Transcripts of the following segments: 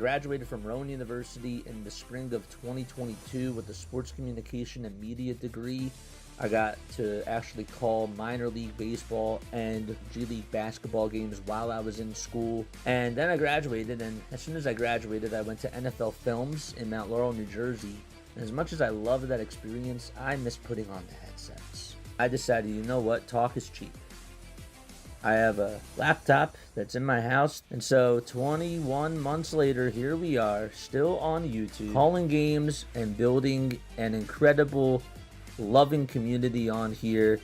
graduated from Rowan University in the spring of 2022 with a sports communication and media degree. I got to actually call minor league baseball and G League basketball games while I was in school. And then I graduated, and as soon as I graduated, I went to NFL Films in Mount Laurel, New Jersey. And as much as I loved that experience, I miss putting on the headsets. I decided, you know what, talk is cheap. I have a laptop that's in my house, and so 21 months later, here we are, still on YouTube, calling games and building an incredible, loving community on here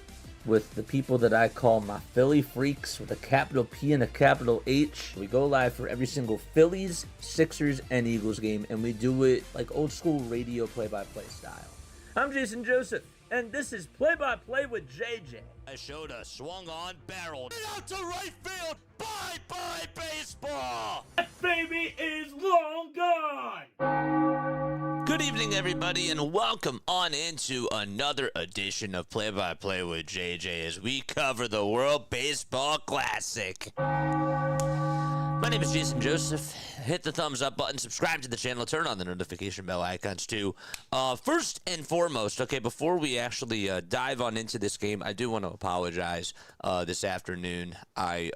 with the people that I call my Philly freaks with a capital P and a capital H. We go live for every single Phillies, Sixers, and Eagles game, and we do it like old school radio play-by-play style. I'm Jason Joseph, and this is Play-by-Play with JJ. I showed a swung on barrel. Out to right field. Bye-bye baseball. That baby is long gone. Good evening, everybody, and welcome on into another edition of Play-by-Play with JJ as we cover the World Baseball Classic. My name is Jason Joseph. Hit the thumbs up button, subscribe to the channel, turn on the notification bell icons too. First and foremost, okay, before we actually dive on into this game, I do want to apologize this afternoon. I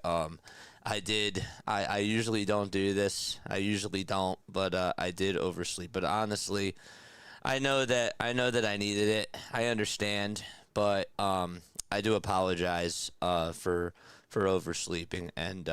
usually don't do this. I usually don't, but I did oversleep. But honestly, I know that I needed it. I understand, but I do apologize for oversleeping, and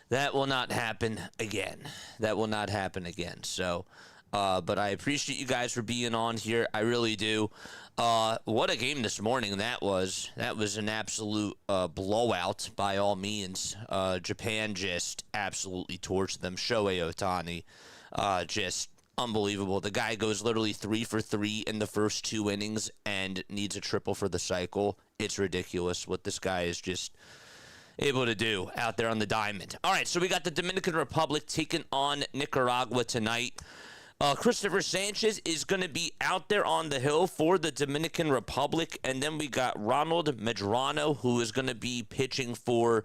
that will not happen again. That will not happen again. So, but I appreciate you guys for being on here. I really do. What a game this morning that was. That was an absolute blowout by all means. Japan just absolutely torched them. Shohei Ohtani, just unbelievable. The guy goes literally 3 for 3 in the first 2 innings and needs a triple for the cycle. It's ridiculous what this guy is just able to do out there on the diamond. All right, so we got the Dominican Republic taking on Nicaragua tonight. Christopher Sanchez is going to be out there on the hill for the Dominican Republic, and then we got Ronald Medrano, who is going to be pitching for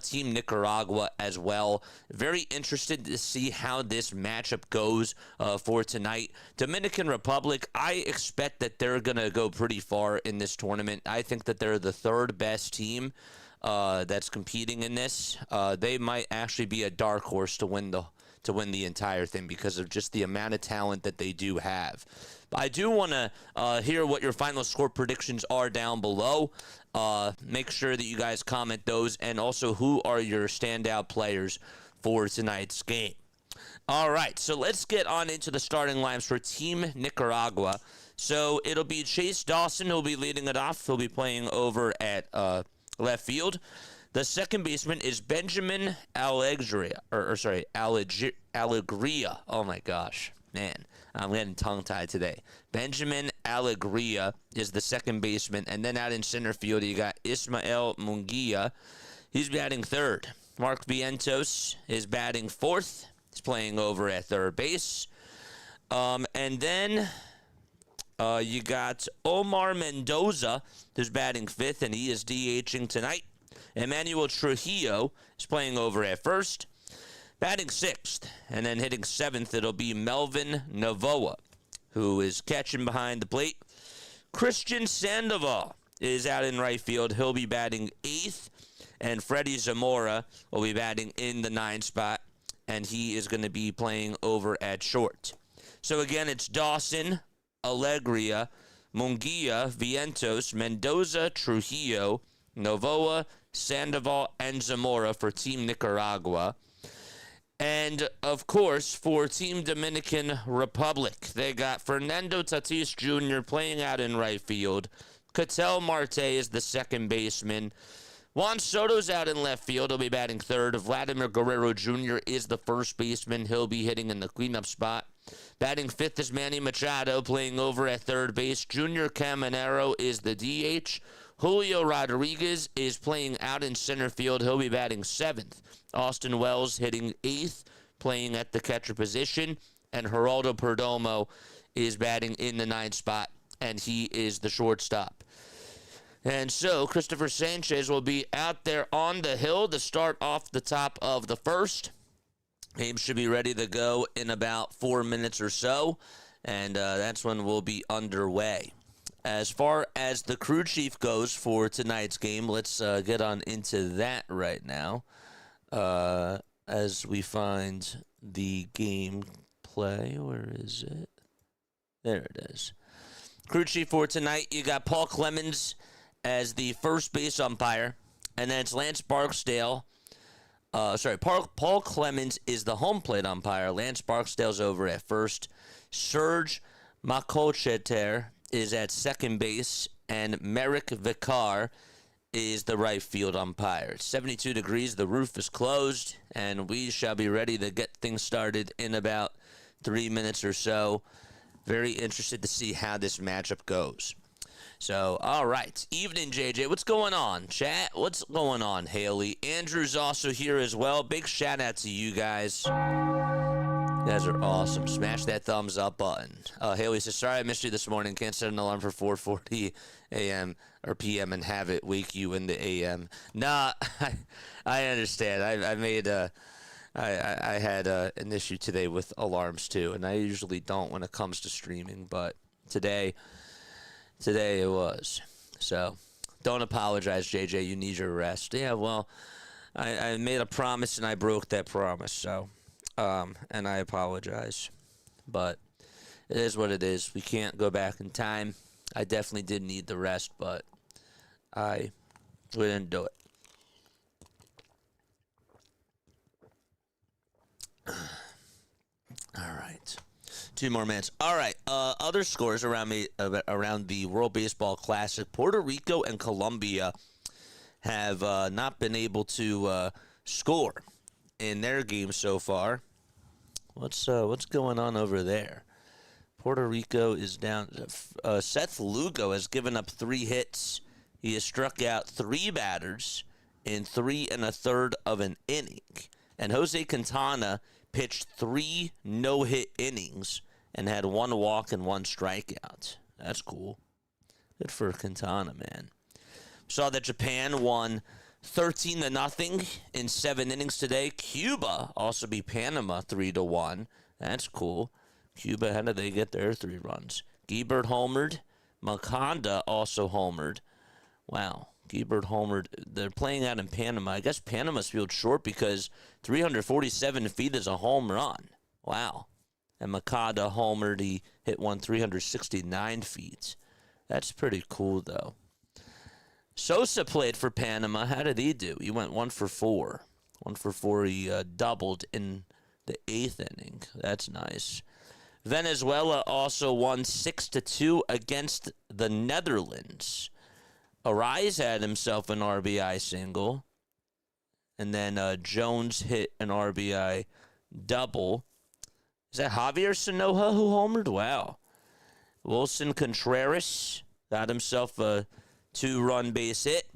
Team Nicaragua as well. Very interested to see how this matchup goes for tonight. Dominican Republic, I expect that they're going to go pretty far in this tournament. I think that they're the third best team that's competing in this. They might actually be a dark horse to win the entire thing because of just the amount of talent that they do have. But I do want to hear what your final score predictions are down below. Make sure that you guys comment those, and also who are your standout players for tonight's game. All right, so let's get on into the starting lineups for Team Nicaragua. So it'll be Chase Dawson who'll be leading it off. He'll be playing over at left field. The second baseman is Benjamin Alegria. Oh my gosh, man, I'm getting tongue-tied today. Benjamin Alegria is the second baseman, and then out in center field you got Ismael Munguia. He's batting third. Mark Vientos is batting fourth. He's playing over at third base. And then you got Omar Mendoza, who's batting fifth, and he is DHing tonight. Emmanuel Trujillo is playing over at first, batting sixth, and then hitting seventh, it'll be Melvin Novoa, who is catching behind the plate. Christian Sandoval is out in right field. He'll be batting eighth, and Freddie Zamora will be batting in the 9th spot, and he is going to be playing over at short. So again, it's Dawson, Alegria, Munguia, Vientos, Mendoza, Trujillo, Novoa, Sandoval, and Zamora for Team Nicaragua. And, of course, for Team Dominican Republic, they got Fernando Tatis Jr. playing out in right field. Ketel Marte is the second baseman. Juan Soto's out in left field. He'll be batting third. Vladimir Guerrero Jr. is the first baseman. He'll be hitting in the cleanup spot. Batting fifth is Manny Machado, playing over at third base. Junior Caminero is the DH. Julio Rodriguez is playing out in center field. He'll be batting seventh. Austin Wells hitting eighth, playing at the catcher position. And Geraldo Perdomo is batting in the 9th spot, and he is the shortstop. And so Christopher Sanchez will be out there on the hill to start off the top of the first. Game should be ready to go in about 4 minutes or so, and that's when we'll be underway. As far as the crew chief goes for tonight's game, let's get on into that right now as we find the game play. Where is it? There it is. Crew chief for tonight, you got Paul Clemens as the first base umpire, and then it's Lance Barksdale. Paul Clemens is the home plate umpire. Lance Barksdale's over at first. Serge Makolcheter is at second base, and Merrick Vicar is the right field umpire. It's 72 degrees, the roof is closed, and we shall be ready to get things started in about 3 minutes or so. Very interested to see how this matchup goes. So, all right. Evening, JJ. What's going on? Chat, what's going on, Haley? Andrew's also here as well. Big shout out to you guys. You guys are awesome. Smash that thumbs up button. Haley says, sorry I missed you this morning. Can't set an alarm for 4:40 a.m. or p.m. and have it wake you in the a.m. Nah, I understand. I had an issue today with alarms too, and I usually don't when it comes to streaming, but today it was. So don't apologize, JJ. You need your rest. Yeah, well, I made a promise and I broke that promise, so and I apologize. But it is what it is. We can't go back in time. I definitely did need the rest, but we didn't do it. All right. 2 more minutes. All right. Other scores around the World Baseball Classic. Puerto Rico and Colombia have not been able to score in their game so far. What's going on over there? Puerto Rico is down. Seth Lugo has given up 3 hits. He has struck out 3 batters in 3 1/3 of an inning. And Jose Quintana pitched 3 no-hit innings and had 1 walk and 1 strikeout. That's cool. Good for Quintana, man. Saw that Japan won 13-0 in 7 innings today. Cuba also beat Panama 3-1. That's cool. Cuba, how did they get their 3 runs? Gibbert homered. Maconda also homered. Wow. Gibbert homered. They're playing out in Panama. I guess Panama's field short because 347 feet is a home run. Wow. And Maconda homered. He hit one 369 feet. That's pretty cool, though. Sosa played for Panama. How did he do? He went 1 for 4. 1 for 4. He doubled in the 8th inning. That's nice. Venezuela also won 6-2 against the Netherlands. Arise had himself an RBI single. And then Jones hit an RBI double. Is that Javier Sanoja who homered? Wow. Wilson Contreras got himself a 2-run base hit.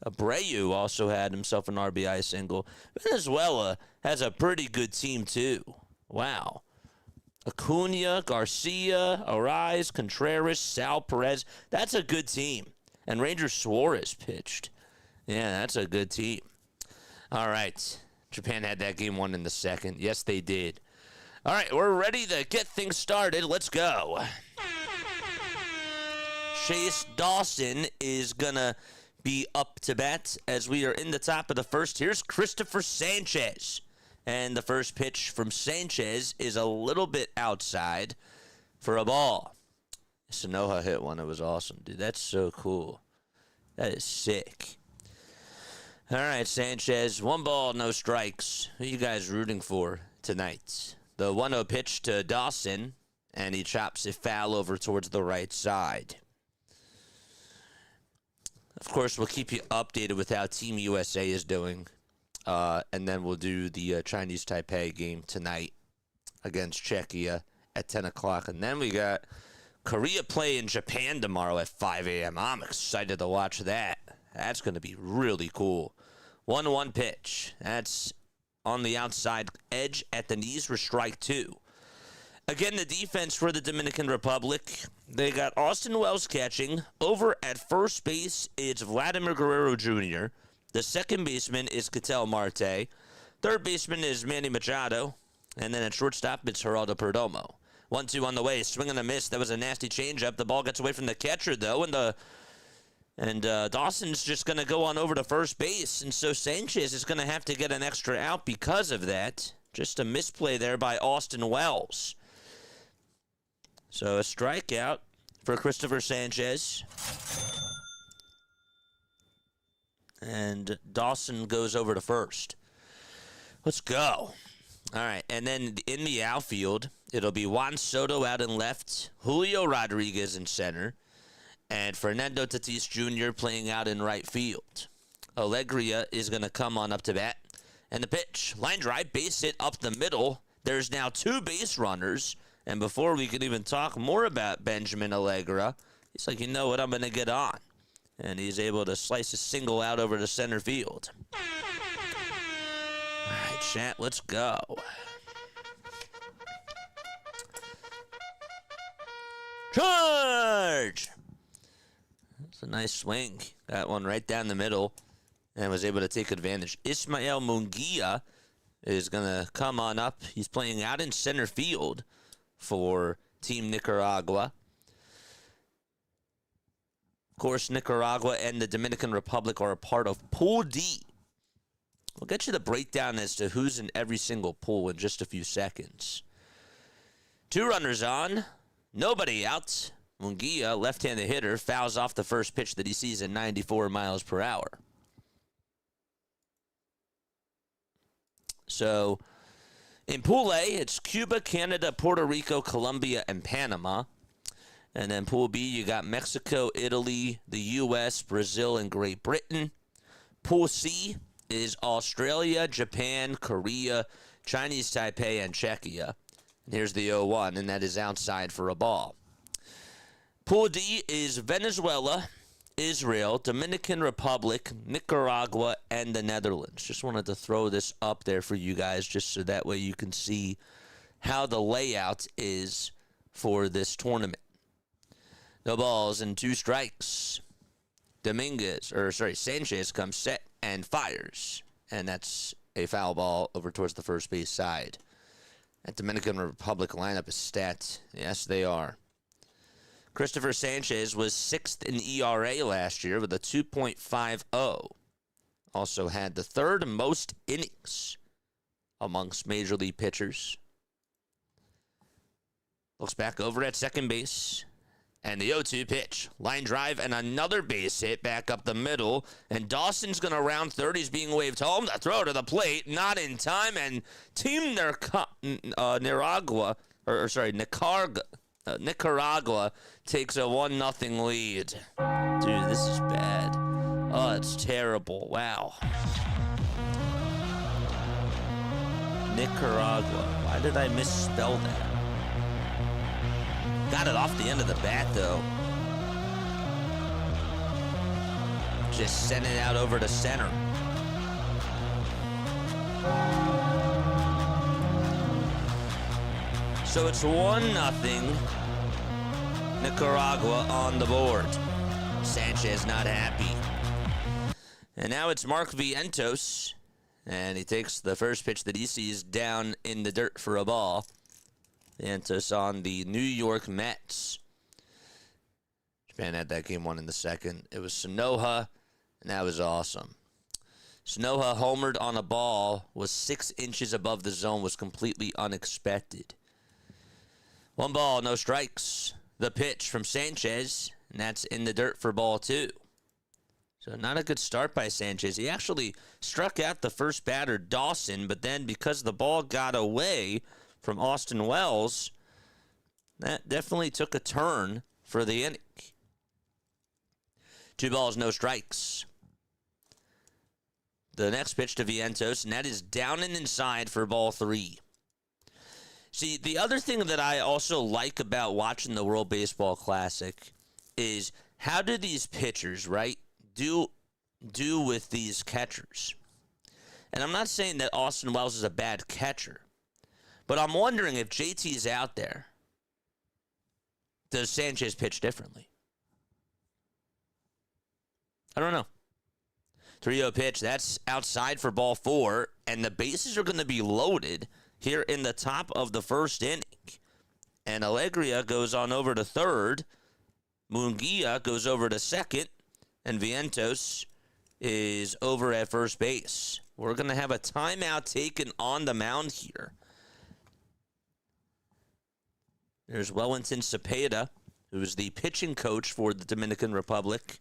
Abreu also had himself an RBI single. Venezuela has a pretty good team, too. Wow. Acuna, Garcia, Arise, Contreras, Sal Perez. That's a good team. And Ranger Suarez pitched. Yeah, that's a good team. All right. Japan had that game won in the 2nd. Yes, they did. All right, we're ready to get things started. Let's go. Chase Dawson is going to be up to bat as we are in the top of the 1st. Here's Christopher Sanchez. And the first pitch from Sanchez is a little bit outside for a ball. Sanoja hit one. It was awesome, dude. That's so cool. That is sick. All right, Sanchez. 1 ball, no strikes. Who are you guys rooting for tonight? The 1-0 pitch to Dawson, and he chops it foul over towards the right side. Of course, we'll keep you updated with how Team USA is doing. And then we'll do the Chinese Taipei game tonight against Czechia at 10 o'clock. And then we got Korea play in Japan tomorrow at 5 a.m. I'm excited to watch that. That's going to be really cool. 1-1 pitch. That's on the outside edge at the knees for strike 2. Again, the defense for the Dominican Republic. They got Austin Wells catching. Over at first base, it's Vladimir Guerrero Jr. The second baseman is Ketel Marte. Third baseman is Manny Machado. And then at shortstop, it's Geraldo Perdomo. 1-2 on the way. Swing and a miss. That was a nasty changeup. The ball gets away from the catcher, though, and Dawson's just going to go on over to first base. And so Sanchez is going to have to get an extra out because of that. Just a misplay there by Austin Wells. So a strikeout for Christopher Sanchez. And Dawson goes over to first. Let's go. All right, and then in the outfield, it'll be Juan Soto out in left, Julio Rodriguez in center, and Fernando Tatis Jr. playing out in right field. Alegria is going to come on up to bat. And the pitch, line drive, base hit up the middle. There's now 2 base runners. And before we can even talk more about Benjamin Allegra, he's like, you know what, I'm going to get on. And he's able to slice a single out over to center field. All right, chat, let's go. Charge! That's a nice swing. That one right down the middle and was able to take advantage. Ismael Munguia is going to come on up. He's playing out in center field for Team Nicaragua. Of course, Nicaragua and the Dominican Republic are a part of Pool D. We'll get you the breakdown as to who's in every single pool in just a few seconds. 2 runners on, nobody out. Munguia, left-handed hitter, fouls off the first pitch that he sees at 94 miles per hour. So, in Pool A, it's Cuba, Canada, Puerto Rico, Colombia, and Panama. And then Pool B, you got Mexico, Italy, the U.S., Brazil, and Great Britain. Pool C is Australia, Japan, Korea, Chinese Taipei, and Czechia. And here's the 0-1, and that is outside for a ball. Pool D is Venezuela, Israel, Dominican Republic, Nicaragua, and the Netherlands. Just wanted to throw this up there for you guys just so that way you can see how the layout is for this tournament. No balls and 2 strikes. Sanchez comes set and fires. And that's a foul ball over towards the first base side. That Dominican Republic lineup is stacked. Yes, they are. Christopher Sanchez was 6th in ERA last year with a 2.50. Also had the 3rd most innings amongst Major League pitchers. Looks back over at second base. And the 0-2 pitch. Line drive and another base hit back up the middle. And Dawson's going to round third. He's being waved home. The throw to the plate. Not in time. And Team Nicaragua takes a 1-0 lead. Dude, this is bad. Oh, it's terrible. Wow. Nicaragua. Why did I misspell that? Got it off the end of the bat, though. Just sent it out over to center. So it's 1-0. Nicaragua on the board. Sanchez not happy. And now it's Mark Vientos. And he takes the first pitch that he sees down in the dirt for a ball. Vientos on the New York Mets. Japan had that game won in the second. It was Sonoha, and that was awesome. Sonoha homered on a ball, was 6 inches above the zone, was completely unexpected. 1 ball, no strikes. The pitch from Sanchez, and that's in the dirt for ball 2. So not a good start by Sanchez. He actually struck out the first batter, Dawson, but then because the ball got away from Austin Wells, that definitely took a turn for the inning. 2 balls, no strikes. The next pitch to Vientos, and that is down and inside for ball 3. See, the other thing that I also like about watching the World Baseball Classic is how do these pitchers, right, do with these catchers? And I'm not saying that Austin Wells is a bad catcher, but I'm wondering if JT's out there, does Sanchez pitch differently? I don't know. 3-0 pitch. That's outside for ball 4. And the bases are going to be loaded here in the top of the first inning. And Alegria goes on over to third. Munguia goes over to second. And Vientos is over at first base. We're going to have a timeout taken on the mound here. There's Wellington Cepeda, who's the pitching coach for the Dominican Republic.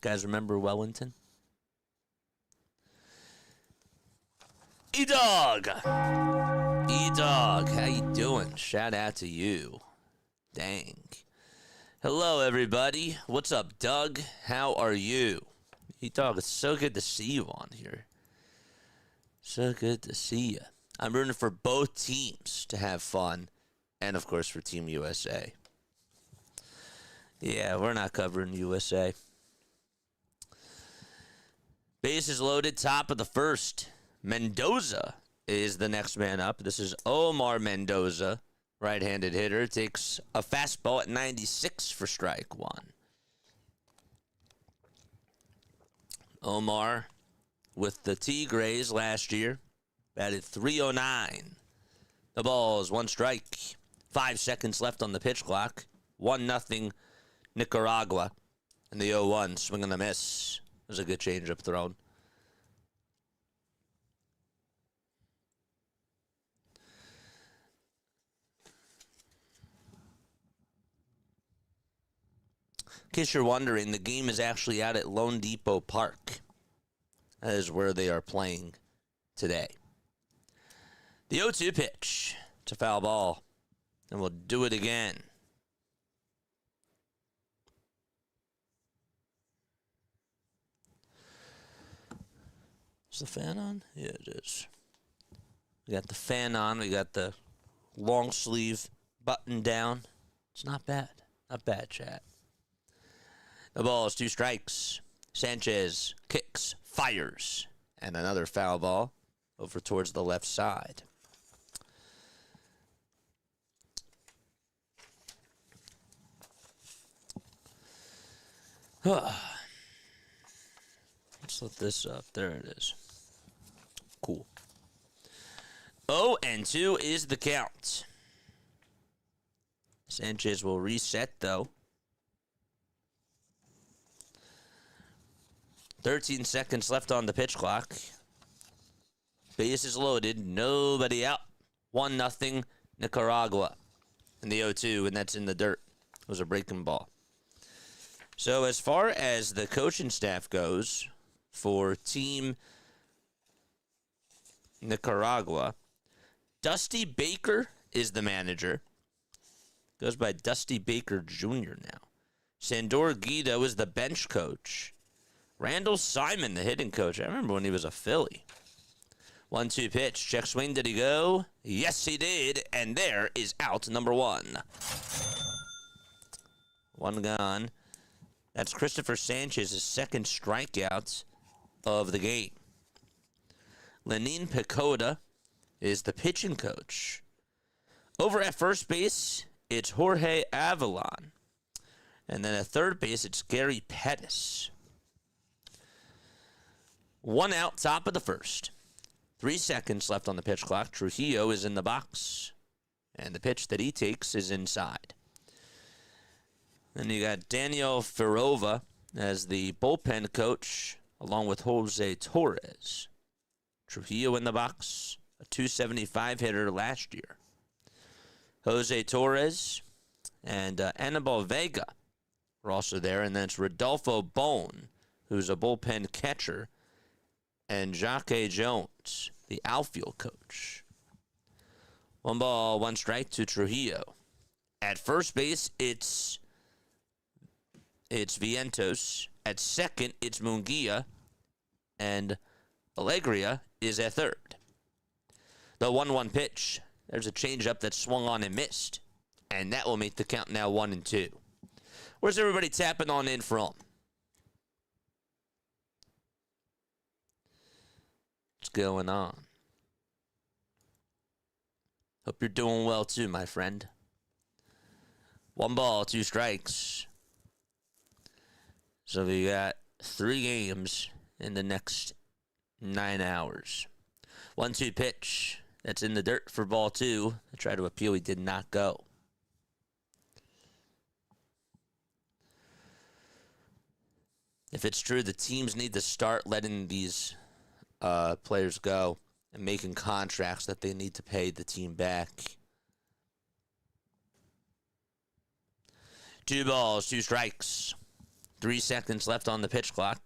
Guys, remember Wellington? E-Dog! E-Dog, how you doing? Shout out to you. Dang. Hello, everybody. What's up, Doug? How are you? E-Dog, it's so good to see you on here. So good to see you. I'm rooting for both teams to have fun, and, of course, for Team USA. Yeah, we're not covering USA. Bases loaded, top of the first. Mendoza is the next man up. This is Omar Mendoza, right-handed hitter. Takes a fastball at 96 for strike 1. Omar with the Tigres last year, batted .309. The ball is 1 strike. 5 seconds left on the pitch clock. 1-0 Nicaragua. And the 0-1, swing and a miss. It was a good changeup thrown. In case you're wondering, the game is actually out at Lone Depot Park. That is where they are playing today. The 0-2 pitch. It's a foul ball. And we'll do it again. Is the fan on? Yeah, it is. We got the fan on. We got the long sleeve button down. It's not bad. Not bad, chat. The ball is 2 strikes. Sanchez kicks, fires, and another foul ball over towards the left side. Let's let this up. There it is. Cool. 0-2 is the count. Sanchez will reset, though. 13 seconds left on the pitch clock. Bases loaded. Nobody out. 1-0 Nicaragua. In the 0-2, and that's in the dirt. It was a breaking ball. So as far as the coaching staff goes for Team Nicaragua, Dusty Baker is the manager. Goes by Dusty Baker Jr. now. Sandor Guido is the bench coach. Randall Simon, the hitting coach. I remember when he was a Philly. 1-2 pitch. Check swing. Did he go? Yes, he did. And there is out number 1. 1 gone. That's Christopher Sanchez's second strikeout of the game. Lenin Picoda is the pitching coach. Over at first base, it's Jorge Avalon. And then at third base, it's Gary Pettis. 1 out, top of the first. 3 seconds left on the pitch clock. Trujillo is in the box. And the pitch that he takes is inside. Then you got Daniel Ferrova as the bullpen coach, along with Jose Torres. Trujillo in the box, a .275 hitter last year. Jose Torres and Anibal Vega were also there. And then it's Rodolfo Bone, who's a bullpen catcher, and Jacque Jones, the outfield coach. 1 ball, 1 strike to Trujillo. At first base, it's Vientos. At second, it's Munguia. And Alegria is at third. The 1-1 pitch. There's a changeup that swung on and missed. And that will make the count now 1-2. Where's everybody tapping on in from? What's going on? Hope you're doing well too, my friend. 1 ball, 2 strikes. So we got 3 games in the next 9 hours. 1-2 pitch. That's in the dirt for ball 2. I tried to appeal. He did not go. If it's true, the teams need to start letting these players go and making contracts that they need to pay the team back. 2 balls, 2 strikes. 3 seconds left on the pitch clock.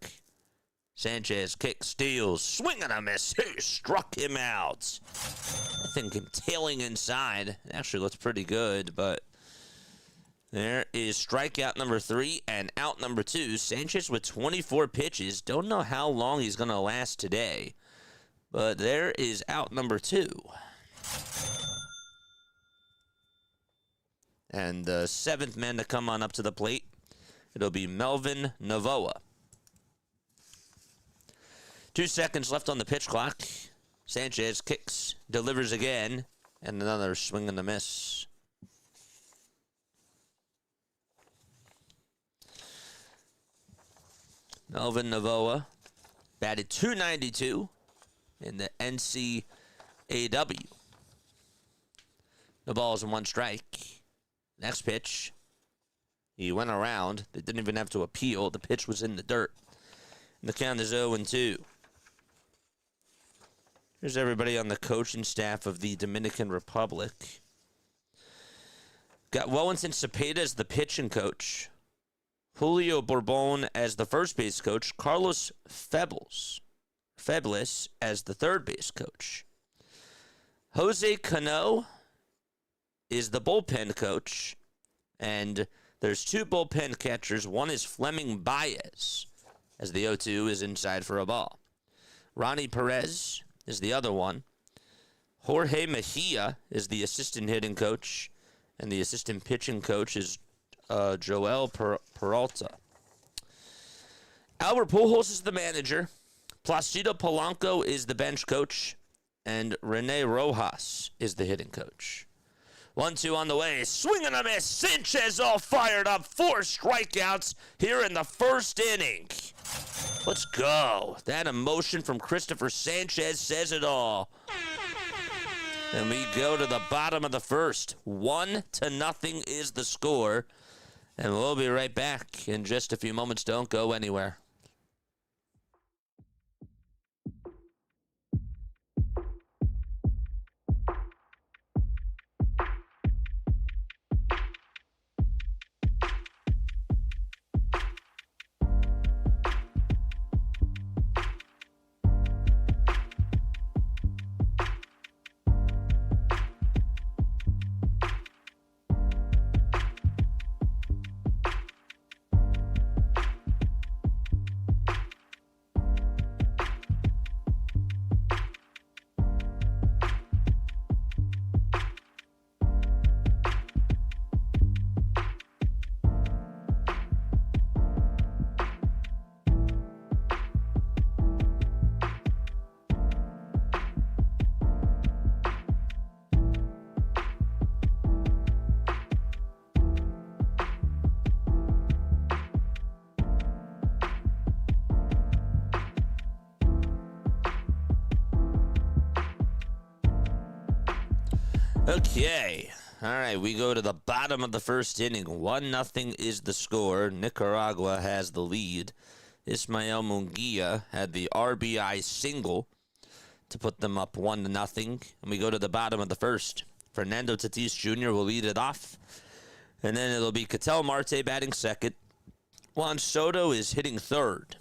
Sanchez kicks, steals, swing and a miss. He struck him out. I think him tailing inside. It actually looks pretty good, but there is strikeout number 3 and out number 2. Sanchez with 24 pitches. Don't know how long he's going to last today, but there is out number 2. And the 7th man to come on up to the plate, it'll be Melvin Novoa. 2 seconds left on the pitch clock. Sanchez kicks, delivers again, and another swing and a miss. Melvin Novoa batted .292 in the NCAW. No balls and 1 strike. Next pitch, he went around. They didn't even have to appeal. The pitch was in the dirt. And the count is 0-2. Here's everybody on the coaching staff of the Dominican Republic. Got Wellington Cepeda as the pitching coach. Julio Bourbon as the first base coach. Carlos Febles as the third base coach. Jose Cano is the bullpen coach. And there's 2 bullpen catchers. One is Fleming Baez, as the 0-2 is inside for a ball. Ronnie Perez is the other one. Jorge Mejia is the assistant hitting coach. And the assistant pitching coach is Joel Peralta. Albert Pujols is the manager. Placido Polanco is the bench coach. And Rene Rojas is the hitting coach. 1-2 on the way. Swing and a miss. Sanchez all fired up. 4 strikeouts here in the first inning. Let's go. That emotion from Christopher Sanchez says it all. And we go to the bottom of the first. 1-0 is the score. And we'll be right back in just a few moments. Don't go anywhere. Okay. All right, we go to the bottom of the first inning. 1-0 is the score. Nicaragua has the lead. Ismael Munguia had the RBI single to put them up 1-0. And we go to the bottom of the first. Fernando Tatis Jr. will lead it off. And then it'll be Ketel Marte batting second. Juan Soto is hitting third.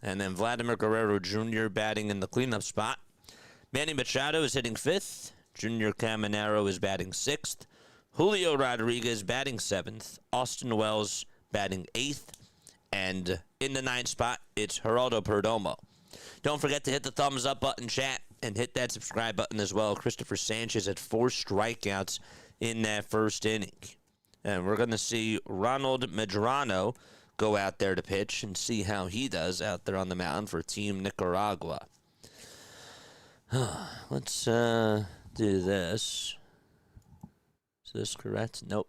And then Vladimir Guerrero Jr. batting in the cleanup spot. Manny Machado is hitting fifth. Junior Caminero is batting sixth. Julio Rodriguez batting seventh. Austin Wells batting eighth. And in the ninth spot, it's Geraldo Perdomo. Don't forget to hit the thumbs up button, chat, and hit that subscribe button as well. Christopher Sanchez had 4 strikeouts in that first inning. And we're going to see Ronald Medrano go out there to pitch and see how he does out there on the mound for Team Nicaragua. Let's do this. Is this correct? Nope.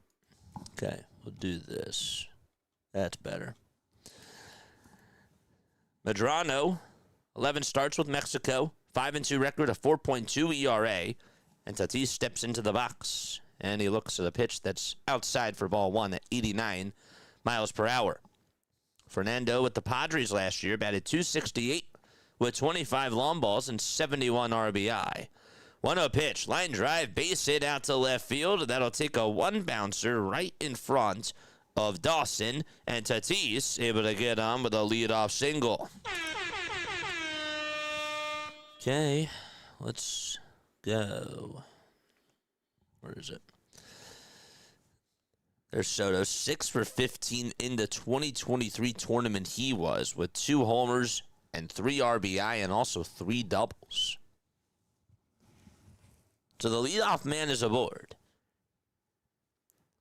Okay. We'll do this. That's better. Medrano, 11 starts with Mexico, 5-2 record, a 4.2 ERA. And Tatis steps into the box, and he looks at a pitch that's outside for ball one at 89 miles per hour. Fernando with the Padres last year batted .268 with 25 long balls and 71 RBI. 1-0 pitch, line drive, base hit out to left field. That'll take a one bouncer right in front of Dawson, and Tatis able to get on with a leadoff single. Okay, let's go. Where is it? There's Soto, 6 for 15 in the 2023 tournament he was, with 2 homers and 3 RBI and also 3 doubles. So the leadoff man is aboard.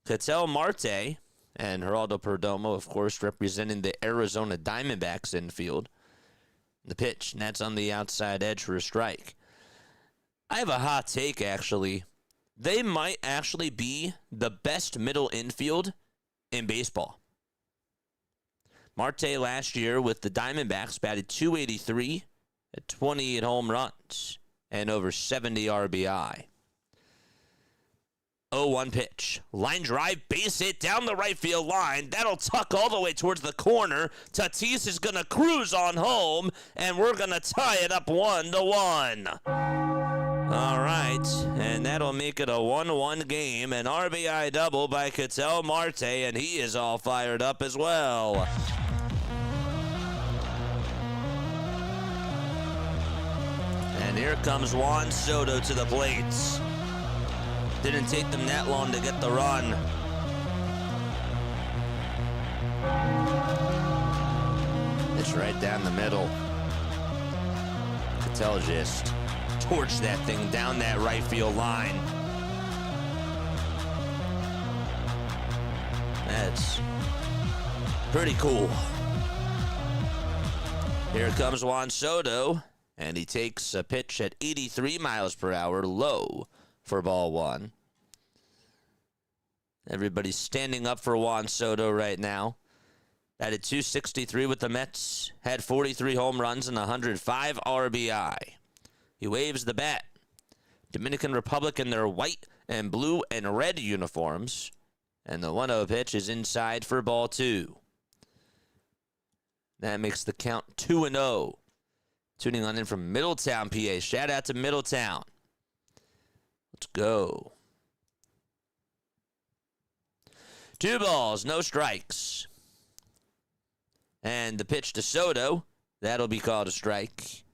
Ketel Marte and Geraldo Perdomo, of course, representing the Arizona Diamondbacks infield. The pitch, and that's on the outside edge for a strike. I have a hot take, actually. They might actually be the best middle infield in baseball. Marte last year with the Diamondbacks batted .283 at 28 home runs and over 70 RBI. 0-1 pitch. Line drive, base hit down the right field line. That'll tuck all the way towards the corner. Tatis is going to cruise on home, and we're going to tie it up 1-1. All right, and that'll make it a 1-1 game. An RBI double by Ketel Marte, and he is all fired up as well. And here comes Juan Soto to the plate. Didn't take them that long to get the run. It's right down the middle. Ketel just torched that thing down that right field line. That's pretty cool. Here comes Juan Soto, and he takes a pitch at 83 miles per hour, low for ball one. Everybody's standing up for Juan Soto right now. Batted .263 with the Mets, had 43 home runs and 105 RBI. He waves the bat. Dominican Republic in their white and blue and red uniforms. And the 1-0 pitch is inside for ball two. That makes the count 2-0. Tuning on in from Middletown, PA. Shout out to Middletown. Let's go. 2 balls, no strikes. And the pitch to Soto, that'll be called a strike.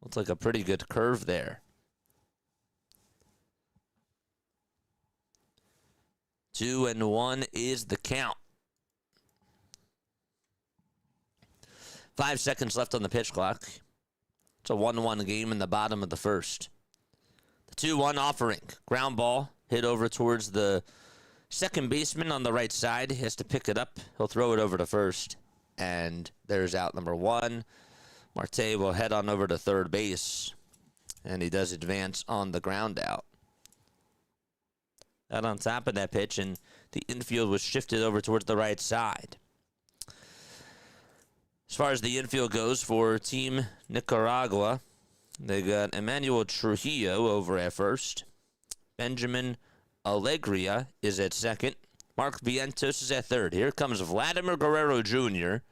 Looks like a pretty good curve there. 2-1 is the count. 5 seconds left on the pitch clock. It's a 1-1 game in the bottom of the first. The 2-1 offering. Ground ball hit over towards the second baseman on the right side. He has to pick it up. He'll throw it over to first. And there's out number 1. Marte will head on over to third base. And he does advance on the ground out. Out on top of that pitch, and the infield was shifted over towards the right side. As far as the infield goes for Team Nicaragua, they got Emmanuel Trujillo over at first. Benjamin Alegria is at second. Mark Vientos is at third. Here comes Vladimir Guerrero Jr.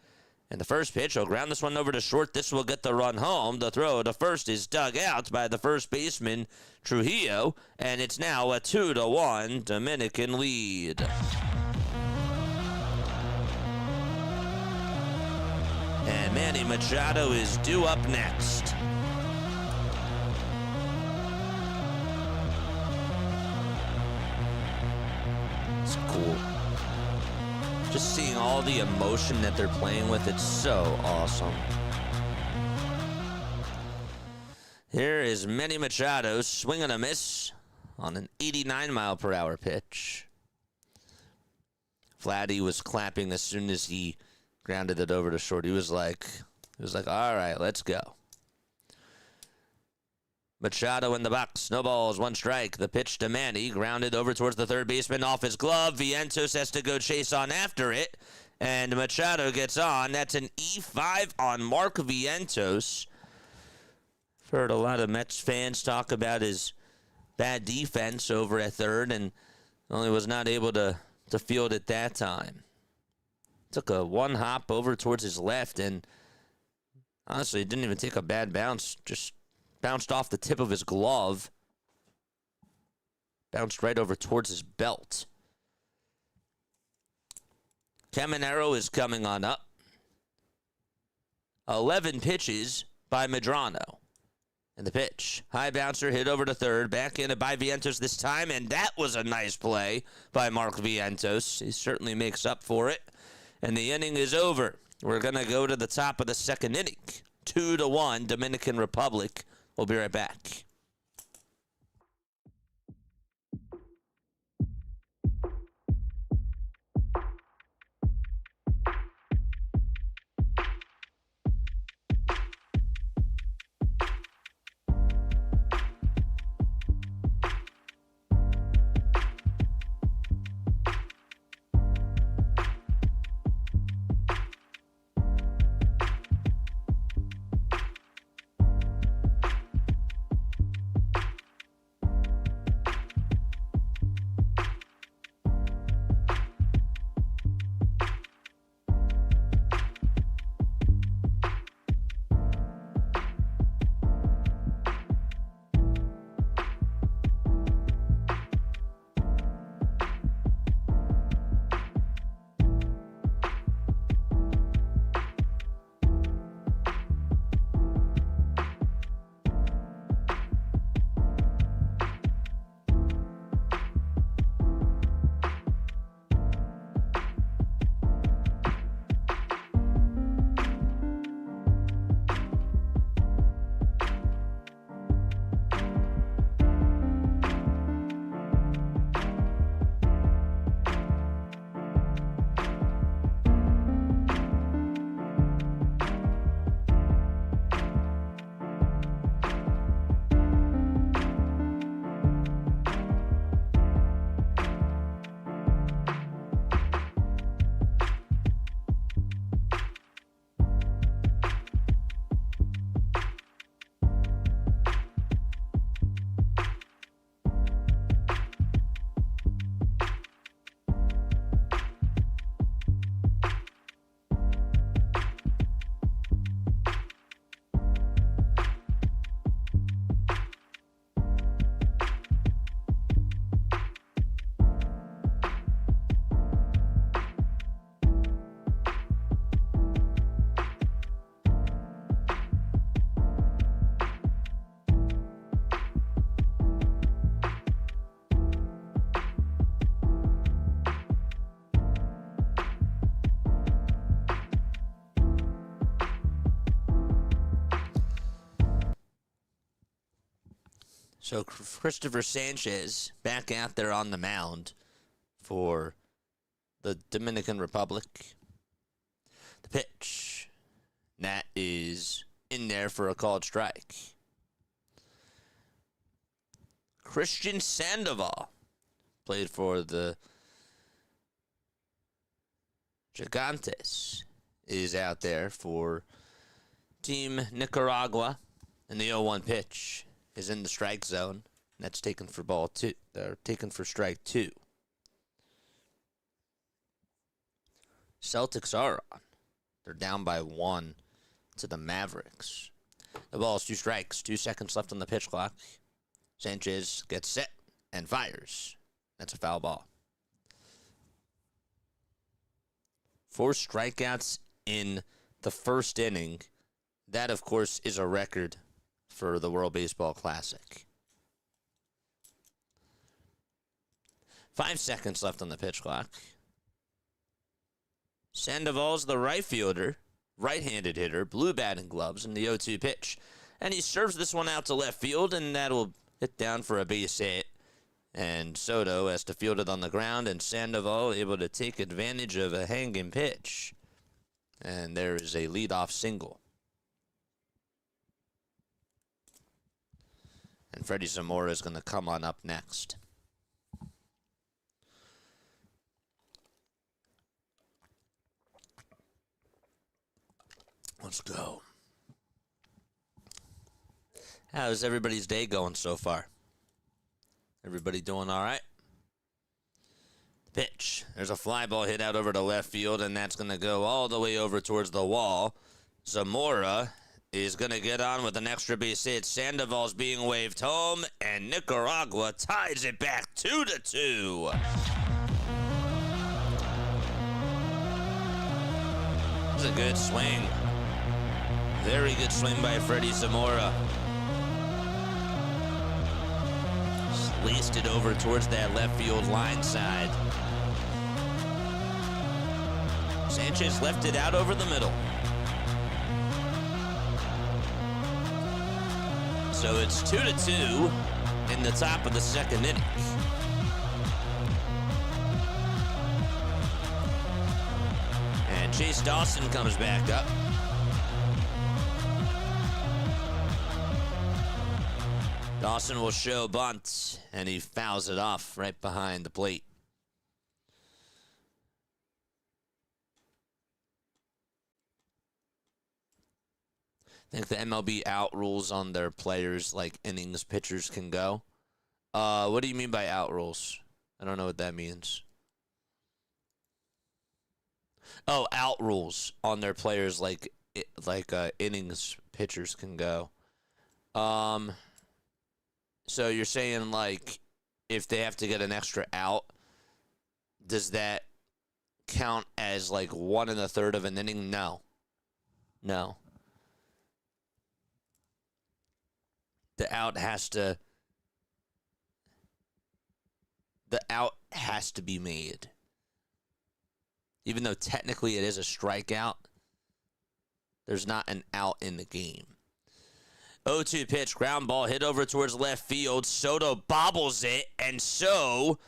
And the first pitch, he'll ground this one over to short. This will get the run home. The throw to first is dug out by the first baseman, Trujillo. And it's now a 2-1 Dominican lead. And Manny Machado is due up next. It's cool. Just seeing all the emotion that they're playing with, it's so awesome. Here is Manny Machado swinging a miss on an 89-mile-per-hour pitch. Vladdy was clapping as soon as he grounded it over to short. He was like, all right, let's go. Machado in the box. No balls, one strike. The pitch to Manny. Grounded over towards the third baseman. Off his glove. Vientos has to go chase on after it. And Machado gets on. That's an E5 on Mark Vientos. I've heard a lot of Mets fans talk about his bad defense over at third, and only was not able to field it that time. Took a one hop over towards his left, and honestly, it didn't even take a bad bounce. Just bounced off the tip of his glove. Bounced right over towards his belt. Caminero is coming on up. 11 pitches by Medrano. And the pitch. High bouncer hit over to third. Back in it by Vientos this time. And that was a nice play by Mark Vientos. He certainly makes up for it. And the inning is over. We're going to go to the top of the second inning. 2-1 Dominican Republic. We'll be right back. So Christopher Sanchez back out there on the mound for the Dominican Republic. The pitch. That is in there for a called strike. Christian Sandoval played for the Gigantes, is out there for Team Nicaragua. And the 0-1 pitch is in the strike zone. That's taken for ball two. They're taken for strike two. Celtics are on. They're down by 1 to the Mavericks. The ball is 2 strikes. 2 seconds left on the pitch clock. Sanchez gets set and fires. That's a foul ball. 4 strikeouts in the first inning. That, of course, is a record for the World Baseball Classic. 5 seconds left on the pitch clock. Sandoval's the right fielder, right-handed hitter, blue batting gloves, in the 0-2 pitch. And he serves this one out to left field, and that'll hit down for a base hit. And Soto has to field it on the ground, and Sandoval able to take advantage of a hanging pitch. And there is a leadoff single. And Freddie Zamora is going to come on up next. Let's go. How's everybody's day going so far? Everybody doing all right? Pitch. There's a fly ball hit out over to left field, and that's going to go all the way over towards the wall. Zamora is going to get on with an extra base hit. Sandoval's being waved home, and Nicaragua ties it back 2-2. That's a good swing. Very good swing by Freddie Zamora. Laced it over towards that left field line side. Sanchez left it out over the middle. So it's 2-2 in the top of the second inning. And Chase Dawson comes back up. Dawson will show bunt, and he fouls it off right behind the plate. I think the MLB out rules on their players like innings pitchers can go. What do you mean by out rules? I don't know what that means. Oh, out rules on their players like innings pitchers can go. So you're saying, like, if they have to get an extra out, does that count as, like, 1 1/3 of an inning? No. No. The out has to be made. Even though technically it is a strikeout, there's not an out in the game. 0-2 pitch, ground ball hit over towards left field. Soto bobbles it, and so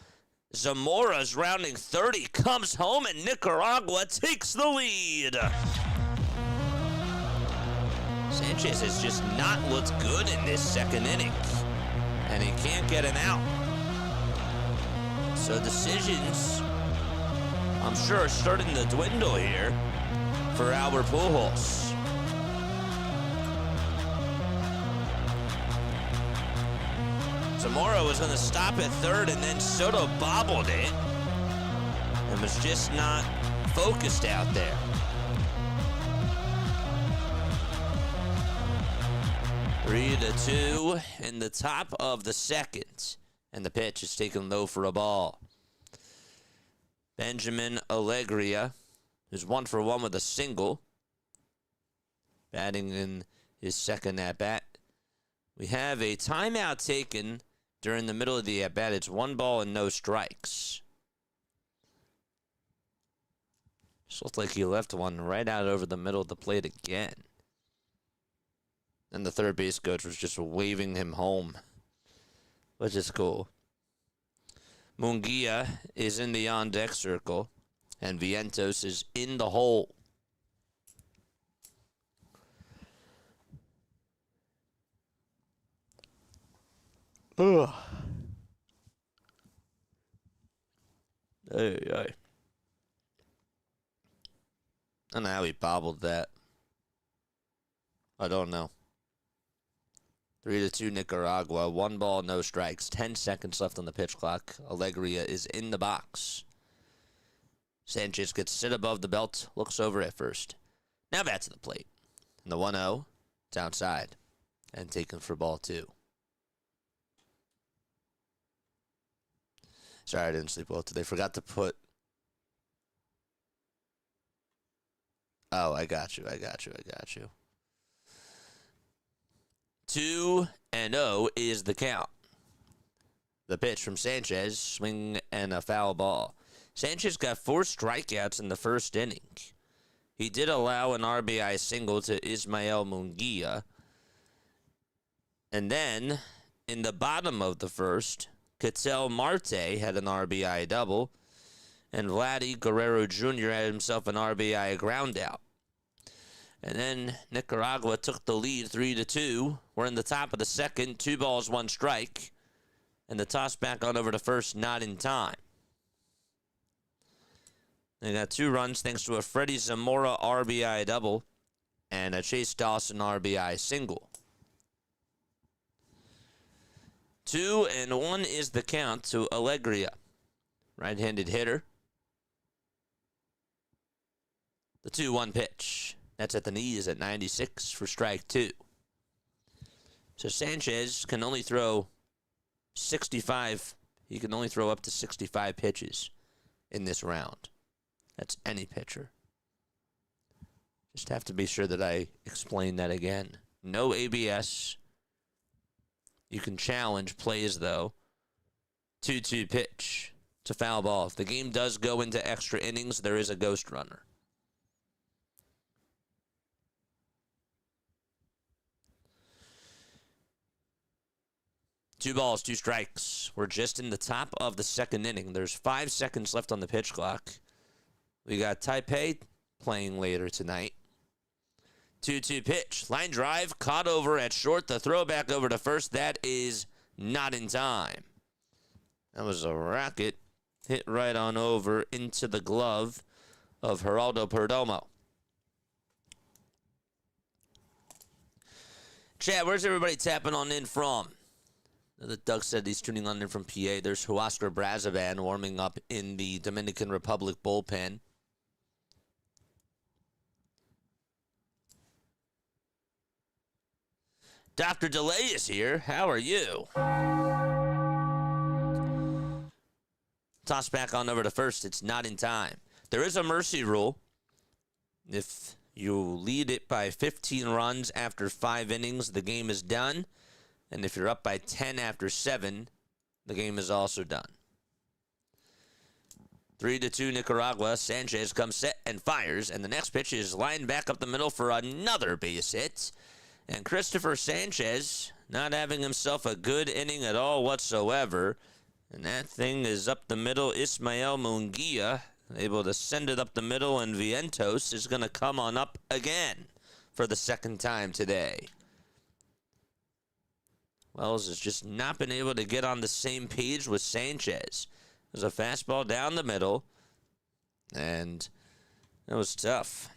Zamora's rounding 30, comes home, and Nicaragua takes the lead. Sanchez has just not looked good in this second inning, and he can't get an out. So decisions, I'm sure, are starting to dwindle here for Albert Pujols. Zamora was going to stop at third, and then Soto bobbled it and was just not focused out there. Three to two in the top of the second, and the pitch is taken low for a ball. Benjamin Alegria, who's 1 for 1 with a single, batting in his second at-bat. We have a timeout taken during the middle of the at-bat. It's 1 ball and no strikes. Just looked like he left one right out over the middle of the plate again. And the third base coach was just waving him home, which is cool. Munguia is in the on-deck circle, and Vientos is in the hole. Ugh. Hey. I don't know how he bobbled that. I don't know. 3-2 Nicaragua. 1 ball, no strikes. 10 seconds left on the pitch clock. Alegria is in the box. Sanchez gets sit above the belt. Looks over at first. Now back to the plate. And the 1-0. It's outside. And taken for ball 2. Sorry, I didn't sleep well today. Forgot to put... Oh, I got you. 2-0 is the count. The pitch from Sanchez, swing and a foul ball. Sanchez got 4 strikeouts in the first inning. He did allow an RBI single to Ismael Munguia. And then, in the bottom of the first, Ketel Marte had an RBI double, and Vladdy Guerrero Jr. had himself an RBI ground out. And then Nicaragua took the lead 3-2. We're in the top of the second. 2 balls, 1 strike. And the toss back on over to first, not in time. They got 2 runs thanks to a Freddie Zamora RBI double and a Chase Dawson RBI single. 2-1 is the count to Alegria. Right-handed hitter. The 2-1 pitch. That's at the knees at 96 for strike 2. So Sanchez can only throw 65. He can only throw up to 65 pitches in this round. That's any pitcher. Just have to be sure that I explain that again. No ABS. You can challenge plays, though. 2-2 pitch. It's a foul ball. If the game does go into extra innings, there is a ghost runner. Two balls, 2 strikes. We're just in the top of the second inning. There's 5 seconds left on the pitch clock. We got Taipei playing later tonight. 2-2 pitch. Line drive, caught over at short. The throw back over to first. That is not in time. That was a rocket. Hit right on over into the glove of Geraldo Perdomo. Chad, where's everybody tapping on in from? Doug said he's tuning on in from PA. There's Huascar Brazaban warming up in the Dominican Republic bullpen. Dr. Delay is here. How are you? Toss back on over to first. It's not in time. There is a mercy rule. If you lead it by 15 runs after 5 innings, the game is done. And if you're up by 10 after 7, the game is also done. 3-2 Nicaragua. Sanchez comes set and fires. And the next pitch is lined back up the middle for another base hit. And Christopher Sanchez not having himself a good inning at all whatsoever. And that thing is up the middle. Ismael Munguia able to send it up the middle. And Vientos is going to come on up again for the second time today. Wells has just not been able to get on the same page with Sanchez. There's a fastball down the middle, and it was tough.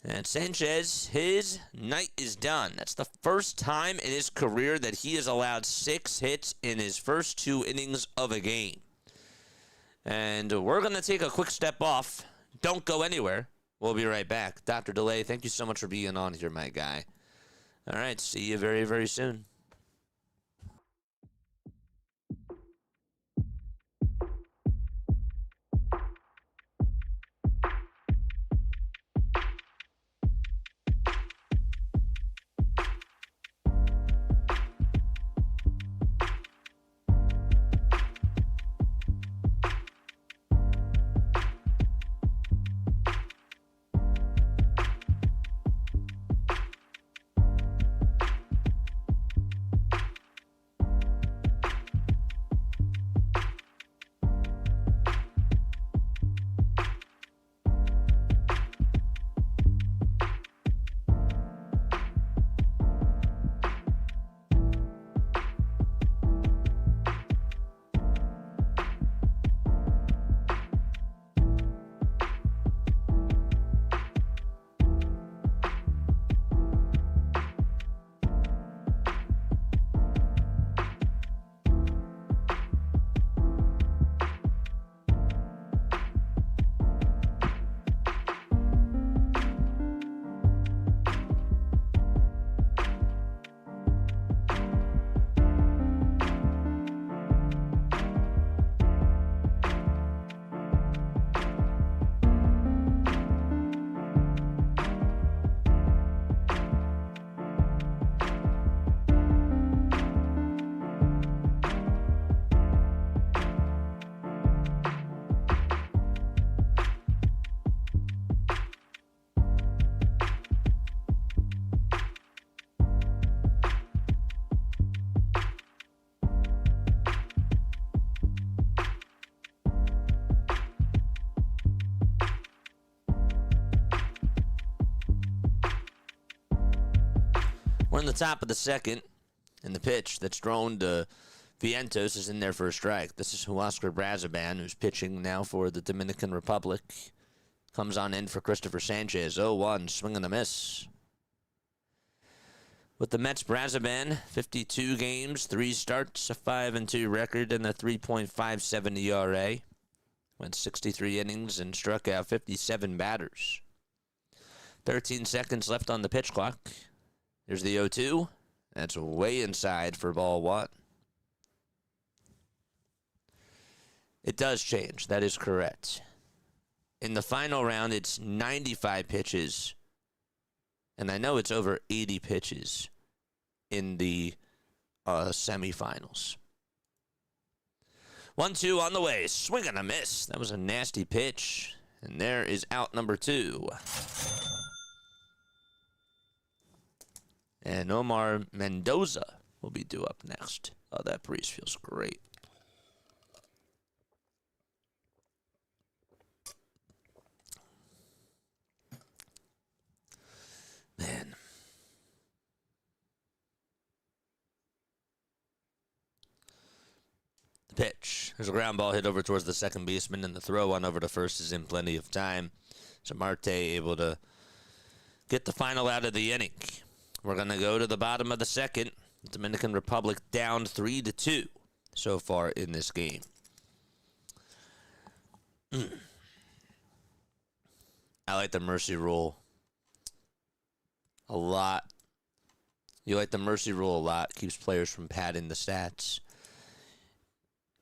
And Sanchez, his night is done. That's the first time in his career that he has allowed 6 hits in his first 2 innings of a game. And we're going to take a quick step off. Don't go anywhere. We'll be right back. Dr. Delay, thank you so much for being on here, my guy. All right, see you very, very soon. We're in the top of the second, and the pitch that's thrown to Vientos is in there for a strike. This is Huáscar Brazaban, who's pitching now for the Dominican Republic. Comes on in for Christopher Sanchez. 0-1, swing and a miss. With the Mets, Brazaban, 52 games, 3 starts, a 5-2 record, and a 3.57 ERA. Went 63 innings and struck out 57 batters. 13 seconds left on the pitch clock. Here's the 0-2. That's way inside for ball 1. It does change. That is correct. In the final round, it's 95 pitches. And I know it's over 80 pitches in the semifinals. 1-2 on the way. Swing and a miss. That was a nasty pitch. And there is out number 2. And Omar Mendoza will be due up next. Oh, that breeze feels great. Man. The pitch. There's a ground ball hit over towards the second baseman, and the throw on over to first is in plenty of time. So Marte able to get the final out of the inning. We're going to go to the bottom of the second. Dominican Republic down 3-2 so far in this game. I like the mercy rule a lot. You like the mercy rule a lot. Keeps players from padding the stats.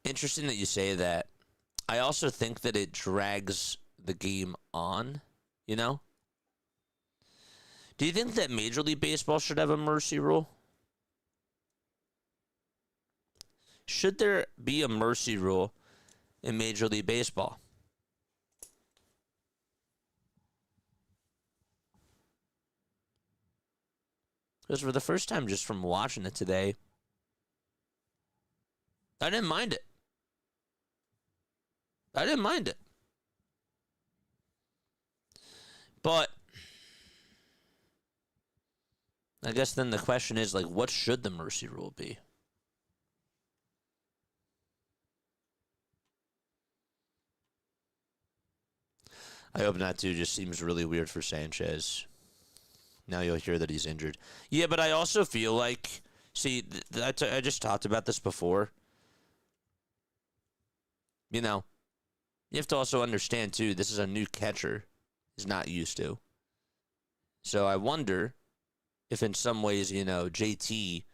Interesting that you say that. I also think that it drags the game on, you know? Do you think that Major League Baseball should have a mercy rule? Should there be a mercy rule in Major League Baseball? Because for the first time, just from watching it today, I didn't mind it. I didn't mind it. But I guess then the question is, like, what should the mercy rule be? I hope not, too. Just seems really weird for Sanchez. Now you'll hear that he's injured. Yeah, but I also feel like, see, I just talked about this before. You know, you have to also understand, too, this is a new catcher he's not used to. So I wonder if in some ways, you know, JT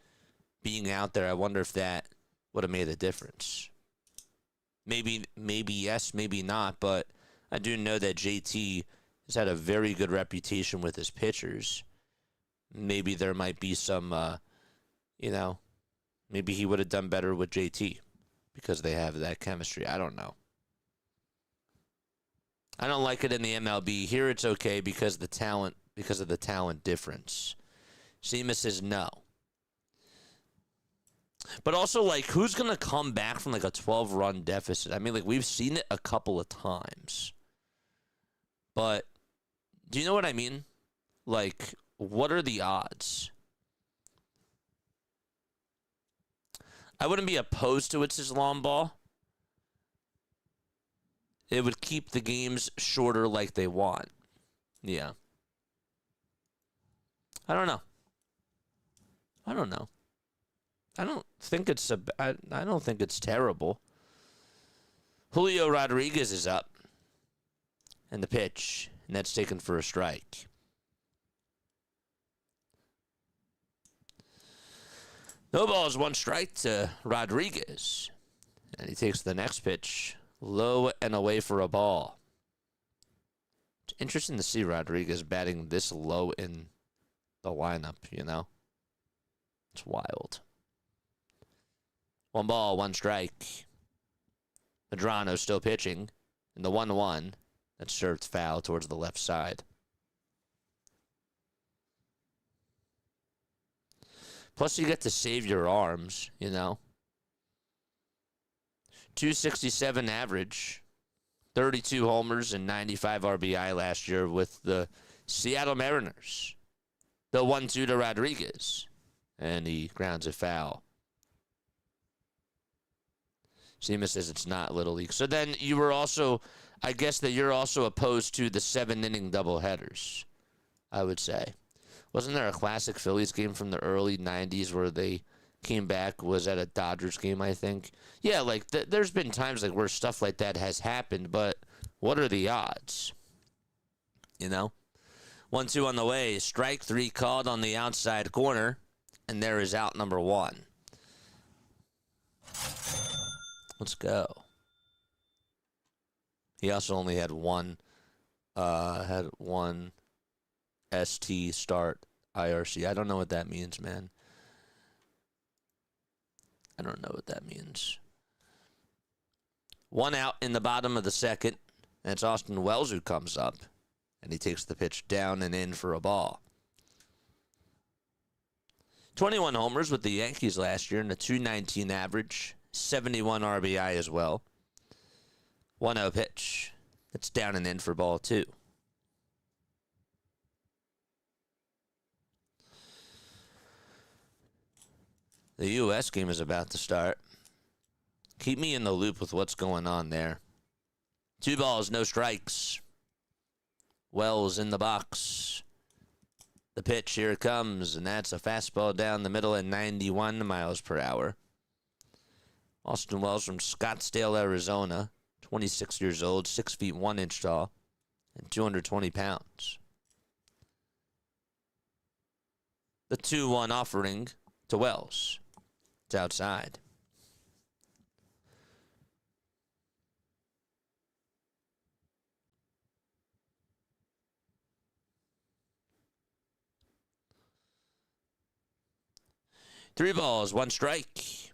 being out there, I wonder if that would have made a difference. Maybe yes, maybe not, but I do know that JT has had a very good reputation with his pitchers. Maybe there might be some, you know, maybe he would have done better with JT because they have that chemistry. I don't know. I don't like it in the MLB. Here it's okay because of the talent difference. Seema says no. But also, like, who's going to come back from, like, a 12-run deficit? I mean, like, we've seen it a couple of times. But do you know what I mean? Like, what are the odds? I wouldn't be opposed to it's his long ball. It would keep the games shorter like they want. Yeah. I don't know. I don't think it's terrible. Julio Rodriguez is up. And the pitch. And that's taken for a strike. No balls, 1 strike to Rodriguez. And he takes the next pitch. Low and away for a ball. It's interesting to see Rodriguez batting this low in the lineup, you know? It's wild. 1 ball, 1 strike. Medrano still pitching. And the 1-1 that served foul towards the left side. Plus, you get to save your arms, you know? 267 average, 32 homers, and 95 RBI last year with the Seattle Mariners. The 1-2 to Rodriguez. And he grounds a foul. Seema says it's not Little League. So then you were also, I guess that you're also opposed to the 7-inning doubleheaders, I would say. Wasn't there a classic Phillies game from the early 90s where they came back? Was at a Dodgers game, I think. Yeah, like there's been times like where stuff like that has happened, but what are the odds? You know? 1-2 on the way. Strike 3 called on the outside corner, and there is out number 1. Let's go. He also only had one ST start IRC. I don't know what that means, man. I don't know what that means. 1 out in the bottom of the second. And it's Austin Wells who comes up. And he takes the pitch down and in for a ball. 21 homers with the Yankees last year and a .219 average. 71 RBI as well. 1-0 pitch. It's down and in for ball 2. The U.S. game is about to start. Keep me in the loop with what's going on there. 2 balls, no strikes. Wells in the box. The pitch, here it comes, and that's a fastball down the middle at 91 miles per hour. Austin Wells from Scottsdale, Arizona, 26 years old, 6 feet 1 inch tall, and 220 pounds. The 2-1 offering to Wells. It's outside. Three balls, 1 strike.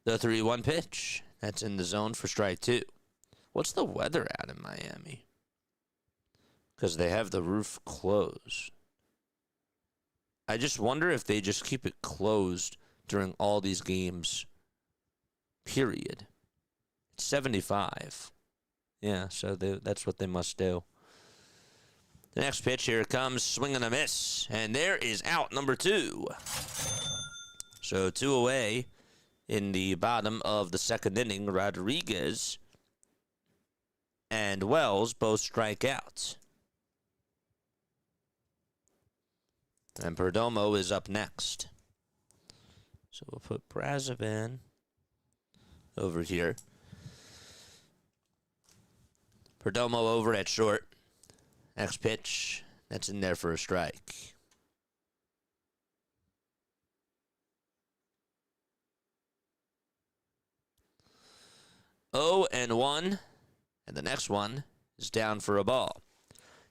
The 3-1 pitch. That's in the zone for strike 2. What's the weather out in Miami? Because they have the roof closed. I just wonder if they just keep it closed during all these games, period. It's 75. Yeah, so that's what they must do. The next pitch, here it comes, swing and a miss. And there is out number 2. So 2 away in the bottom of the second inning. Rodriguez and Wells both strike out. And Perdomo is up next. So we'll put Brazovan over here. Perdomo over at short. Next pitch, that's in there for a strike. Oh, and 1, and the next one is down for a ball.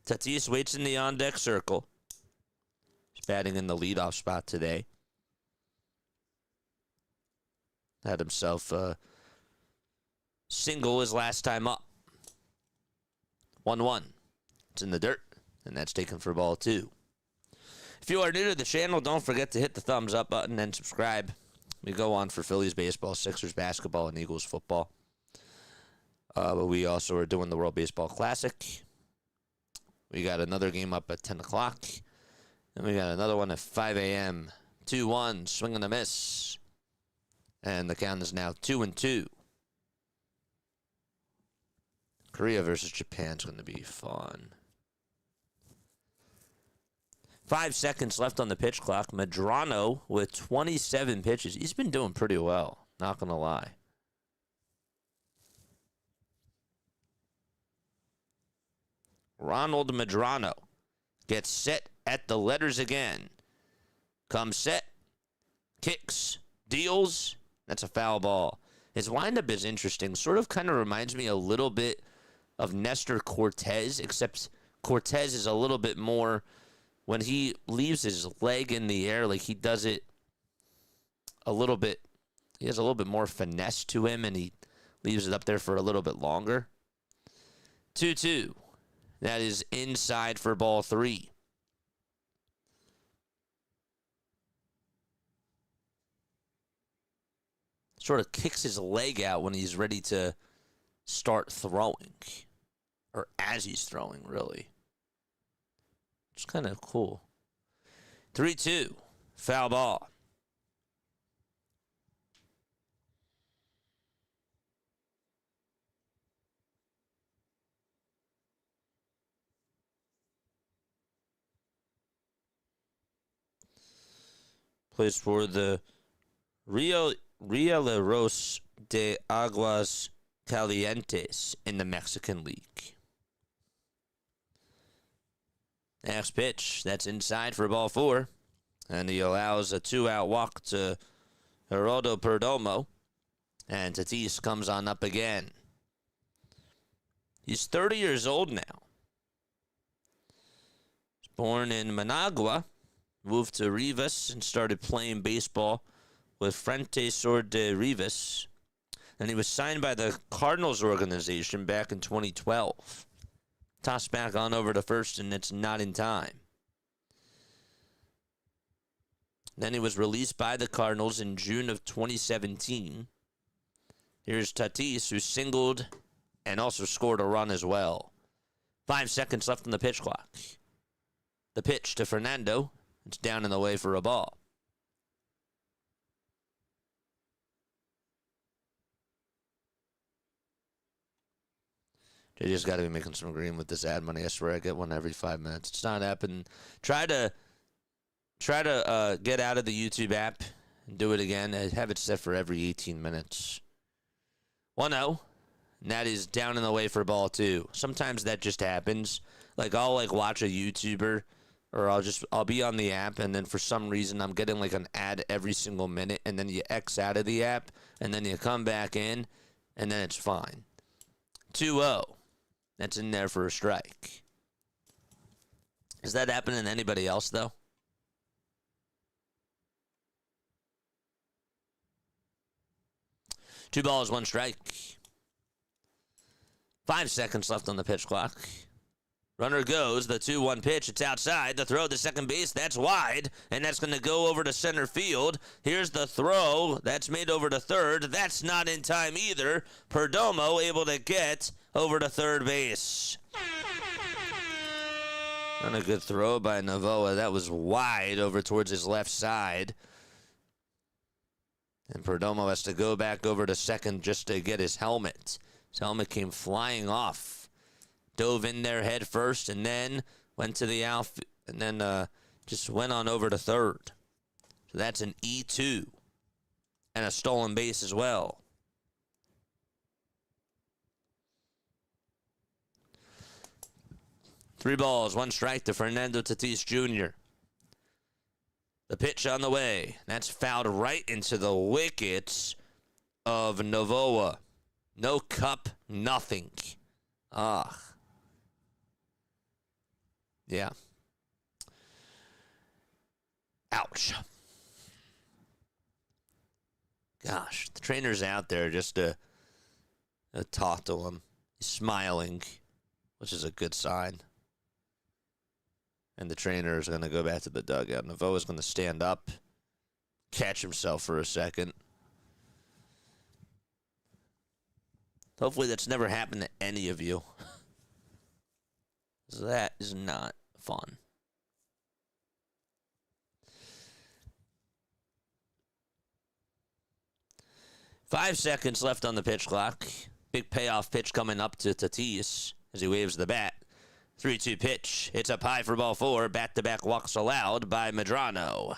Tatis waits in the on-deck circle. He's batting in the leadoff spot today. Had himself a single his last time up. 1-1. It's in the dirt, and that's taken for ball 2. If you are new to the channel, don't forget to hit the thumbs up button and subscribe. We go on for Phillies baseball, Sixers basketball, and Eagles football. But we also are doing the World Baseball Classic. We got another game up at 10 o'clock. And we got another one at 5 a.m. 2-1, swing and a miss. And the count is now 2-2. Korea versus Japan is going to be fun. 5 seconds left on the pitch clock. Medrano with 27 pitches. He's been doing pretty well, not going to lie. Ronald Medrano gets set at the letters again. Comes set, kicks, deals. That's a foul ball. His windup is interesting. Sort of kind of reminds me a little bit of Nestor Cortez, except Cortez is a little bit more, when he leaves his leg in the air, like he does it a little bit, he has a little bit more finesse to him, and he leaves it up there for a little bit longer. 2-2. That is inside for ball 3. Sort of kicks his leg out when he's ready to start throwing. Or as he's throwing, really. It's kind of cool. 3-2. Foul ball. Plays for the Rieleros de Aguas Calientes in the Mexican League. Next pitch, that's inside for ball 4. And he allows a 2-out walk to Geraldo Perdomo. And Tatis comes on up again. He's 30 years old now. He's born in Managua. Moved to Rivas and started playing baseball with Frente Sur de Rivas. And he was signed by the Cardinals organization back in 2012. Tossed back on over to first, and it's not in time. Then he was released by the Cardinals in June of 2017. Here's Tatis, who singled and also scored a run as well. 5 seconds left on the pitch clock. The pitch to Fernando. It's down and away for a ball. They just got to be making some green with this ad money. I swear I get one every 5 minutes. It's not happening. Try to get out of the YouTube app and do it again. I have it set for every 18 minutes. 1-0. And that is down and away for ball 2. Sometimes that just happens. Like I'll watch a YouTuber, or I'll be on the app, and then for some reason I'm getting like an ad every single minute, and then you X out of the app, and then you come back in, and then it's fine. 2-0. That's in there for a strike. Is that happening to anybody else, though? Two balls, one strike. 5 seconds left on the pitch clock. Runner goes, the 2-1 pitch, it's outside. The throw to second base, that's wide, and that's going to go over to center field. Here's the throw, that's made over to third. That's not in time either. Perdomo able to get over to third base. Not a good throw by Novoa. That was wide over towards his left side. And Perdomo has to go back over to second just to get his helmet. His helmet came flying off. Dove in there head first, and then went to the outfield, and then just went on over to third. So that's an E2 and a stolen base as well. Three balls, one strike to Fernando Tatis Jr. The pitch on the way. That's fouled right into the wickets of Novoa. No cup, nothing. Yeah. Ouch. Gosh, the trainer's out there just to talk to him. He's smiling, which is a good sign. And the trainer is going to go back to the dugout. Novoa's going to stand up, catch himself for a second. Hopefully that's never happened to any of you. That is not fun. Five seconds left on the pitch clock. Big payoff pitch coming up to Tatis as he waves the bat. 3-2 pitch. It's up high for ball 4. Back-to-back walks allowed by Medrano.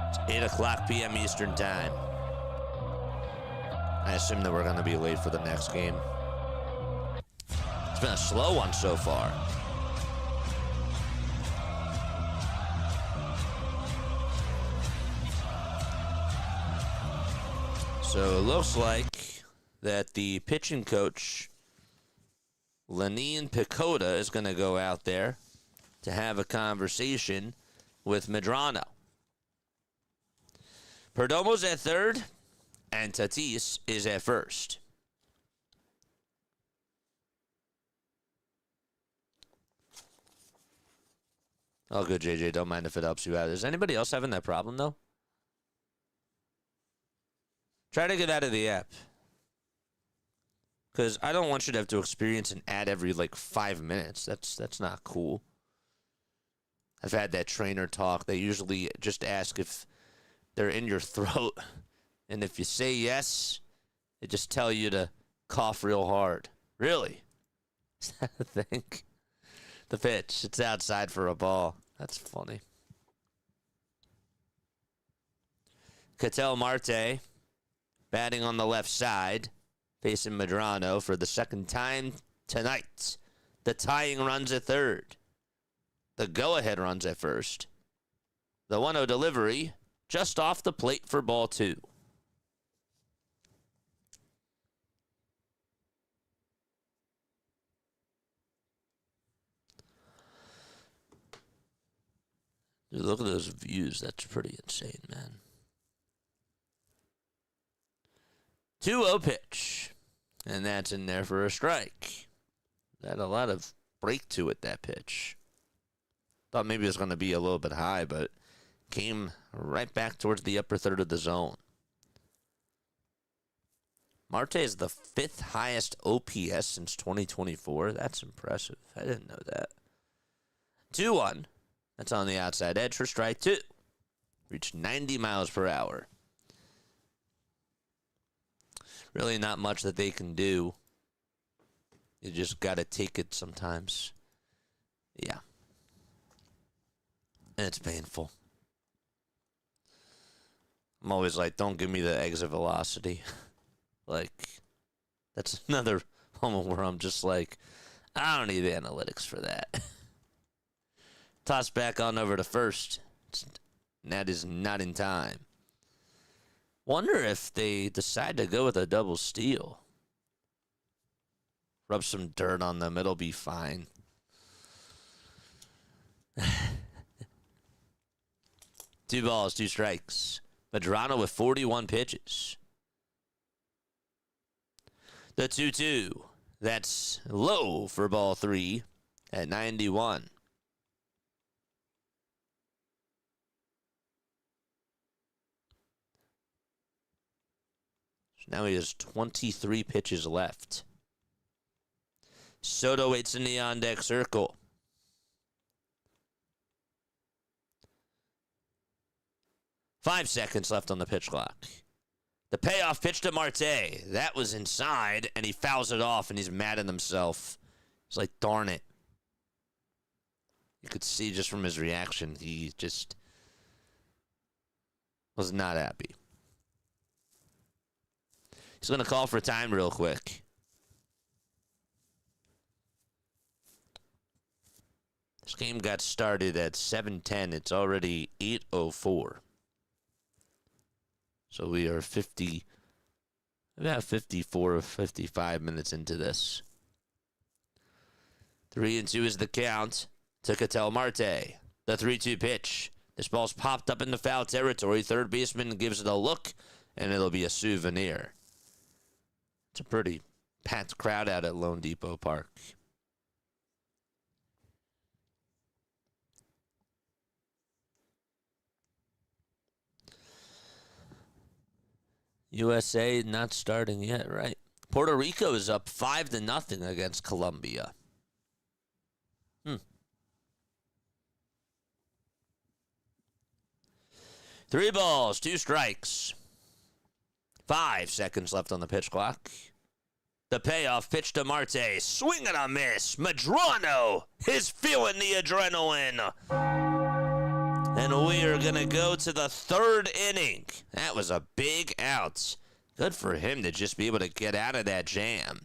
It's 8 o'clock p.m. Eastern Time. I assume that we're going to be late for the next game. It's been a slow one so far. So it looks like that the pitching coach, Lenin Picota, is going to go out there to have a conversation with Medrano. Perdomo's at third, and Tatis is at first. Oh, good, JJ. Don't mind if it helps you out. Is anybody else having that problem, though? Try to get out of the app. Because I don't want you to have to experience an ad every, 5 minutes. That's not cool. I've had that trainer talk. They usually just ask if they're in your throat. And if you say yes, they just tell you to cough real hard. Really? Is that a thing? The pitch. It's outside for a ball. That's funny. Ketel Marte batting on the left side, facing Medrano for the second time tonight. The tying runs at third. The go-ahead runs at first. The 1-0 delivery just off the plate for ball 2. Dude, look at those views. That's pretty insane, man. 2-0 pitch. And that's in there for a strike. Had a lot of break to it, that pitch. Thought maybe it was going to be a little bit high, but came right back towards the upper third of the zone. Marte is the 5th highest OPS since 2024. That's impressive. I didn't know that. 2-1. That's on the outside edge for strike 2. Reached 90 miles per hour. Really not much that they can do. You just got to take it sometimes. Yeah. And it's painful. I'm always like, don't give me the exit velocity. That's another moment where I'm just like, I don't need analytics for that. Toss back on over to first. That is not in time. Wonder if they decide to go with a double steal. Rub some dirt on them. It'll be fine. 2 balls, 2 strikes. Medrano with 41 pitches. The 2-2. That's low for ball 3 at 91. So now he has 23 pitches left. Soto waits in the on-deck circle. Five seconds left on the pitch clock. The payoff pitch to Marte. That was inside, and he fouls it off, and he's mad at himself. He's like, darn it. You could see just from his reaction, he just was not happy. He's going to call for time real quick. This game got started at 7:10. It's already 8:04. So we are about 54 or 55 minutes into this. 3-2 is the count to Ketel Marte. The 3-2 pitch. This ball's popped up in the foul territory. Third baseman gives it a look, and it'll be a souvenir. It's a pretty packed crowd out at Lone Depot Park. USA not starting yet, right? Puerto Rico is up 5-0 against Colombia. 3 balls, 2 strikes. 5 seconds left on the pitch clock. The payoff pitch to Marte. Swing and a miss. Medrano is feeling the adrenaline. And we are going to go to the 3rd inning. That was a big out. Good for him to just be able to get out of that jam.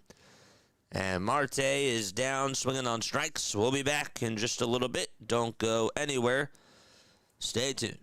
And Marte is down, swinging on strikes. We'll be back in just a little bit. Don't go anywhere. Stay tuned.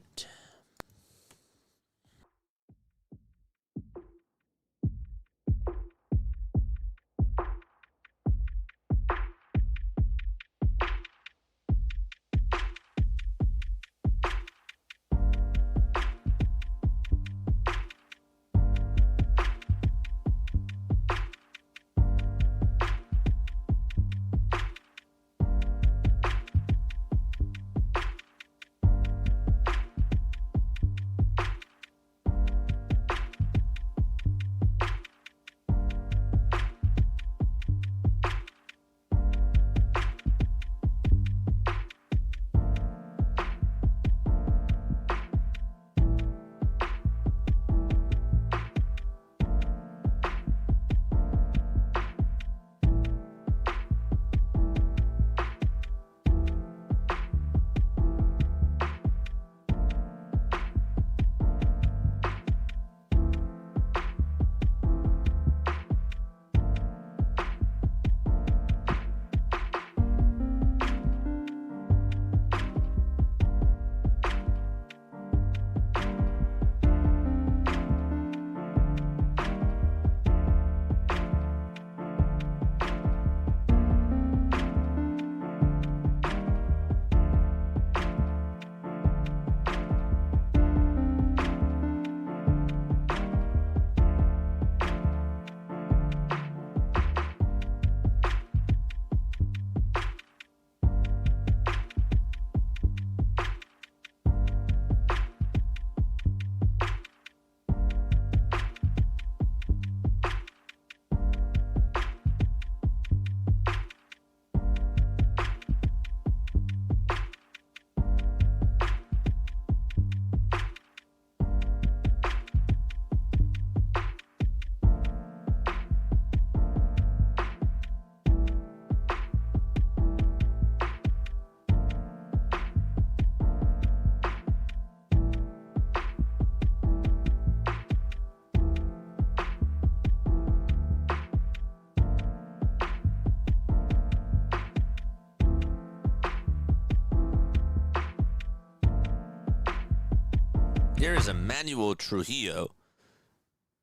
Here is Emmanuel Trujillo.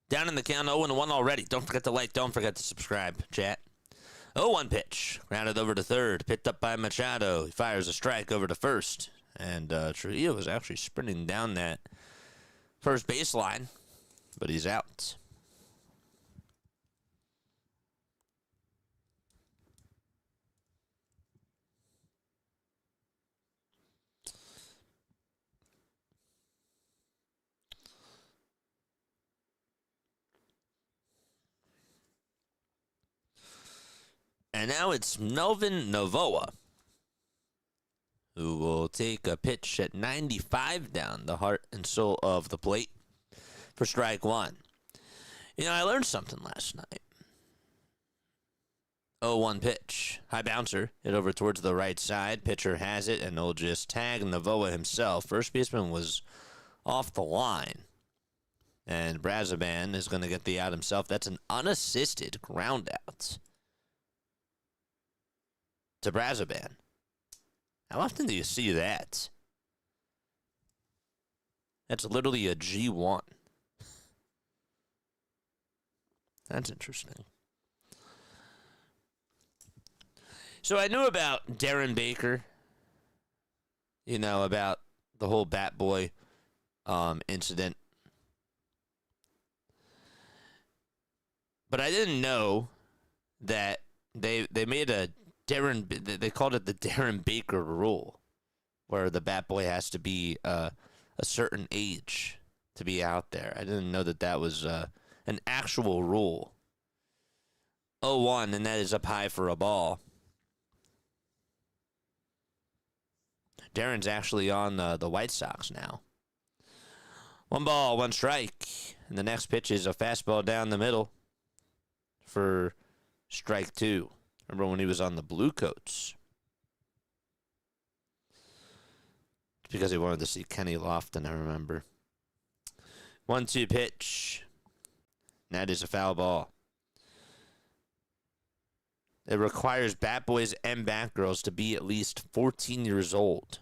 Down in the count, 0-1 already. Don't forget to like, don't forget to subscribe, chat. 0-1 pitch. Grounded over to third. Picked up by Machado. He fires a strike over to first. And Trujillo was actually sprinting down that first baseline, but he's out. And now it's Melvin Novoa, who will take a pitch at 95 down the heart and soul of the plate for strike one. You know, I learned something last night. 0-1 pitch. High bouncer. Hit over towards the right side. Pitcher has it, and they'll just tag Novoa himself. First baseman was off the line. And Brazoban is going to get the out himself. That's an unassisted ground out to Brazoban. How often do you see that? That's literally a G1. That's interesting. So I knew about Darren Baker, you know, about the whole Bat Boy incident. But I didn't know that they made they called it the Darren Baker rule, where the Bat Boy has to be a certain age to be out there. I didn't know that was an actual rule. 0-1, and that is up high for a ball. Darren's actually on the White Sox now. 1 ball, 1 strike, and the next pitch is a fastball down the middle for strike 2. Remember when he was on the Blue Coats? It's because he wanted to see Kenny Lofton, I remember. 1-2 pitch. And that is a foul ball. It requires Bat Boys and Bat Girls to be at least 14 years old.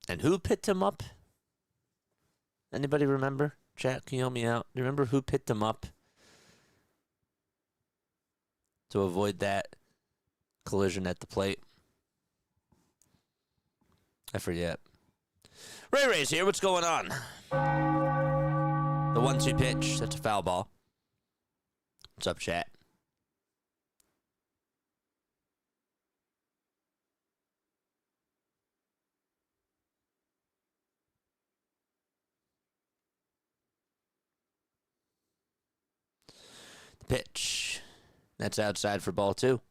And who picked him up? Anybody remember? Chat, can you help me out? Do you remember who picked him up to avoid that collision at the plate? I forget. Ray's here. What's going on? The 1-2 pitch. That's a foul ball. What's up, chat? Pitch. That's outside for ball 2.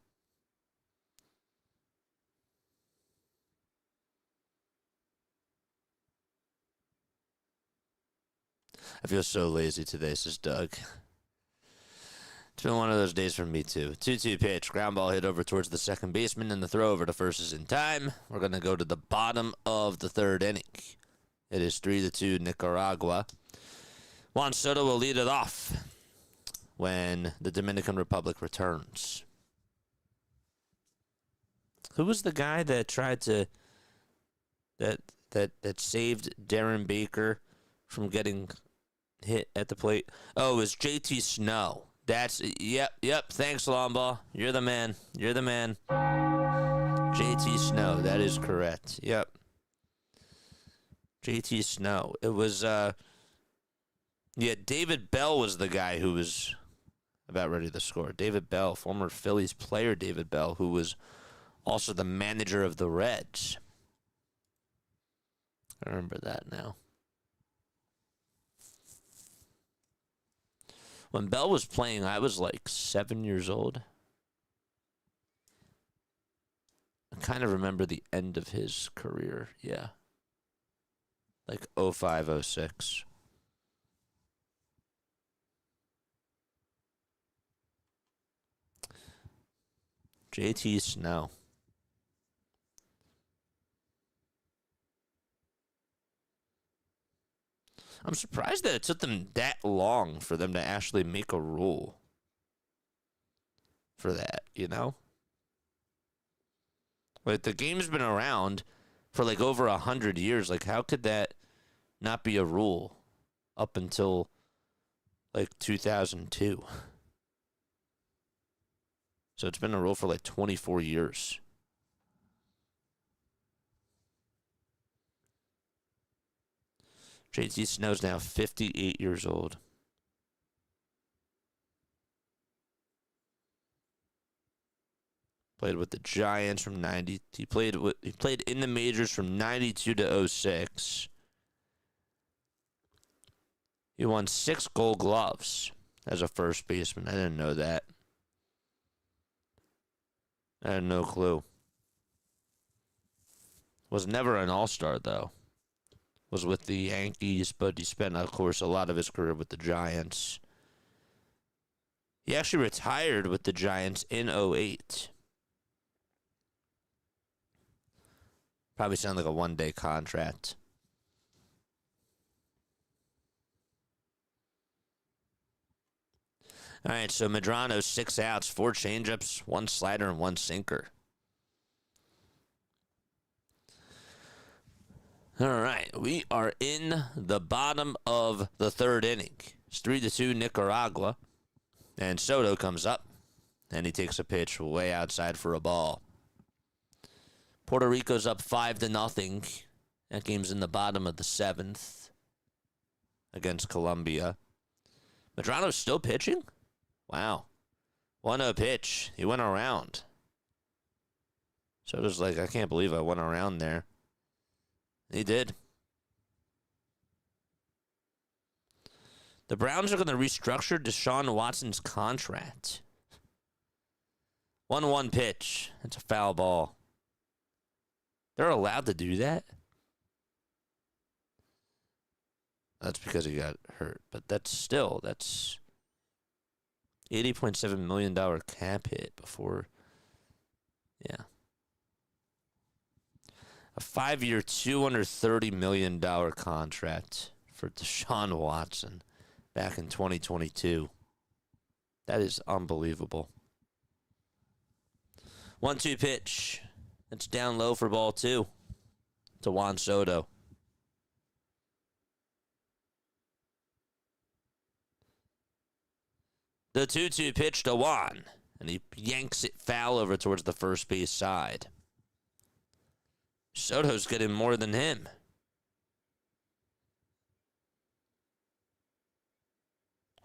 I feel so lazy today, says Doug. It's been one of those days for me, too. 2-2 pitch. Ground ball hit over towards the second baseman, and the throw over to first is in time. We're going to go to the bottom of the third inning. It is 3-2 Nicaragua. Juan Soto will lead it off when the Dominican Republic returns. Who was the guy that tried to that saved Darren Baker from getting hit at the plate? Oh, it was JT Snow. That's yep. Thanks, Lomball. You're the man. JT Snow. That is correct. Yep. JT Snow. It was David Bell was the guy who was about ready to score. David Bell, former Phillies player David Bell, who was also the manager of the Reds. I remember that now. When Bell was playing, I was like 7 years old. I kind of remember the end of his career, yeah. Like 05, 06. JT Snow. I'm surprised that it took them that long for them to actually make a rule for that, you know? Like, the game's been around for like over 100 years. Like, how could that not be a rule up until like 2002? So it's been a rule for like 24 years. JT Snow's now 58 years old. Played with the Giants from 90. He played in the majors from 92 to 06. He won 6 Gold Gloves as a first baseman. I didn't know that. I had no clue. Was never an All-Star, though. Was with the Yankees, but he spent, of course, a lot of his career with the Giants. He actually retired with the Giants in 08. Probably sound like a one-day contract. All right, so Medrano, 6 outs, 4 changeups, 1 slider, and 1 sinker. All right, we are in the bottom of the 3rd inning. It's 3-2 Nicaragua, and Soto comes up, and he takes a pitch way outside for a ball. Puerto Rico's up 5-0. That game's in the bottom of the 7th against Colombia. Medrano's still pitching? Wow. 1-0 pitch. He went around. Soto's like, I can't believe I went around there. He did. The Browns are going to restructure Deshaun Watson's contract. 1-1 pitch. That's a foul ball. They're allowed to do that? That's because he got hurt. But that's $80.7 million cap hit before. Yeah. A 5-year, $230 million contract for Deshaun Watson back in 2022. That is unbelievable. 1-2 pitch. It's down low for ball 2 to Juan Soto. The 2-2 pitch to Juan, and he yanks it foul over towards the first base side. Soto's getting more than him.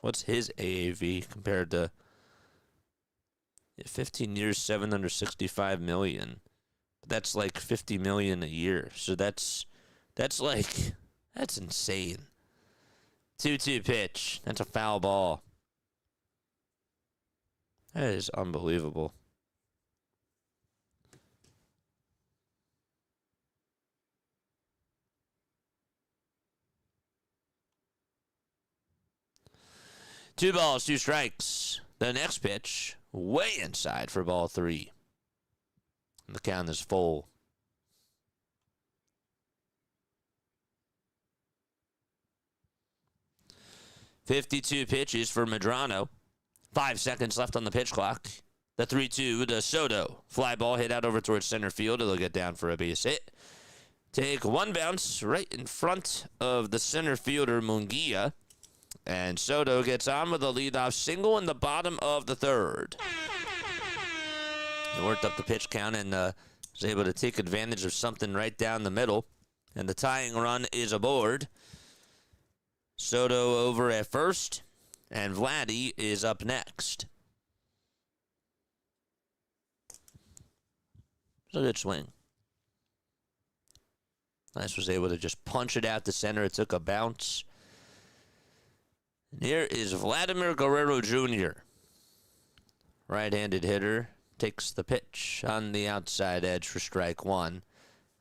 What's his AAV compared to 15 years, $765 million? That's like $50 million a year. So that's insane. 2-2 pitch. That's a foul ball. That is unbelievable. Two balls, 2 strikes. The next pitch, way inside for ball 3. The count is full. .52 pitches for Medrano. 5 seconds left on the pitch clock. The 3-2 to Soto. Fly ball hit out over towards center field. It'll get down for a base hit. Take 1 bounce right in front of the center fielder, Munguia. And Soto gets on with a leadoff single in the bottom of the 3rd. He worked up the pitch count and was able to take advantage of something right down the middle. And the tying run is aboard. Soto over at first, and Vladdy is up next. It's a good swing. Nice was able to just punch it out to center. It took a bounce. And here is Vladimir Guerrero Jr. Right-handed hitter. Takes the pitch on the outside edge for strike 1. It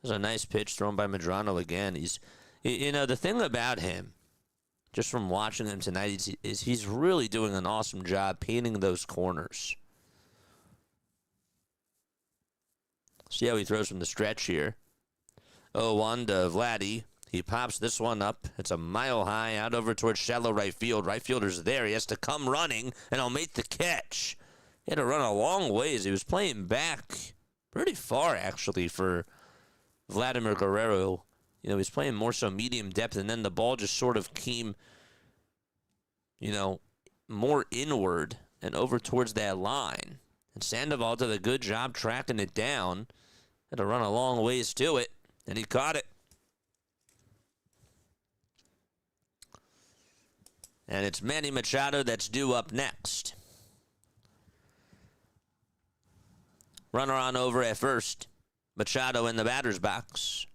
was a nice pitch thrown by Medrano again. The thing about him, just from watching him tonight, is he's really doing an awesome job painting those corners. See how he throws from the stretch here. 0-1 to Vladdy. He pops this one up. It's a mile high out over towards shallow right field. Right fielder's there. He has to come running, and he'll make the catch. He had to run a long ways. He was playing back pretty far, actually, for Vladimir Guerrero. You know, he's playing more so medium depth, and then the ball just sort of came, you know, more inward and over towards that line. And Sandoval did a good job tracking it down. Had to run a long ways to it, and he caught it. And it's Manny Machado that's due up next. Runner on over at first. Machado in the batter's box.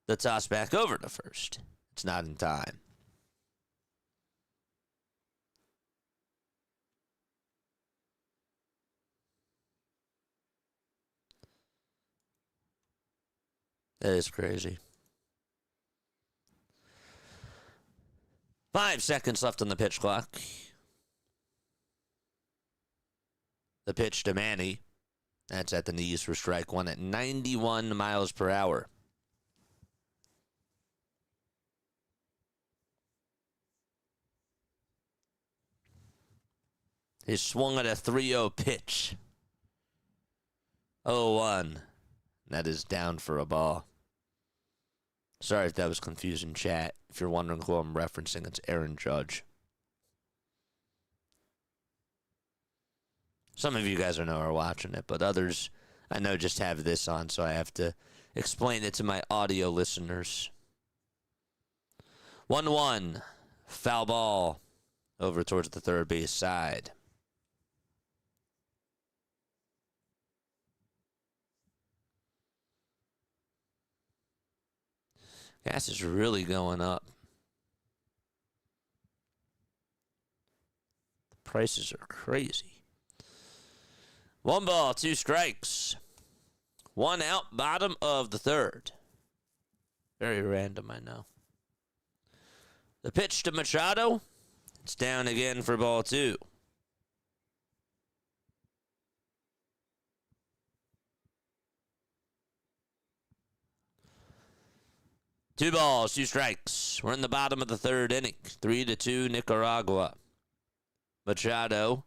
The toss back over to first. It's not in time. That is crazy. 5 seconds left on the pitch clock. The pitch to Manny. That's at the knees for strike one at 91 miles per hour. He swung at a 3-0 pitch. 0-1. That is down for a ball. Sorry if that was confusing, chat. If you're wondering who I'm referencing, it's Aaron Judge. Some of you guys I know are watching it, but others I know just have this on, so I have to explain it to my audio listeners. 1-1. Foul ball over towards the third base side. Gas is really going up. The prices are crazy. 1 ball, 2 strikes. 1 out, bottom of the third. Very random, I know. The pitch to Machado. It's down again for ball 2. Two balls, 2 strikes. We're in the bottom of the third inning. 3-2 Nicaragua. Machado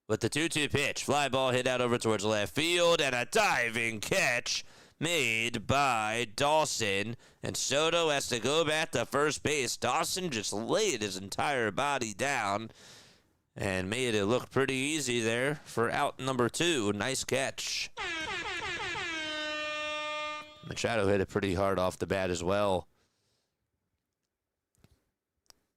with the 2-2 pitch. Fly ball hit out over towards left field, and a diving catch made by Dawson. And Soto has to go back to first base. Dawson just laid his entire body down and made it look pretty easy there for out number 2. Nice catch. Machado hit it pretty hard off the bat as well.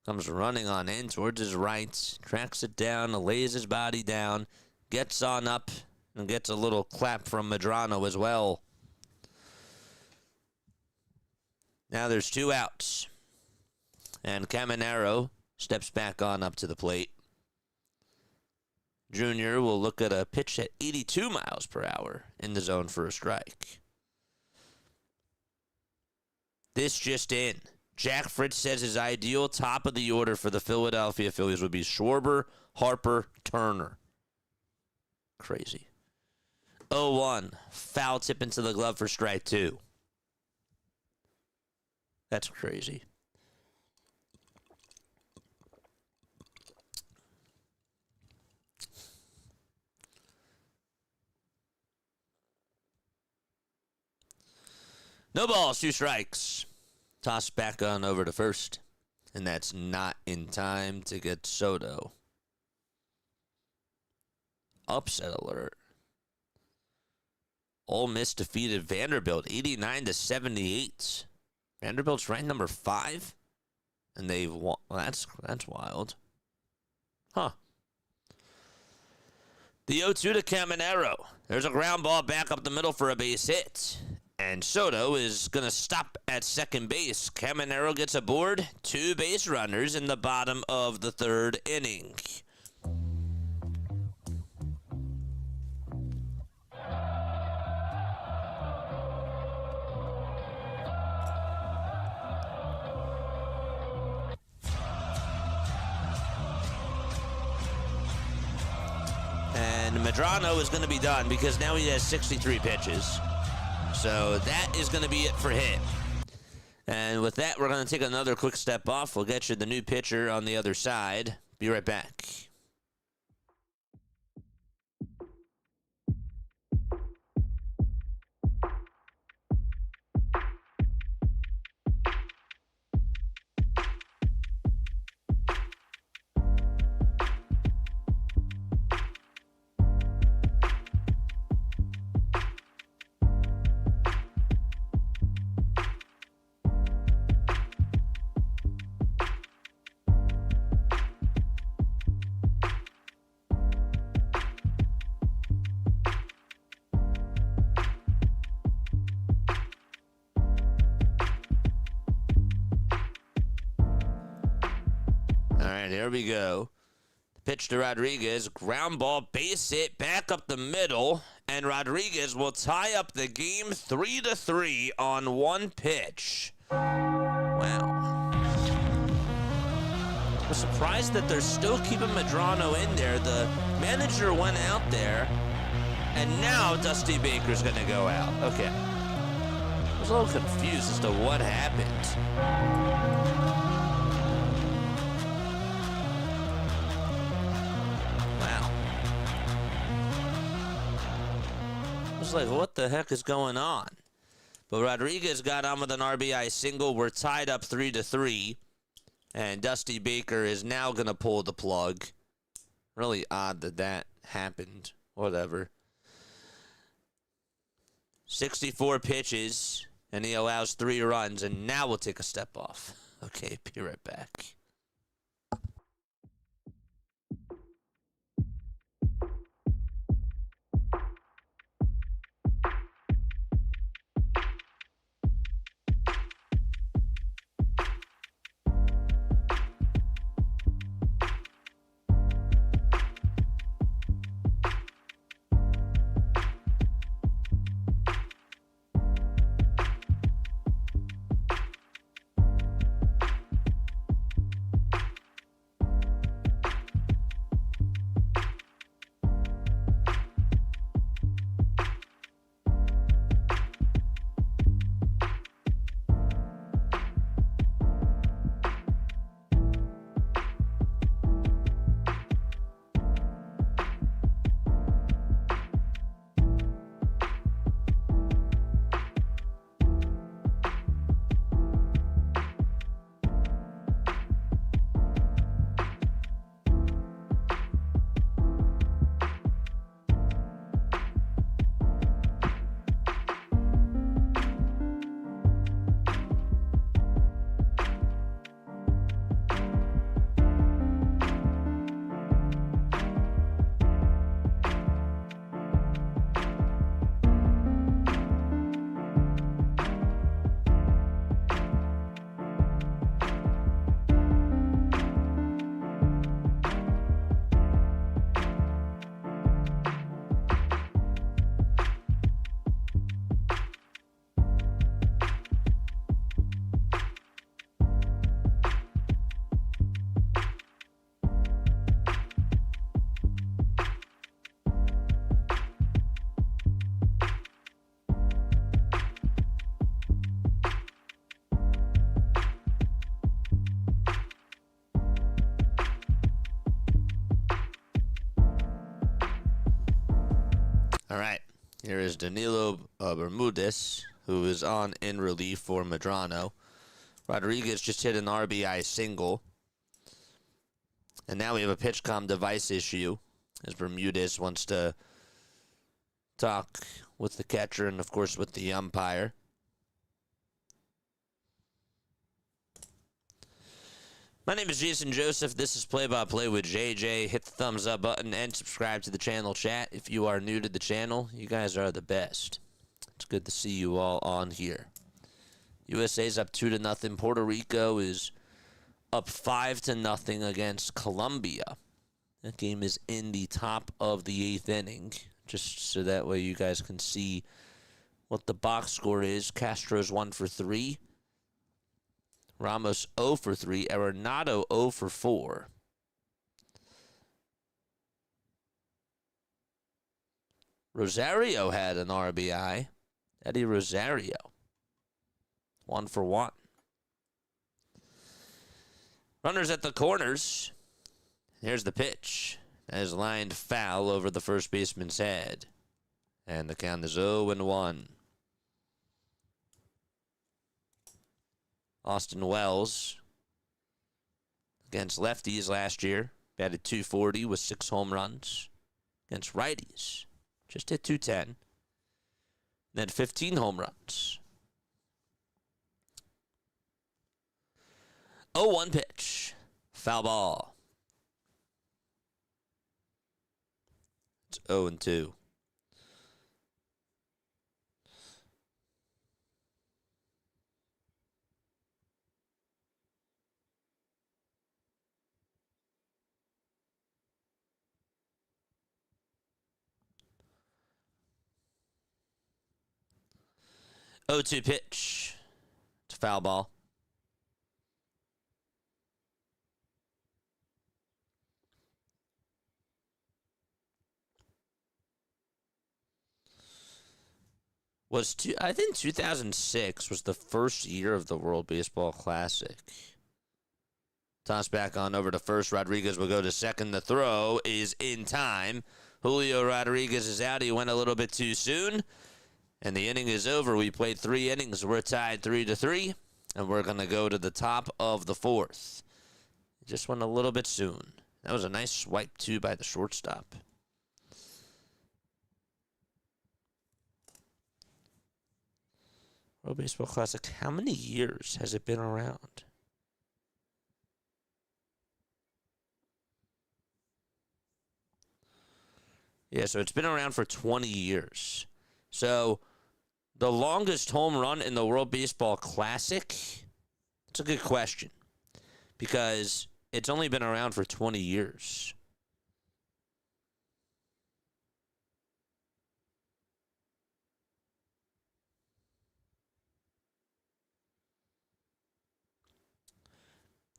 Comes running on in towards his right, tracks it down, lays his body down, gets on up, and gets a little clap from Medrano as well. Now there's 2 outs. And Caminero steps back on up to the plate. Junior will look at a pitch at 82 miles per hour in the zone for a strike. This just in. Jack Fritz says his ideal top of the order for the Philadelphia Phillies would be Schwarber, Harper, Turner. Crazy. 0-1. Foul tip into the glove for strike 2. That's crazy. No balls, 2 strikes. Toss back on over to first. And that's not in time to get Soto. Upset alert. Ole Miss defeated Vanderbilt 89-78. Vanderbilt's ranked number 5. And they've won. Well, that's wild. Huh. The 0-2 to Caminero. There's a ground ball back up the middle for a base hit. And Soto is going to stop at second base. Caminero gets aboard. 2 base runners in the bottom of the third inning. And Medrano is going to be done because now he has 63 pitches. So that is going to be it for him. And with that, we're going to take another quick step off. We'll get you the new pitcher on the other side. Be right back. All right, here we go. Pitch to Rodriguez, ground ball, base hit, back up the middle, and Rodriguez will tie up the game 3-3 on one pitch. Wow. I'm surprised that they're still keeping Medrano in there. The manager went out there, and now Dusty Baker's going to go out. Okay. I was a little confused as to what happened. Wow. I was like, what the heck is going on? But Rodriguez got on with an RBI single. We're tied up 3-3. And Dusty Baker is now going to pull the plug. Really odd that that happened. Whatever. 64 pitches, and he allows 3 runs, and now we'll take a step off. Okay, be right back. All right, here is Danilo Bermudez, who is on in relief for Medrano. Rodriguez just hit an RBI single. And now we have a PitchCom device issue, as Bermudez wants to talk with the catcher and, of course, with the umpire. My name is Jason Joseph. This is Play-by-Play with JJ. Hit the thumbs up button and subscribe to the channel chat. If you are new to the channel, you guys are the best. It's good to see you all on here. USA's up 2-0. Puerto Rico is up 5-0 against Colombia. That game is in the top of the 8th inning, just so that way you guys can see what the box score is. Castro's 1 for 3. Ramos 0 for 3. Arenado 0 for 4. Rosario had an RBI. Eddie Rosario 1 for 1. Runners at the corners. Here's the pitch. That is lined foul over the first baseman's head. And the count is 0-1. Austin Wells against lefties last year. Batted .240 with 6 home runs. Against righties, just hit .210. Then 15 home runs. 0-1 pitch. Foul ball. It's 0-2. 0-2 pitch. It's a foul ball. I think 2006 was the first year of the World Baseball Classic. Toss back on over to first. Rodriguez will go to second. The throw is in time. Julio Rodriguez is out. He went a little bit too soon. And the inning is over. We played 3 innings. We're tied 3-3. And we're going to go to the top of the 4th. Just went a little bit soon. That was a nice swipe, too, by the shortstop. World Baseball Classic, how many years has it been around? Yeah, so it's been around for 20 years. So the longest home run in the World Baseball Classic, it's a good question because it's only been around for 20 years.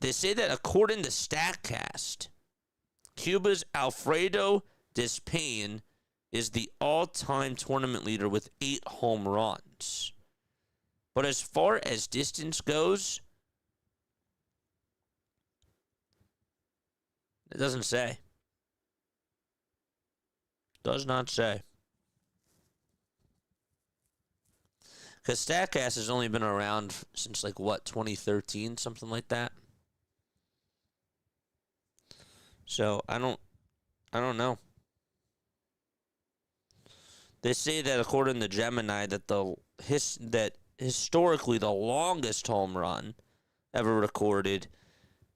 They say that according to StatCast, Cuba's Alfredo Despain is the all-time tournament leader with 8 home runs. But as far as distance goes, it doesn't say. Does not say. Because StatCast has only been around since, 2013, something like that. So, I don't know. They say that according to Gemini that historically the longest home run ever recorded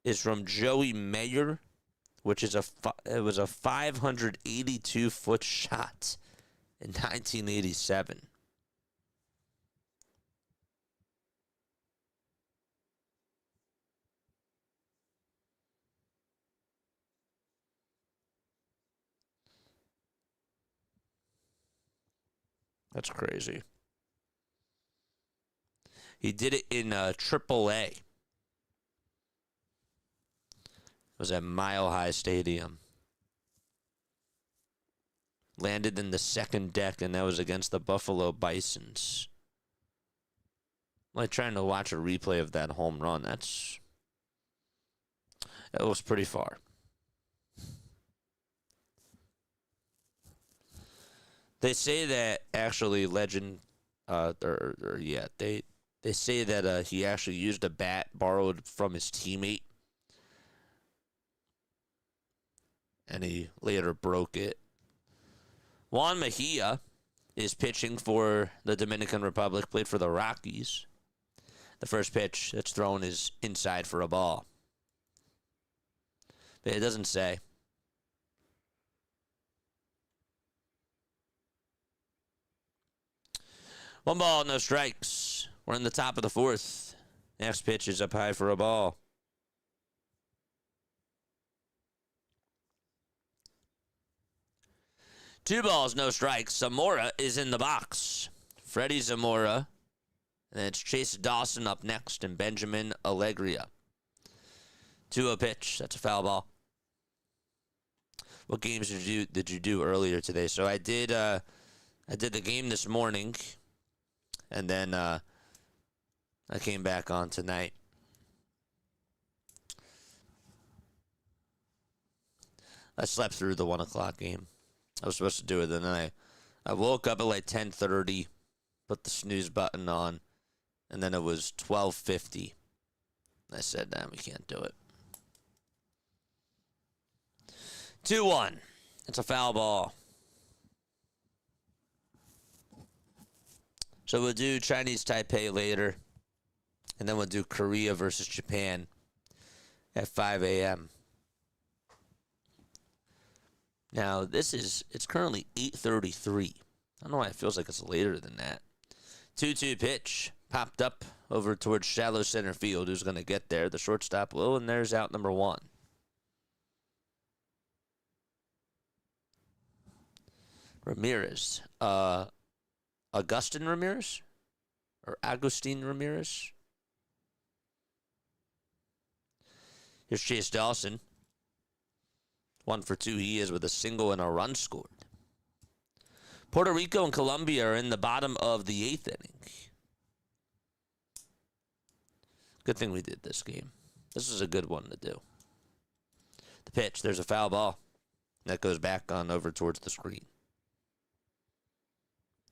is from Joey Mayer, which is it was a 582-foot shot in 1987. That's crazy. He did it in AAA. It was at Mile High Stadium. Landed in the second deck, and that was against the Buffalo Bisons. Trying to watch a replay of that home run. That was pretty far. They say that actually legend, they say that he actually used a bat borrowed from his teammate, and he later broke it. Juan Mejia is pitching for the Dominican Republic, played for the Rockies. The first pitch that's thrown is inside for a ball. But it doesn't say. One ball, no strikes. We're in the top of the 4th. Next pitch is up high for a ball. Two balls, no strikes. Zamora is in the box. Freddie Zamora. And then it's Chase Dawson up next and Benjamin Alegria. 2-0 pitch. That's a foul ball. What games did you do earlier today? So I did the game this morning. And then I came back on tonight. I slept through the 1 o'clock game. I was supposed to do it, and then I woke up at 10:30, put the snooze button on, and then it was 12:50. I said, nah, we can't do it. 2-1. It's a foul ball. So we'll do Chinese Taipei later, and then we'll do Korea versus Japan at 5 a.m. Now, it's currently 8:33. I don't know why it feels like it's later than that. 2-2 pitch, popped up over towards shallow center field. Who's going to get there? The shortstop will, and there's out number 1. Ramirez. Augustin Ramirez? or Agustin Ramirez. Here's Chase Dawson. 1 for 2 he is with a single and a run scored. Puerto Rico and Colombia are in the bottom of the 8th inning. Good thing we did this game. This is a good one to do. The pitch, there's a foul ball. That goes back on over towards the screen.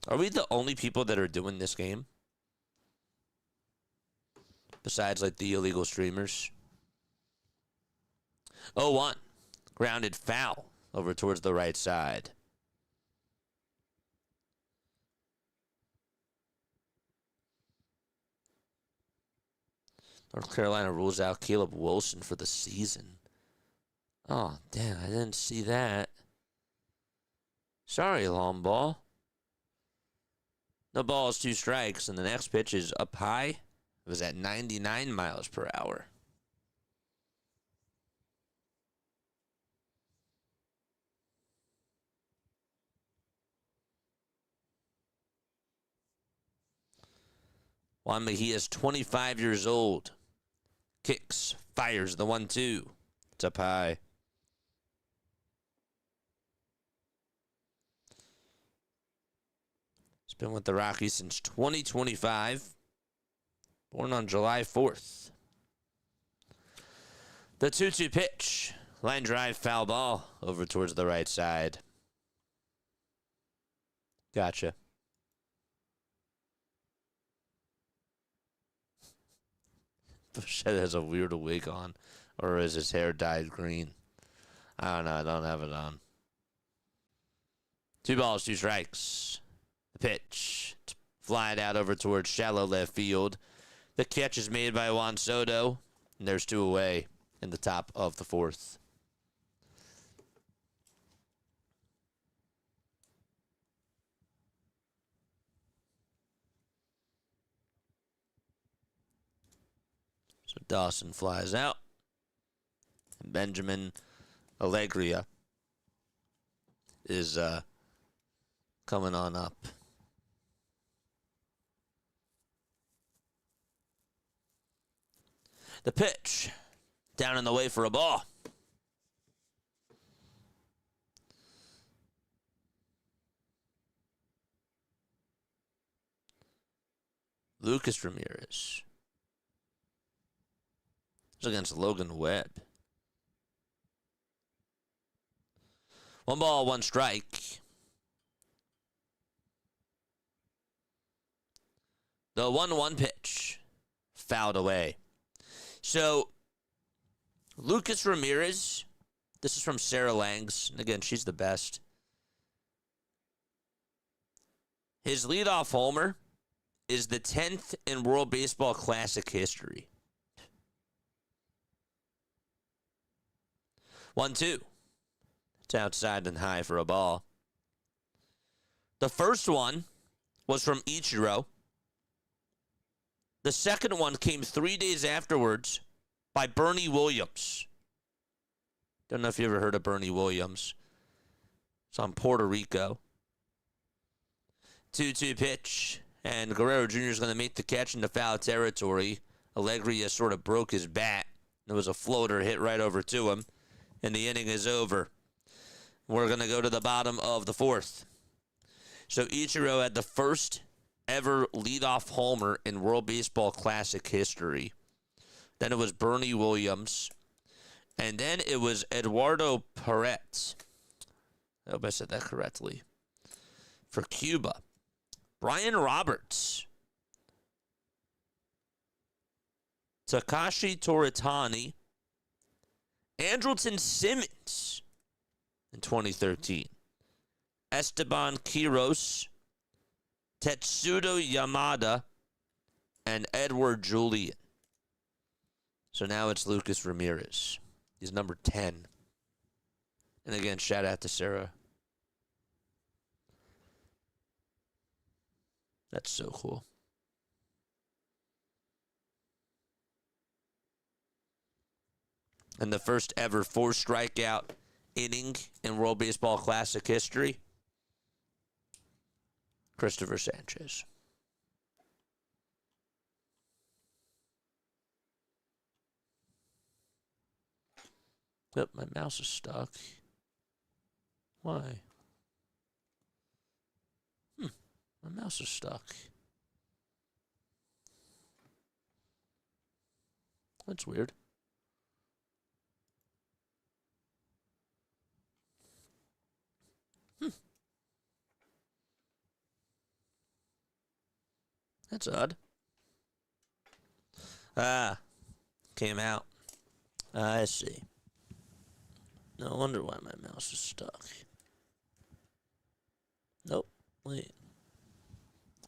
Are we the only people that are doing this game? Besides, like, the illegal streamers? 0-1. Grounded foul over towards the right side. North Carolina rules out Caleb Wilson for the season. Oh, damn, I didn't see that. Sorry, long ball. No balls, 2 strikes, and the next pitch is up high. It was at 99 miles per hour. Juan Mejia is 25 years old. Kicks, fires the 1-2. It's up high. He's been with the Rockies since 2025. Born on July 4th. The 2-2 pitch. Line drive, foul ball. Over towards the right side. Gotcha. Bichette has a weird wig on. Or is his hair dyed green? I don't know. I don't have it on. 2 balls, 2 strikes. The pitch. Flying out over towards shallow left field. The catch is made by Juan Soto. And there's 2 away in the top of the 4th. So Dawson flies out. And Benjamin Alegria is coming on up. The pitch. Down in the way for a ball. Lucas Ramirez. It's against Logan Webb. 1 ball, 1 strike. The 1-1 pitch. Fouled away. So, Lucas Ramirez, this is from Sarah Langs. And again, she's the best. His leadoff homer is the 10th in World Baseball Classic history. 1-2. It's outside and high for a ball. The first one was from Ichiro. The second one came 3 days afterwards by Bernie Williams. Don't know if you ever heard of Bernie Williams. It's on Puerto Rico. 2-2 pitch. And Guerrero Jr. is going to make the catch into foul territory. Alegria sort of broke his bat. There was a floater hit right over to him. And the inning is over. We're going to go to the bottom of the 4th. So Ichiro had the first ever leadoff homer in World Baseball Classic history. Then it was Bernie Williams. And then it was Eduardo Perez. I hope I said that correctly. For Cuba. Brian Roberts. Takashi Toritani. Andrelton Simmons in 2013. Esteban Quiros, Tetsudo Yamada, and Edward Julian. So now it's Lucas Ramirez. He's number 10. And again, shout out to Sarah. That's so cool. And the first ever 4 strikeout inning in World Baseball Classic history, Christopher Sanchez. Yep, my mouse is stuck. Why? My mouse is stuck. That's weird. That's odd. Came out. I see. No wonder why my mouse is stuck. Nope. Wait.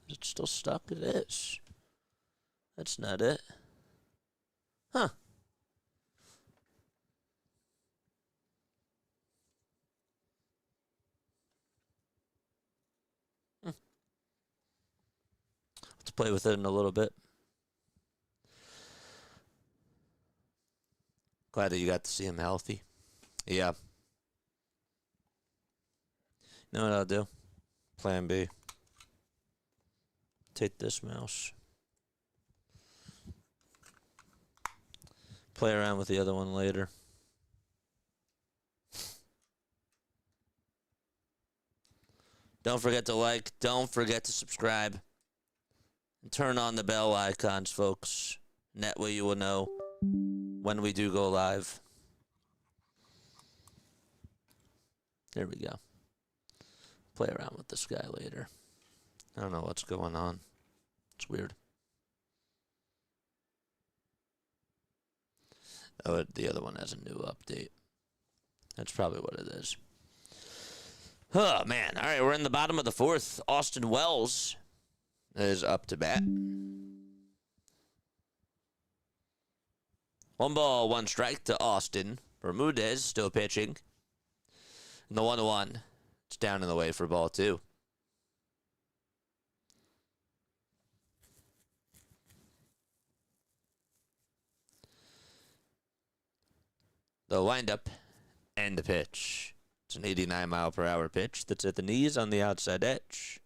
Is it still stuck? It is. That's not it. Huh. Let's play with it in a little bit. Glad that you got to see him healthy. Yeah. You know what I'll do? Plan B. Take this mouse. Play around with the other one later. Don't forget to like. Don't forget to subscribe. And turn on the bell icons, folks. And that way you will know when we do go live. There we go. Play around with this guy later. I don't know what's going on. It's weird. Oh, the other one has a new update. That's probably what it is. Oh, man. All right, we're in the bottom of the fourth. Austin Wells is up to bat. 1 ball, 1 strike to Austin. Bermudez still pitching. And the 1-1. It's down in the way for ball 2. The windup and the pitch. It's an 89-mile-per-hour pitch that's at the knees on the outside edge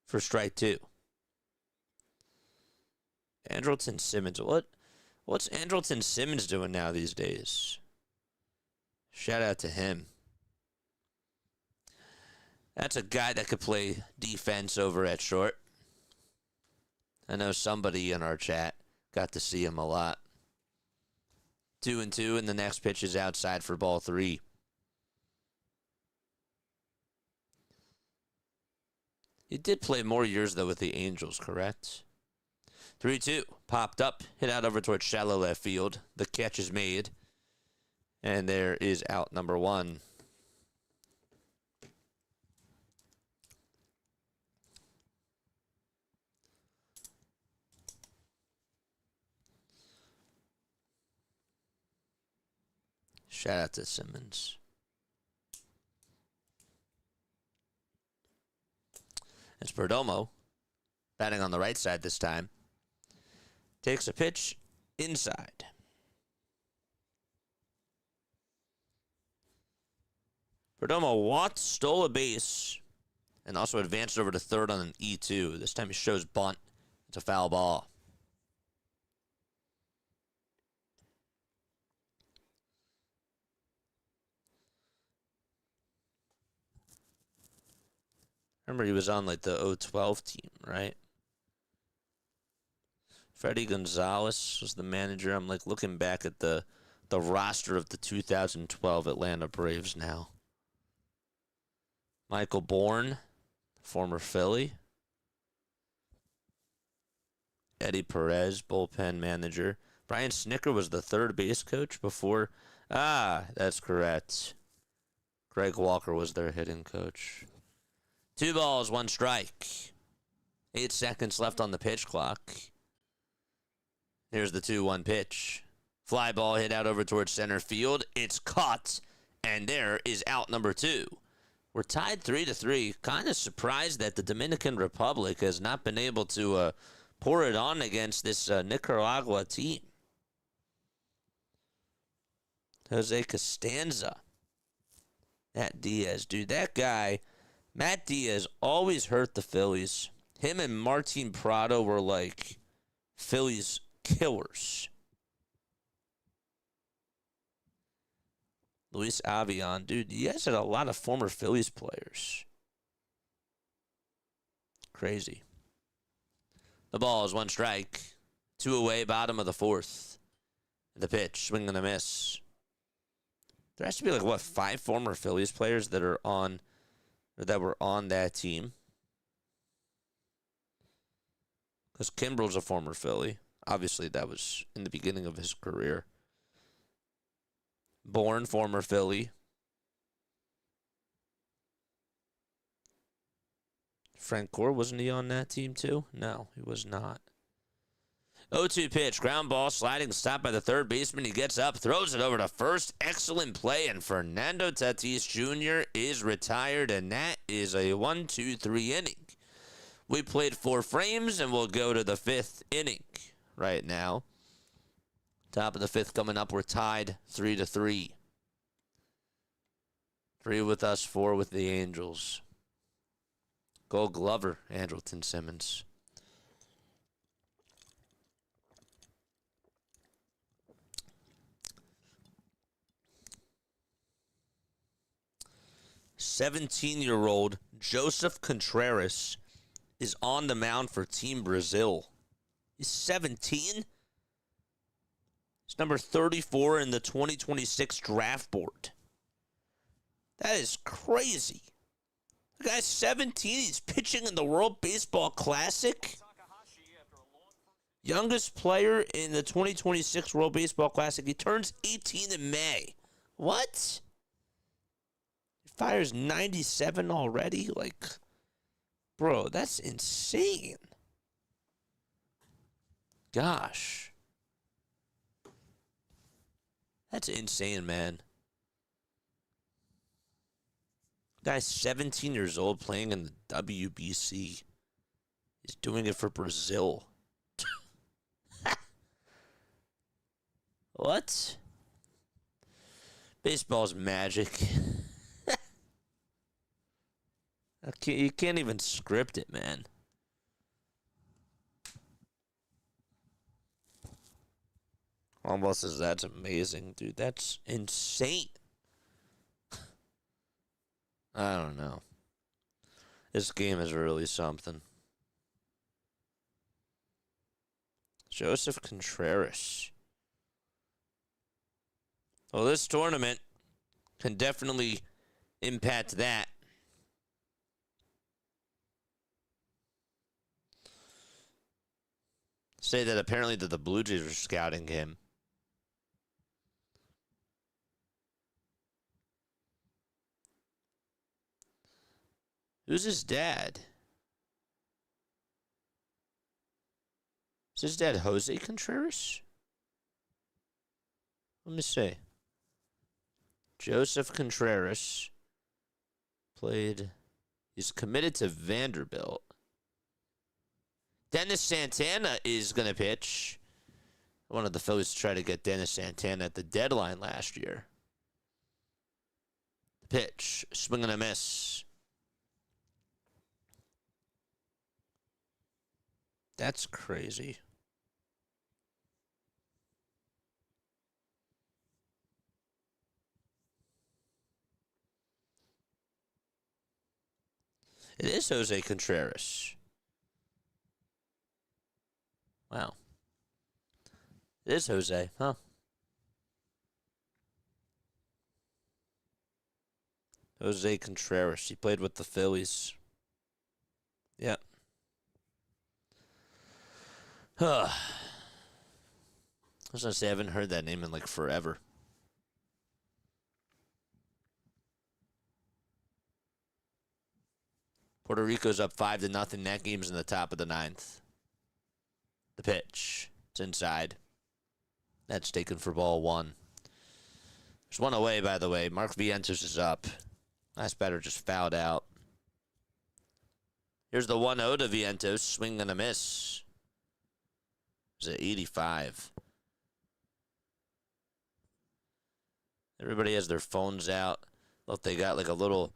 for strike 2. Andrelton Simmons. What's Andrelton Simmons doing now these days? Shout out to him. That's a guy that could play defense over at short. I know somebody in our chat got to see him a lot. 2-2, and the next pitch is outside for ball 3. He did play more years, though, with the Angels, correct? 3-2. Popped up, hit out over towards shallow left field. The catch is made. And there is out number 1. Shout out to Simmons. It's Perdomo, batting on the right side this time. Takes a pitch inside. Perdomo stole a base and also advanced over to third on an E2. This time he shows bunt. It's a foul ball. Remember, he was on like the 012 team, right? Freddie Gonzalez was the manager. I'm like looking back at the roster of the 2012 Atlanta Braves now. Michael Bourne, former Philly. Eddie Perez, bullpen manager. Brian Snicker was the third base coach before. That's correct. Greg Walker was their hitting coach. 2 balls, 1 strike. 8 seconds left on the pitch clock. Here's the 2-1 pitch. Fly ball hit out over towards center field. It's caught, and there is out number 2. We're tied 3-3. Kind of surprised that the Dominican Republic has not been able to pour it on against this Nicaragua team. Jose Costanza. Matt Diaz, dude, that guy, Matt Diaz, always hurt the Phillies. Him and Martin Prado were like Phillies killers. Luis Avion. Dude, you guys had a lot of former Phillies players. Crazy. The ball is 1 strike. 2 away, bottom of the 4th. The pitch, swing and a miss. There has to be 5 former Phillies players that are on, or that were on that team. Because Kimbrel's a former Philly. Obviously, that was in the beginning of his career. Bourne, former Philly. Frank Gore, wasn't he on that team too? No, he was not. 0-2 pitch, ground ball, sliding stop by the third baseman. He gets up, throws it over to first. Excellent play, and Fernando Tatis Jr. is retired, and that is a 1-2-3 inning. We played 4 frames, and we'll go to the 5th inning right now. Top of the 5th coming up. We're tied 3-3. 3 with us, 4 with the Angels. Gold Glover, Andrelton Simmons. "17-year-old Joseph Contreras is on the mound for Team Brazil." He's 17? He's number 34 in the 2026 draft board. That is crazy. The guy's 17. He's pitching in the World Baseball Classic. Youngest player in the 2026 World Baseball Classic. He turns 18 in May. What? He fires 97 already? Bro, that's insane. Gosh. That's insane, man. Guy's 17 years old playing in the WBC. He's doing it for Brazil. What? Baseball's magic. You can't even script it, man. Almost says that's amazing, dude. That's insane. I don't know. This game is really something. Joseph Contreras. Well, this tournament can definitely impact that. Say that apparently that the Blue Jays are scouting him. Who's his dad? Is his dad Jose Contreras? Let me see. Joseph Contreras played. He's committed to Vanderbilt. Dennis Santana is going to pitch. I wanted the Phillies to try to get Dennis Santana at the deadline last year. Pitch, swing and a miss. That's crazy. It is Jose Contreras. Wow. It is Jose, huh? Jose Contreras. He played with the Phillies. Yeah. I was going to say, I haven't heard that name in forever. Puerto Rico's up 5-0. That game's in the top of the 9th. The pitch. It's inside. That's taken for ball 1. There's 1 away, by the way. Mark Vientos is up. Last batter just fouled out. Here's the 1-0 to Vientos. Swing and a miss. It's at 85. Everybody has their phones out. Look, they got a little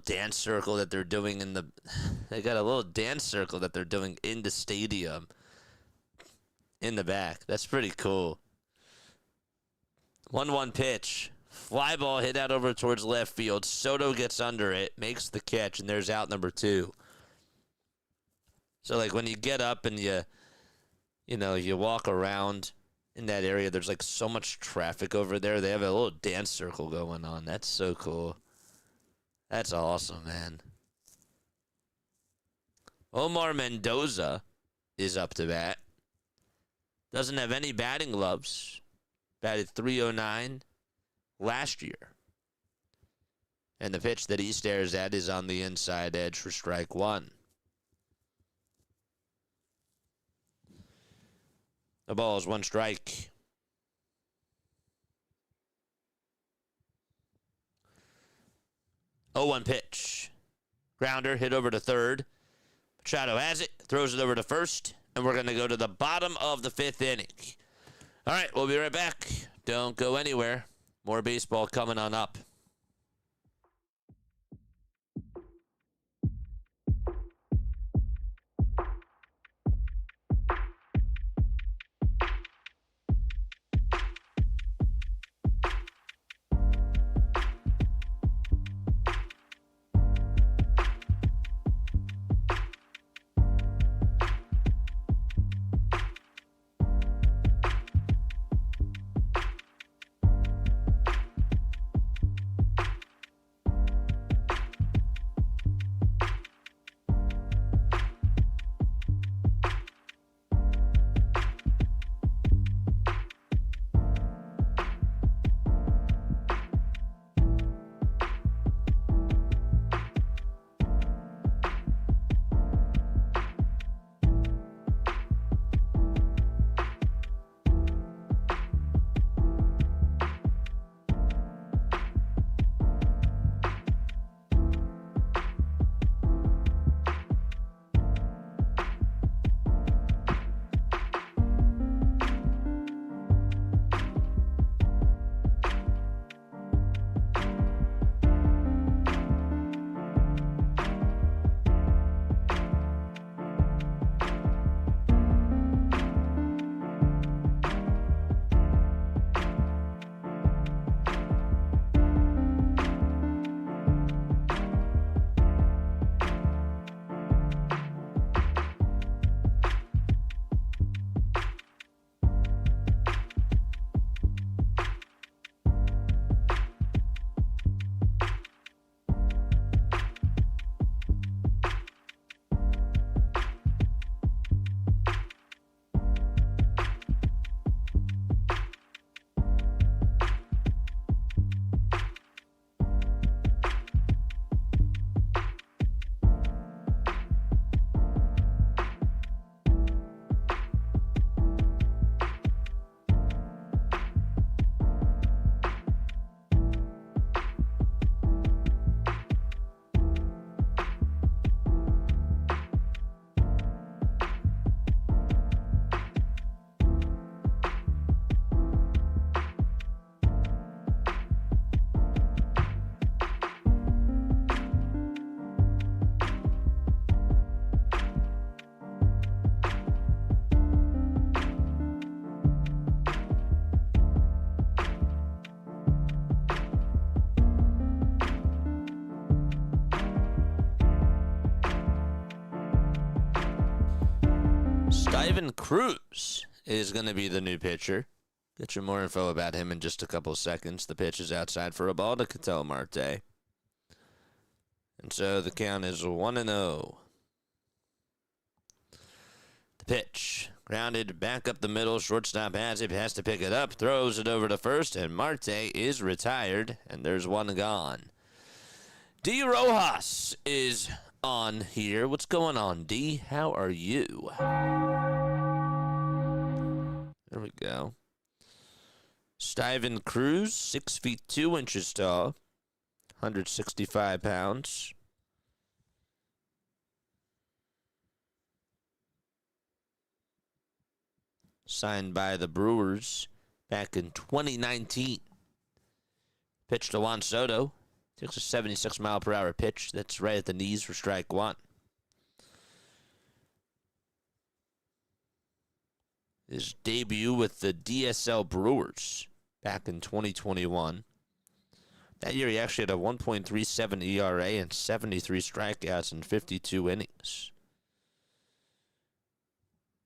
dance circle that they're doing in the. They got a little dance circle that they're doing in the stadium. In the back. That's pretty cool. 1-1 pitch. Fly ball hit out over towards left field. Soto gets under it, makes the catch, and there's out number 2. So, like, when you get up and you walk around in that area, there's, like, so much traffic over there. They have a little dance circle going on. That's so cool. That's awesome, man. Omar Mendoza is up to bat. Doesn't have any batting gloves. Batted .309 last year. And the pitch that he stares at is on the inside edge for strike 1. The ball is 1 strike. Oh, 1 pitch. Grounder hit over to third. Machado has it, throws it over to first, and we're going to go to the bottom of the 5th inning. All right, we'll be right back. Don't go anywhere. More baseball coming on up. Ivan Cruz is going to be the new pitcher. Get you more info about him in just a couple of seconds. The pitch is outside for a ball to Ketel Marte. And so the count is 1-0. The pitch. Grounded back up the middle. Shortstop has to pick it up. Throws it over to first, and Marte is retired. And there's one gone. D. Rojas is on here. What's going on, D? How are you? There we go. Steven Cruz, 6 feet 2 inches tall, 165 pounds. Signed by the Brewers back in 2019. Pitch to Juan Soto. Takes a 76-mile-per-hour pitch. That's right at the knees for strike 1. His debut with the DSL Brewers back in 2021. That year, he actually had a 1.37 ERA and 73 strikeouts in 52 innings.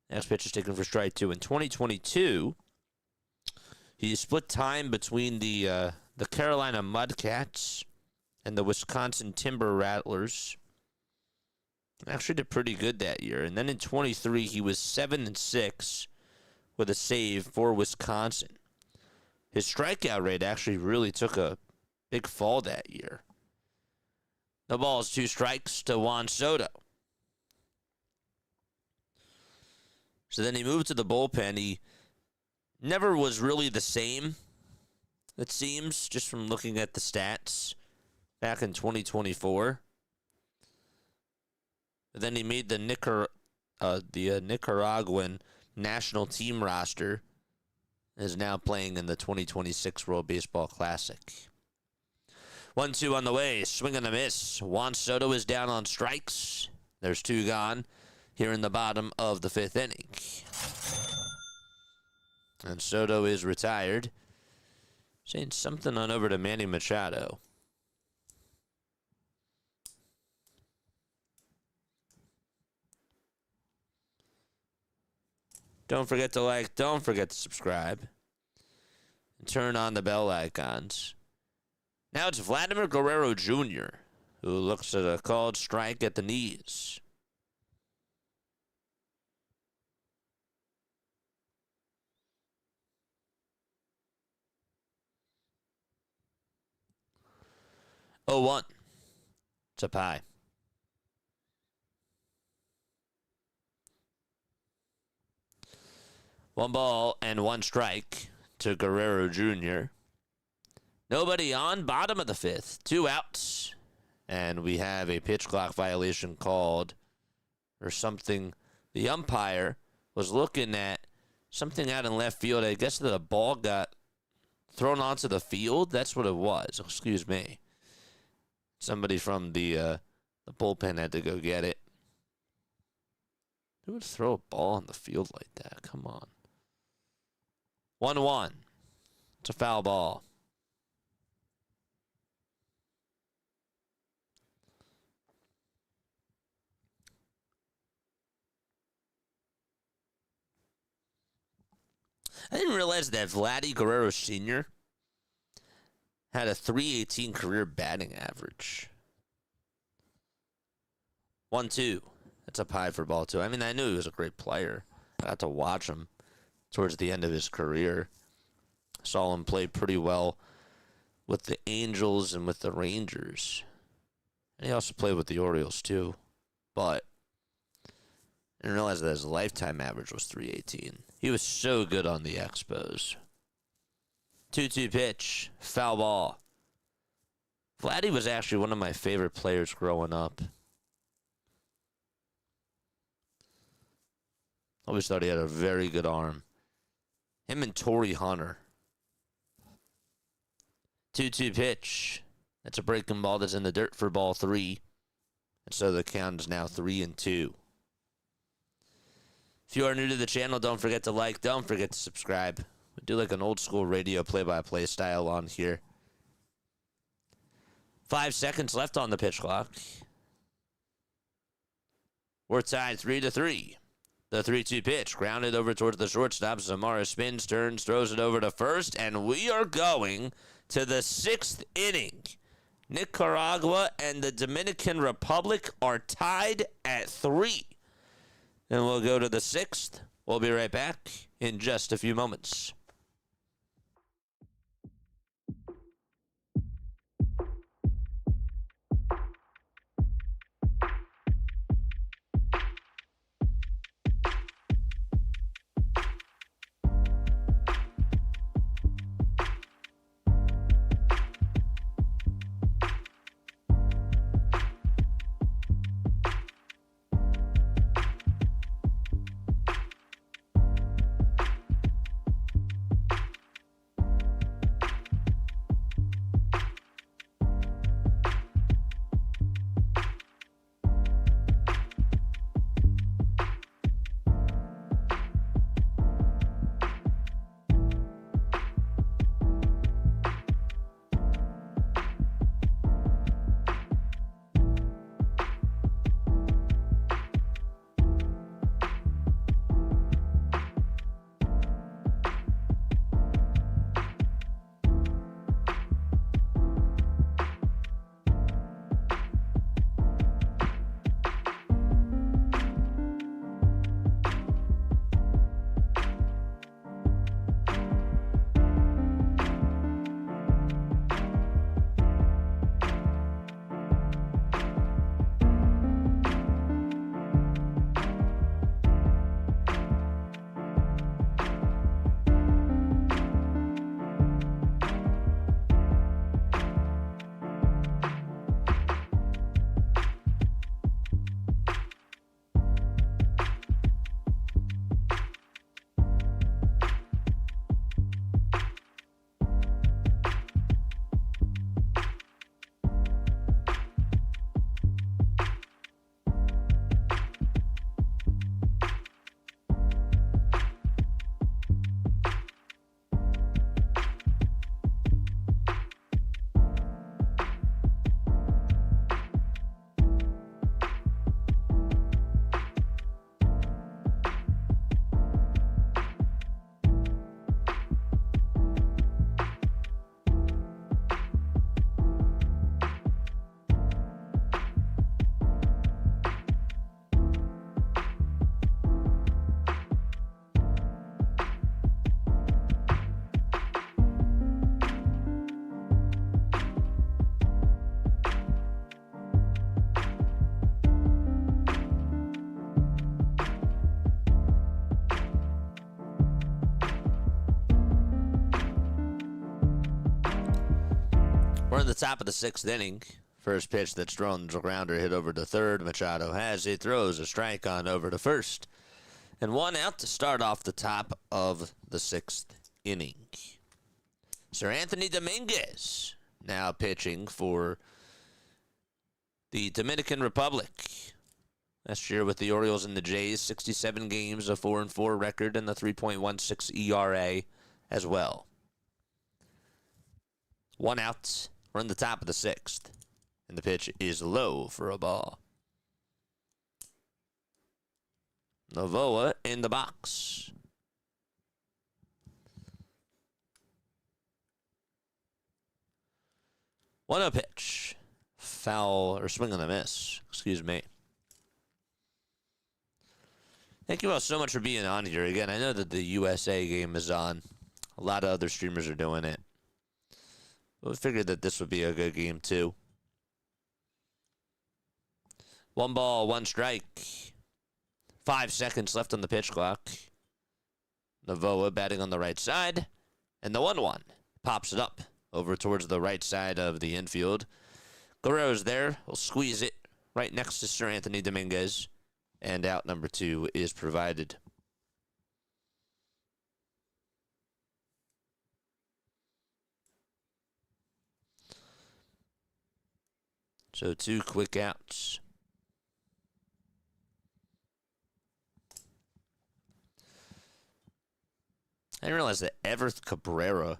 Next pitch is taken for strike two. In 2022, he split time between the Carolina Mudcats and the Wisconsin Timber Rattlers. Actually did pretty good that year. And then in 23, he was 7-6 with a save for Wisconsin. His strikeout rate actually really took a big fall that year. The ball is 2 strikes to Juan Soto. So then he moved to the bullpen. He never was really the same, it seems, just from looking at the stats back in 2024. But then he made the Nicaraguan national team roster and is now playing in the 2026 World Baseball Classic. 1-2 on the way, swing and a miss. Juan Soto is down on strikes. There's 2 gone here in the bottom of the 5th inning. And Soto is retired. Saying something on over to Manny Machado. Don't forget to like, don't forget to subscribe. And turn on the bell icons. Now it's Vladimir Guerrero Jr., who looks at a called strike at the knees. Oh, 1. It's a pie. One ball and 1 strike to Guerrero Jr. Nobody on, bottom of the 5th. 2 outs. And we have a pitch clock violation called, or something. The umpire was looking at something out in left field. I guess the ball got thrown onto the field. That's what it was. Excuse me. Somebody from the bullpen had to go get it. Who would throw a ball on the field like that? Come on. 1-1. It's a foul ball. I didn't realize that Vladdy Guerrero Sr. had a .318 career batting average. 1-2. That's a pie for ball 2. I mean, I knew he was a great player. I got to watch him towards the end of his career. Saw him play pretty well with the Angels and with the Rangers. And he also played with the Orioles, too. But I didn't realize that his lifetime average was .318. He was so good on the Expos. 2-2 pitch. Foul ball. Vladdy was actually one of my favorite players growing up. Always thought he had a very good arm. Him and Torrey Hunter. 2-2 pitch. That's a breaking ball that's in the dirt for ball 3. And so the count is now 3-2. If you are new to the channel, don't forget to like, don't forget to subscribe. We do like an old school radio play-by-play style on here. 5 seconds left on the pitch clock. We're tied 3-3. The 3-2 pitch, grounded over towards the shortstop. Zamora spins, turns, throws it over to first, and we are going to the 6th inning. Nicaragua and the Dominican Republic are tied at 3. And we'll go to the 6th. We'll be right back in just a few moments. We're in the top of the 6th inning. First pitch that's thrown, the grounder hit over to third. Machado has it, throws a strike on over to first. And 1 out to start off the top of the 6th inning. Sir Anthony Dominguez now pitching for the Dominican Republic. Last year with the Orioles and the Jays, 67 games, a 4-4 record, and the 3.16 ERA as well. 1 out. We're in the top of the 6th. And the pitch is low for a ball. Novoa in the box. 1-0 pitch. Foul, or swing and a miss. Excuse me. Thank you all so much for being on here. Again, I know that the USA game is on. A lot of other streamers are doing it. But we figured that this would be a good game, too. 1 ball, 1 strike. 5 seconds left on the pitch clock. Novoa batting on the right side. And the 1-1 pops it up over towards the right side of the infield. Guerrero's there. Will squeeze it right next to Sir Anthony Dominguez. And out number 2 is provided. So 2 quick outs. I didn't realize that Everth Cabrera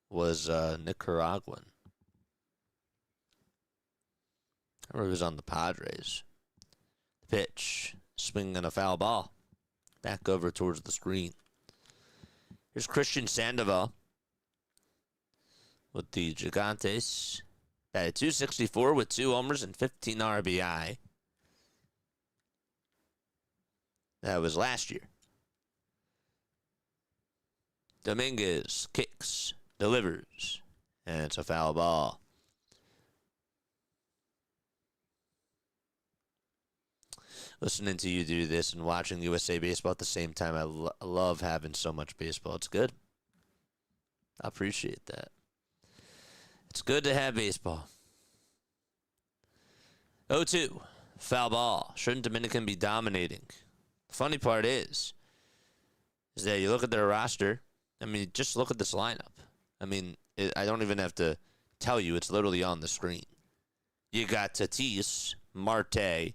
was Nicaraguan. I remember he was on the Padres. Pitch. Swing and a foul ball. Back over towards the screen. Here's Christian Sandoval with the Gigantes. Batted .264 with 2 homers and 15 RBI. That was last year. Dominguez kicks, delivers, and it's a foul ball. Listening to you do this and watching USA Baseball at the same time, I love having so much baseball. It's good. I appreciate that. It's good to have baseball. 0-2. Foul ball. Shouldn't Dominican be dominating? The funny part is that you look at their roster. I mean, just look at this lineup. I mean, I don't even have to tell you. It's literally on the screen. You got Tatis, Marte,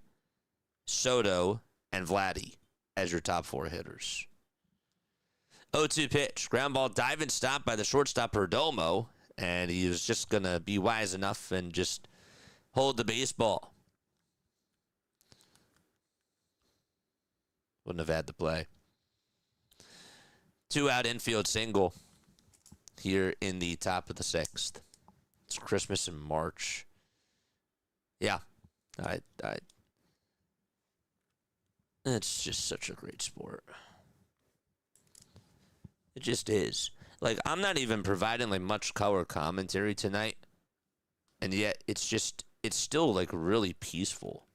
Soto, and Vladdy as your top 4 hitters. 0-2 pitch. Ground ball diving stop by the shortstop Perdomo. And he was just going to be wise enough and just hold the baseball. Wouldn't have had the play. 2-out infield single here in the top of the 6th. It's Christmas in March. Yeah. It's just such a great sport. It just is. Like, I'm not even providing, like, much color commentary tonight. And yet, it's still, like, really peaceful.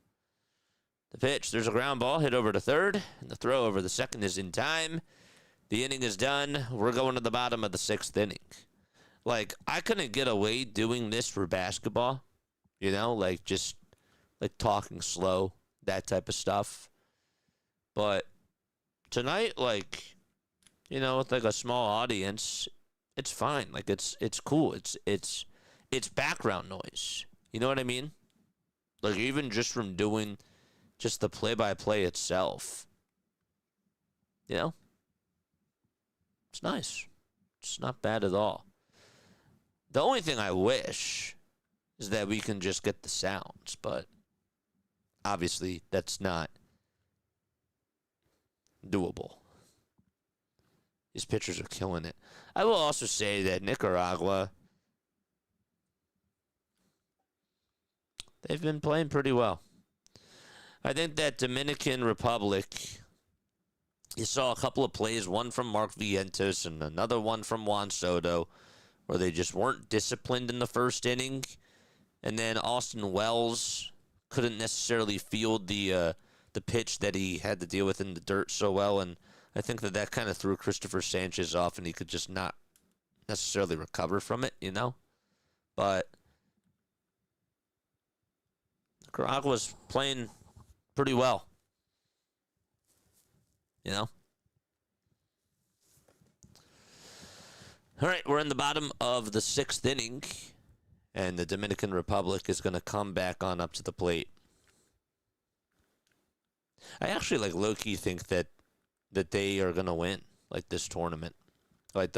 The pitch, there's a ground ball hit over to third. And the throw over the second is in time. The inning is done. We're going to the bottom of the 6th inning. Like, I couldn't get away doing this for basketball. You know, like, just, like, talking slow. That type of stuff. But tonight, like, you know, with like a small audience, it's fine. Like it's cool. It's background noise. You know what I mean? Like even just from doing just the play-by-play itself. You know? It's nice. It's not bad at all. The only thing I wish is that we can just get the sounds, but obviously that's not doable. These pitchers are killing it. I will also say that Nicaragua, they've been playing pretty well. I think that Dominican Republic, you saw a couple of plays, one from Mark Vientos and another one from Juan Soto, where they just weren't disciplined in the first inning. And then Austin Wells couldn't necessarily field the pitch that he had to deal with in the dirt so well, and I think that kind of threw Christopher Sanchez off, and he could just not necessarily recover from it, you know? But Nicaragua's playing pretty well. You know? All right, we're in the bottom of the 6th inning, and the Dominican Republic is going to come back on up to the plate. I actually, like, low-key think that they are going to win, like, this tournament. Like,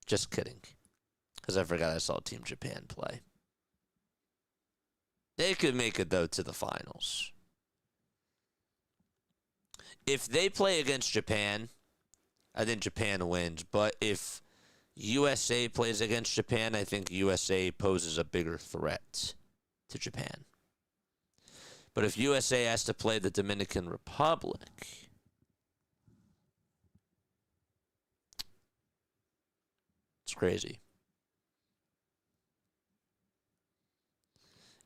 just kidding. Because I forgot I saw Team Japan play. They could make it, though, to the finals. If they play against Japan, I think Japan wins. But if USA plays against Japan, I think USA poses a bigger threat to Japan. But if USA has to play the Dominican Republic, it's crazy.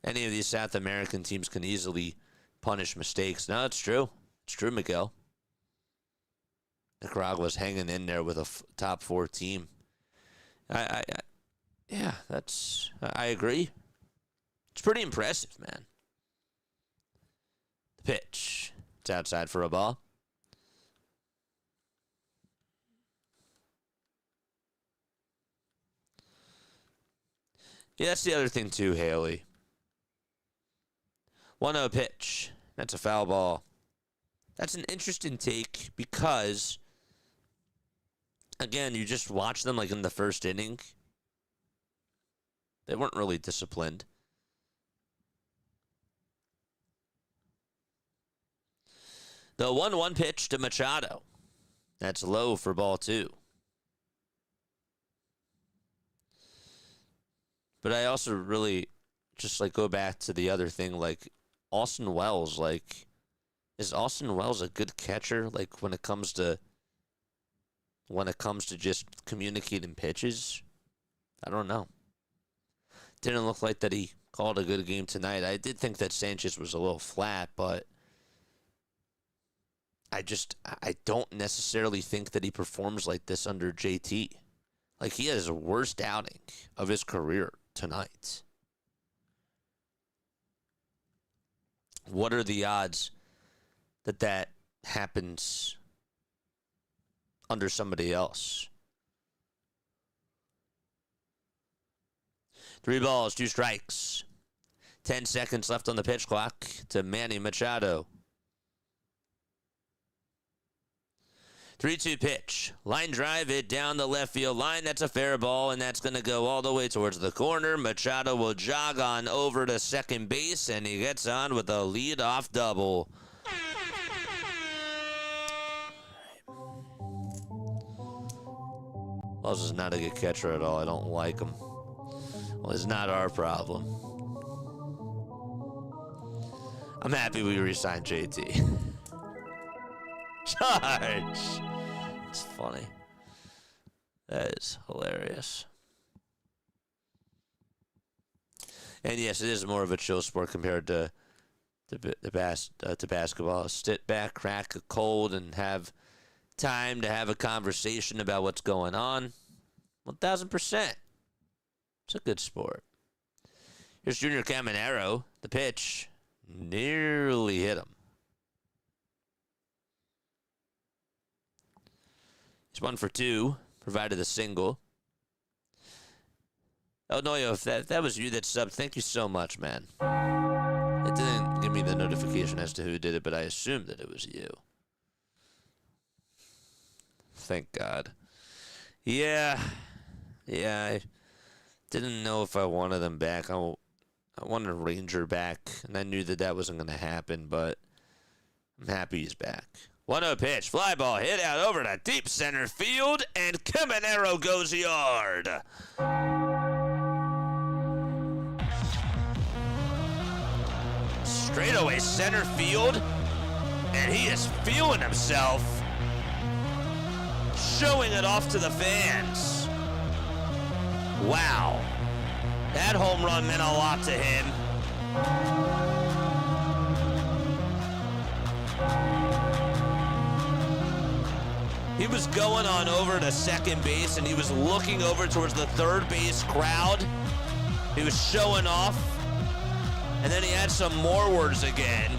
Any of these South American teams can easily punish mistakes. No, it's true. It's true, Miguel. Nicaragua's hanging in there with a top 4 team. I agree. It's pretty impressive, man. The pitch. It's outside for a ball. Yeah, that's the other thing too, Haley. 1-0 pitch. That's a foul ball. That's an interesting take because, again, you just watch them like in the first inning. They weren't really disciplined. The 1-1 pitch to Machado. That's low for ball 2. But I also really just like go back to the other thing, like Austin Wells, like, is Austin Wells a good catcher? Like when it comes to just communicating pitches? I don't know. Didn't look like that he called a good game tonight. I did think that Sanchez was a little flat, but I don't necessarily think that he performs like this under JT. Like he has the worst outing of his career tonight. What are the odds that happens under somebody else? 3 balls, 2 strikes. 10 seconds left on the pitch clock to Manny Machado. 3-2 pitch. Line drive it down the left field line. That's a fair ball, and that's going to go all the way towards the corner. Machado will jog on over to second base, and he gets on with a lead-off double. Wells is not a good catcher at all. I don't like him. Well, it's not our problem. I'm happy we re-signed JT. Charge! It's funny. That is hilarious. And yes, it is more of a chill sport compared to basketball. Sit back, crack a cold, and have time to have a conversation about what's going on. 1,000%. It's a good sport. Here's Junior Caminero. The pitch nearly hit him. He's 1 for 2, provided a single. Oh, Noyo, if that was you that subbed, thank you so much, man. It didn't give me the notification as to who did it, but I assumed that it was you. Thank God. Yeah, I didn't know if I wanted them back. I wanted Ranger back, and I knew that wasn't going to happen, but I'm happy he's back. 1-0 pitch, fly ball hit out over to deep center field, and Caminero goes yard. Straightaway center field, and he is feeling himself, showing it off to the fans. Wow, that home run meant a lot to him. He was going on over to second base, and he was looking over towards the third base crowd, He was showing off, and then he had some more words again,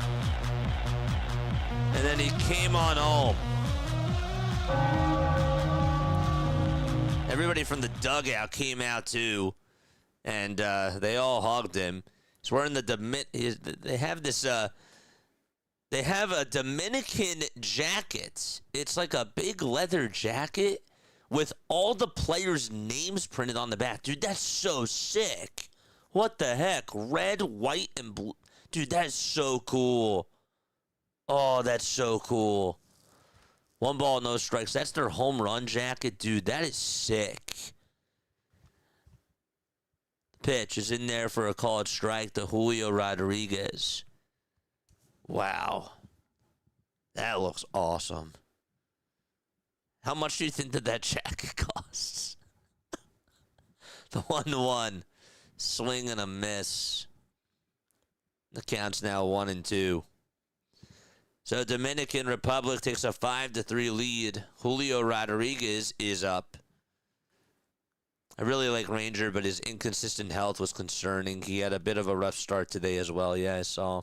and then he came on home. Everybody from the dugout came out too, and they all hugged him. He's wearing they have this. They have a Dominican jacket. It's like a big leather jacket with all the players' names printed on the back. Dude, that's so sick. What the heck? Red, white, and blue. Dude, that's so cool. Oh, that's so cool. 1 ball, no strikes. That's their home run jacket. Dude, that is sick. Pitch is in there for a called strike to Julio Rodriguez. Wow. That looks awesome. How much do you think that jacket costs? The 1-1. Swing and a miss. The count's now 1-2. So Dominican Republic takes a 5-3 lead. Julio Rodriguez is up. I really like Ranger, but his inconsistent health was concerning. He had a bit of a rough start today as well. Yeah, I saw.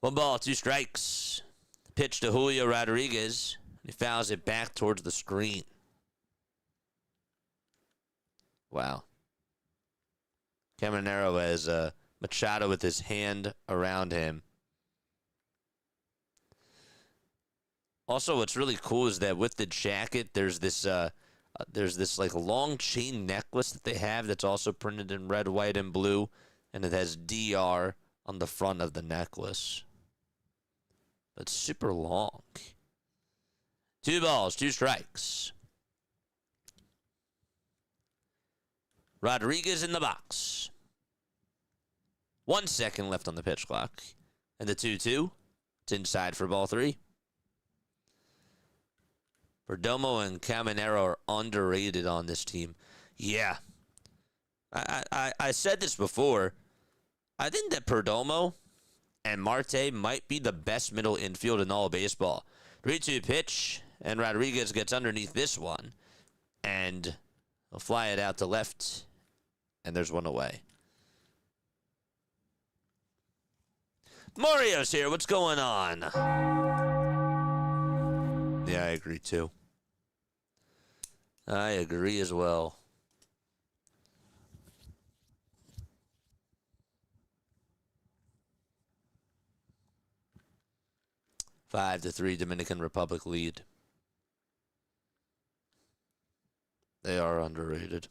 1 ball, 2 strikes. Pitch to Julio Rodriguez. He fouls it back towards the screen. Wow. Caminero has Machado with his hand around him. Also, what's really cool is that with the jacket, there's this like long chain necklace that they have that's also printed in red, white, and blue, and it has DR on the front of the necklace. It's super long. 2 balls, 2 strikes. Rodriguez in the box. 1 second left on the pitch clock. And the 2-2. It's inside for ball 3. Perdomo and Caminero are underrated on this team. Yeah. I said this before. I think that Perdomo and Marte might be the best middle infield in all of baseball. 3-2 pitch, and Rodriguez gets underneath this one. And he'll fly it out to left, and there's one away. Mario's here. What's going on? Yeah, I agree too. I agree as well. Five to 3 Dominican Republic lead. They are underrated.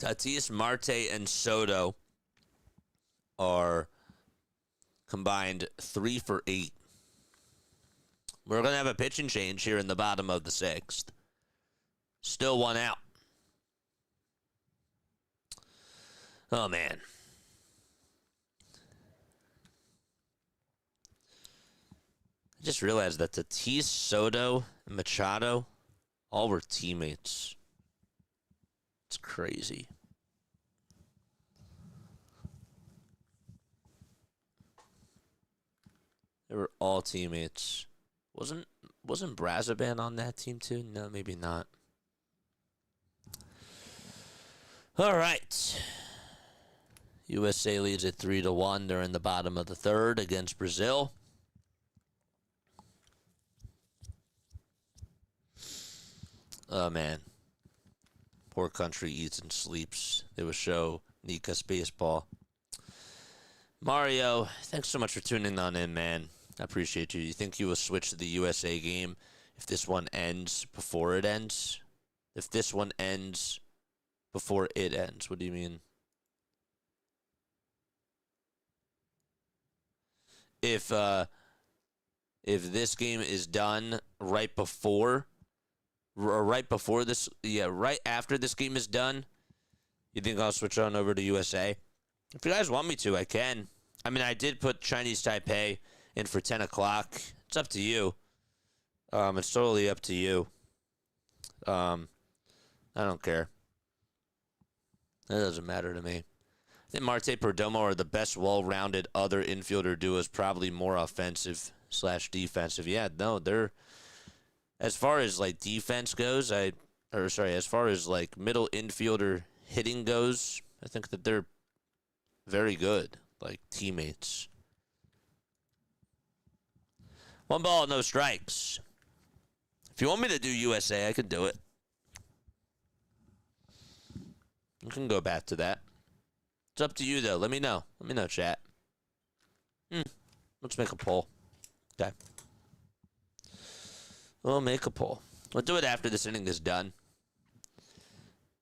Tatis, Marte, and Soto are combined 3 for 8. We're going to have a pitching change here in the bottom of the 6th. Still 1 out. Oh, man. I just realized that Tatis, Soto, and Machado all were teammates. It's crazy. They were all teammates. Wasn't Brazaban on that team too? No, maybe not. All right. USA leads at 3-1. They're in the bottom of the 3rd against Brazil. Oh, man. Poor country eats and sleeps. They will show Nika's baseball. Mario, thanks so much for tuning on in, man. I appreciate you. You think you will switch to the USA game if this one ends before it ends? If this one ends before it ends, what do you mean? If this game is done right before this, right after this game is done, you think I'll switch on over to USA? If you guys want me to, I can. I mean, I did put Chinese Taipei in for 10 o'clock. It's up to you. It's totally up to you. I don't care. That doesn't matter to me. I think Marte Perdomo are the best well-rounded other infielder duos, probably more offensive / defensive. Yeah, no, they're, as far as like defense goes, as far as like middle infielder hitting goes, I think that they're very good, like teammates. 1 ball, no strikes. If you want me to do USA, I can do it. You can go back to that. It's up to you, though. Let me know. Let me know, chat. Let's make a poll. Okay. We'll make a poll. We'll do it after this inning is done.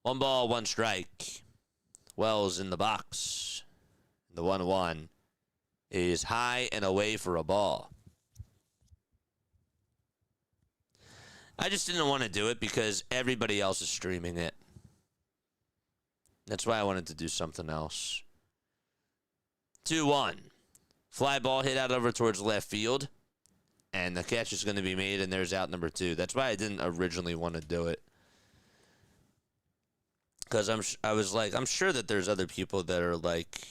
1 ball, 1 strike. Wells in the box. The 1-1 is high and away for a ball. I just didn't want to do it because everybody else is streaming it. That's why I wanted to do something else. 2-1. Fly ball hit out over towards left field. And the catch is going to be made, and there's out number 2. That's why I didn't originally want to do it. Because I was like, I'm sure that there's other people that are like,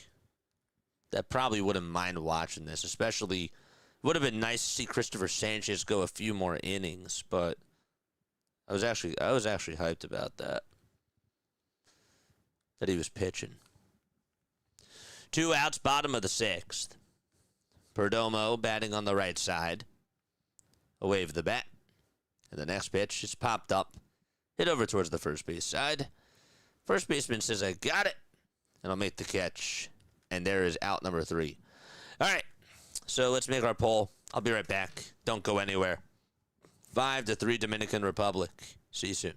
that probably wouldn't mind watching this. Especially, would have been nice to see Christopher Sanchez go a few more innings, but I was actually hyped about that. That he was pitching. 2 outs, bottom of the 6th. Perdomo batting on the right side. A wave of the bat. And the next pitch is popped up. Hit over towards the first base side. First baseman says, I got it. And I'll make the catch. And there is out number 3. All right. So let's make our poll. I'll be right back. Don't go anywhere. 5-3 Dominican Republic. See you soon.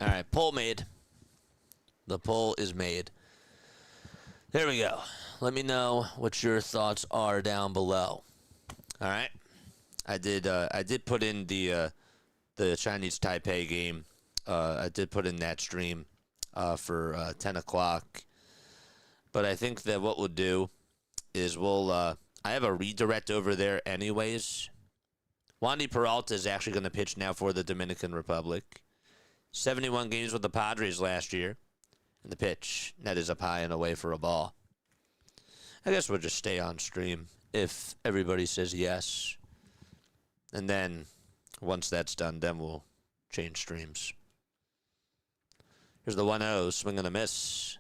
All right, poll made. The poll is made. There we go. Let me know what your thoughts are down below. All right. I did put in the Chinese Taipei game. I did put in that stream for 10 o'clock. But I think that what we'll do is I have a redirect over there anyways. Wandy Peralta is actually going to pitch now for the Dominican Republic. 71 games with the Padres last year. And the pitch, net is up high and away for a ball. I guess we'll just stay on stream if everybody says yes. And then once that's done, then we'll change streams. Here's the 1-0, swing and a miss.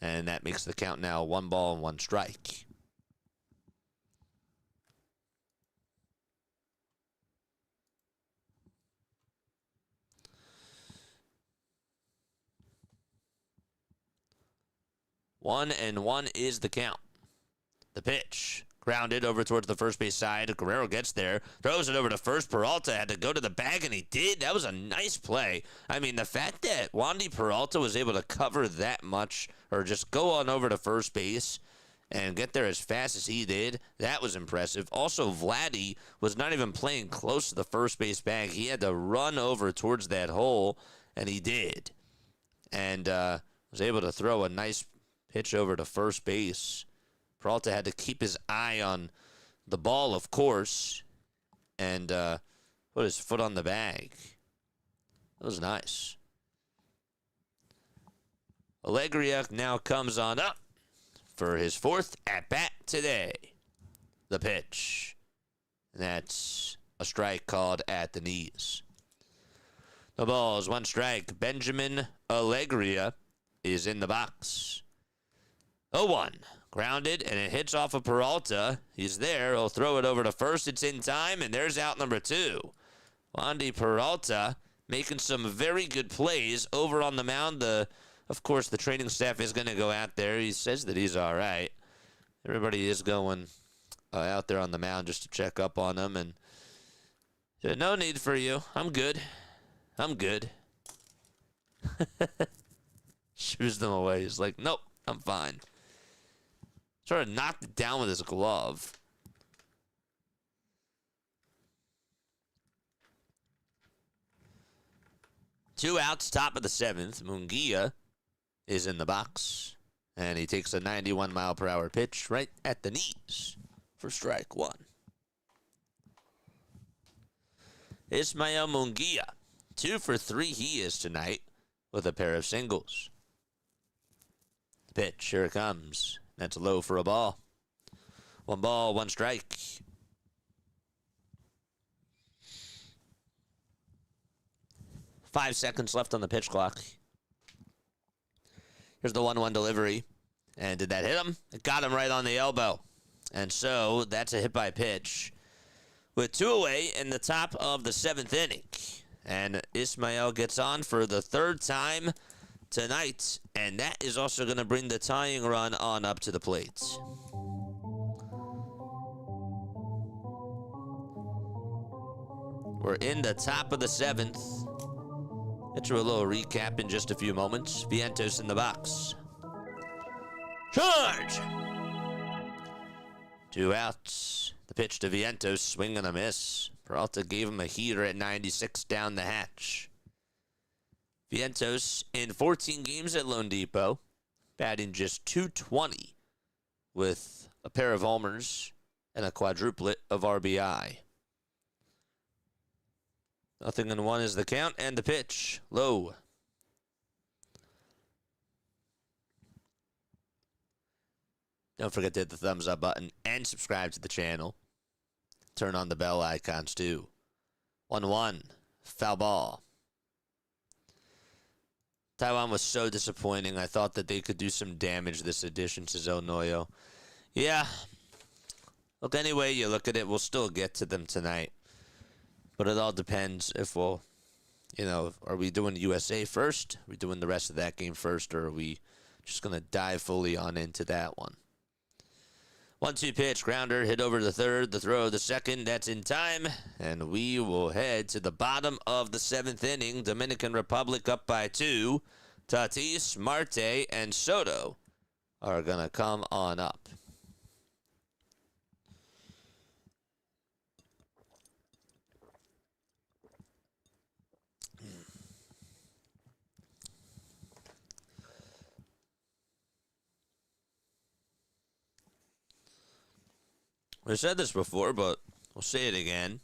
And that makes the count now 1 ball and 1 strike. 1-1 is the count. The pitch. Grounded over towards the first base side. Guerrero gets there. Throws it over to first. Peralta had to go to the bag, and he did. That was a nice play. I mean, the fact that Wandy Peralta was able to cover that much, or just go on over to first base and get there as fast as he did, that was impressive. Also, Vladdy was not even playing close to the first base bag. He had to run over towards that hole, and he did. And was able to throw a nice pitch over to first base. Peralta had to keep his eye on the ball, of course, and put his foot on the bag. That was nice. Alegria now comes on up for his 4th at-bat today. The pitch. That's a strike called at the knees. The ball is 1 strike. Benjamin Alegria is in the box. 0-1. Grounded, and it hits off of Peralta. He's there. He'll throw it over to first. It's in time, and there's out number 2. Wandy Peralta making some very good plays over on the mound. Of course, the training staff is going to go out there. He says that he's all right. Everybody is going out there on the mound just to check up on him. And said, no need for you. I'm good. I'm good. Shoos them away. He's like, nope, I'm fine. Sort of knocked it down with his glove. Two outs, top of the 7th. Munguia is in the box. And he takes a 91-mile-per-hour pitch right at the knees for strike 1. Ismael Munguia, 2 for 3 he is tonight with a pair of singles. Pitch, here it comes. That's low for a ball. 1 ball, 1 strike. Five seconds left on the pitch clock. Here's the 1-1 delivery. And did that hit him? It got him right on the elbow. And so that's a hit by pitch. With 2 away in the top of the 7th inning. And Ismael gets on for the 3rd time tonight, and that is also going to bring the tying run on up to the plate. We're in the top of the 7th. Get you a little recap in just a few moments. Vientos in the box. Charge! 2 outs. The pitch to Vientos, swing and a miss. Peralta gave him a heater at 96 down the hatch. Vientos in 14 games at Lone Depot, batting just .220 with a pair of homers and a quadruplet of RBI. 0-1 is the count, and the pitch, low. Don't forget to hit the thumbs up button and subscribe to the channel. Turn on the bell icons too. 1-1, foul ball. Taiwan was so disappointing. I thought that they could do some damage this edition to Zonoyo. Yeah. Look, any way you look at it, we'll still get to them tonight. But it all depends if we'll, are we doing USA first? Are we doing the rest of that game first? Or are we just going to dive fully on into that one? 1-2 pitch, grounder, hit over the 3rd, the throw the 2nd, that's in time, and we will head to the bottom of the 7th inning. Dominican Republic up by 2. Tatis, Marte, and Soto are going to come on up. We said this before, but we'll say it again.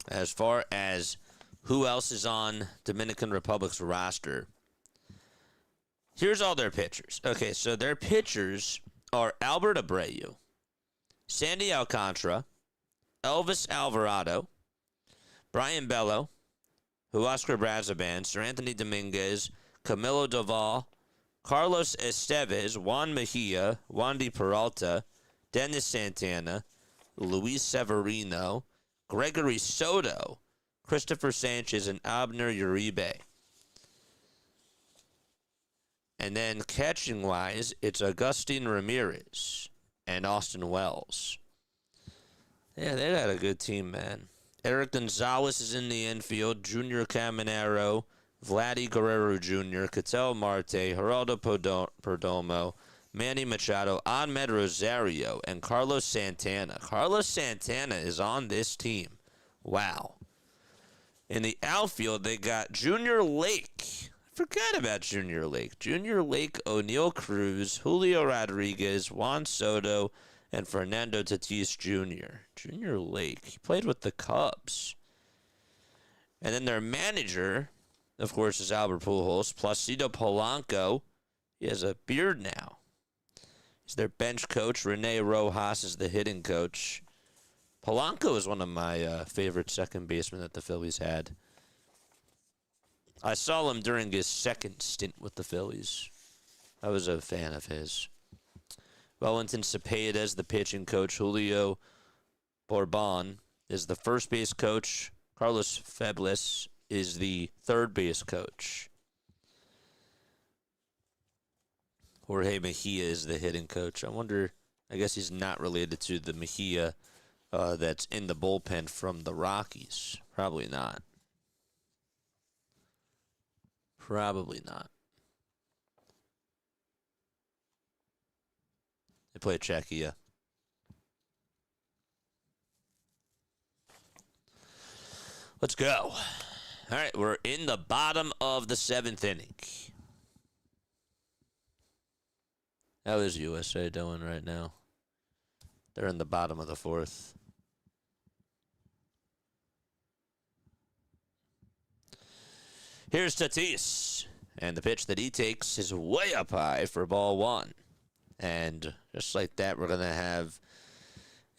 As far as who else is on Dominican Republic's roster, here's all their pitchers. Okay, so their pitchers are Albert Abreu, Sandy Alcantara, Elvis Alvarado, Brian Bello, Huascar Brazaban, Sir Anthony Dominguez, Camilo Doval, Carlos Estevez, Juan Mejia, Wandy Peralta, Dennis Santana, Luis Severino, Gregory Soto, Christopher Sanchez, and Abner Uribe. And then catching-wise, it's Agustin Ramirez and Austin Wells. Yeah, they got a good team, man. Eric Gonzalez is in the infield. Junior Caminero, Vladdy Guerrero Jr., Ketel Marte, Geraldo Perdomo, Manny Machado, Ahmed Rosario, and Carlos Santana. Carlos Santana is on this team. Wow. In the outfield, they got Junior Lake. Forgot about Junior Lake. Junior Lake, O'Neal Cruz, Julio Rodriguez, Juan Soto, and Fernando Tatis Jr. Junior Lake. He played with the Cubs. And then their manager, of course, is Albert Pujols. Placido Polanco. He has a beard now. He's their bench coach. Rene Rojas is the hitting coach. Polanco is one of my favorite second basemen that the Phillies had. I saw him during his second stint with the Phillies. I was a fan of his. Wellington Cepeda is the pitching coach. Julio Bourbon is the first base coach. Carlos Febles is the third base coach. Jorge Mejia is the hitting coach. I wonder, I guess he's not related to the Mejia that's in the bullpen from the Rockies. Probably not. Probably not. They play Czechia. Let's go. All right, we're in the bottom of the seventh inning. How is USA doing right now? They're in the bottom of the fourth. Here's Tatis. And the pitch that he takes is way up high for ball one. And just like that, we're going to have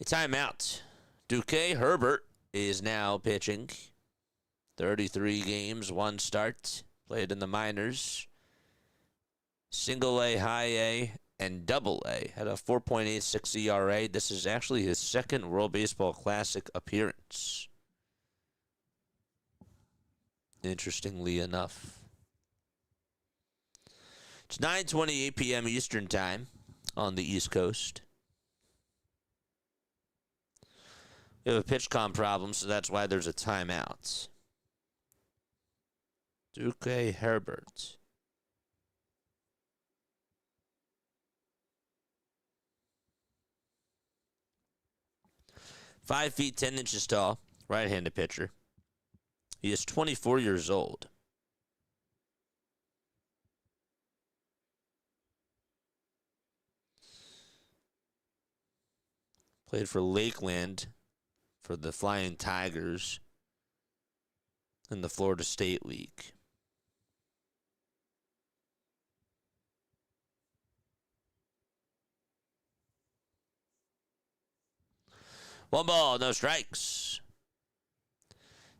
a timeout. Duque Herbert is now pitching. 33 games, 1 start. Played in the minors. Single A, high A, and double A. Had a 4.86 ERA. This is actually his second World Baseball Classic appearance. Interestingly enough. It's 9:28 p.m. Eastern Time on the East Coast. We have a pitch com problem, so that's why there's a timeout. Duque Herbert. Five feet 10 inches tall, right-handed pitcher. He is 24 years old. Played for Lakeland for the Flying Tigers in the Florida State League. One ball, no strikes.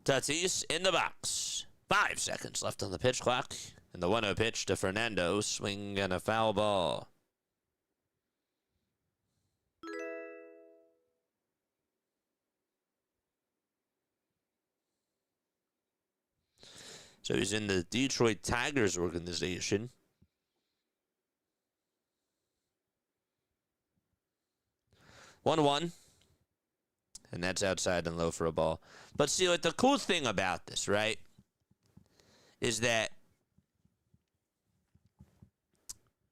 Tatis in the box. 5 seconds left on the pitch clock. And the 1-0 pitch to Fernando. Swing and a foul ball. So he's in the Detroit Tigers organization. One. And that's outside and low for a ball. But see, like, the cool thing about this, right, is that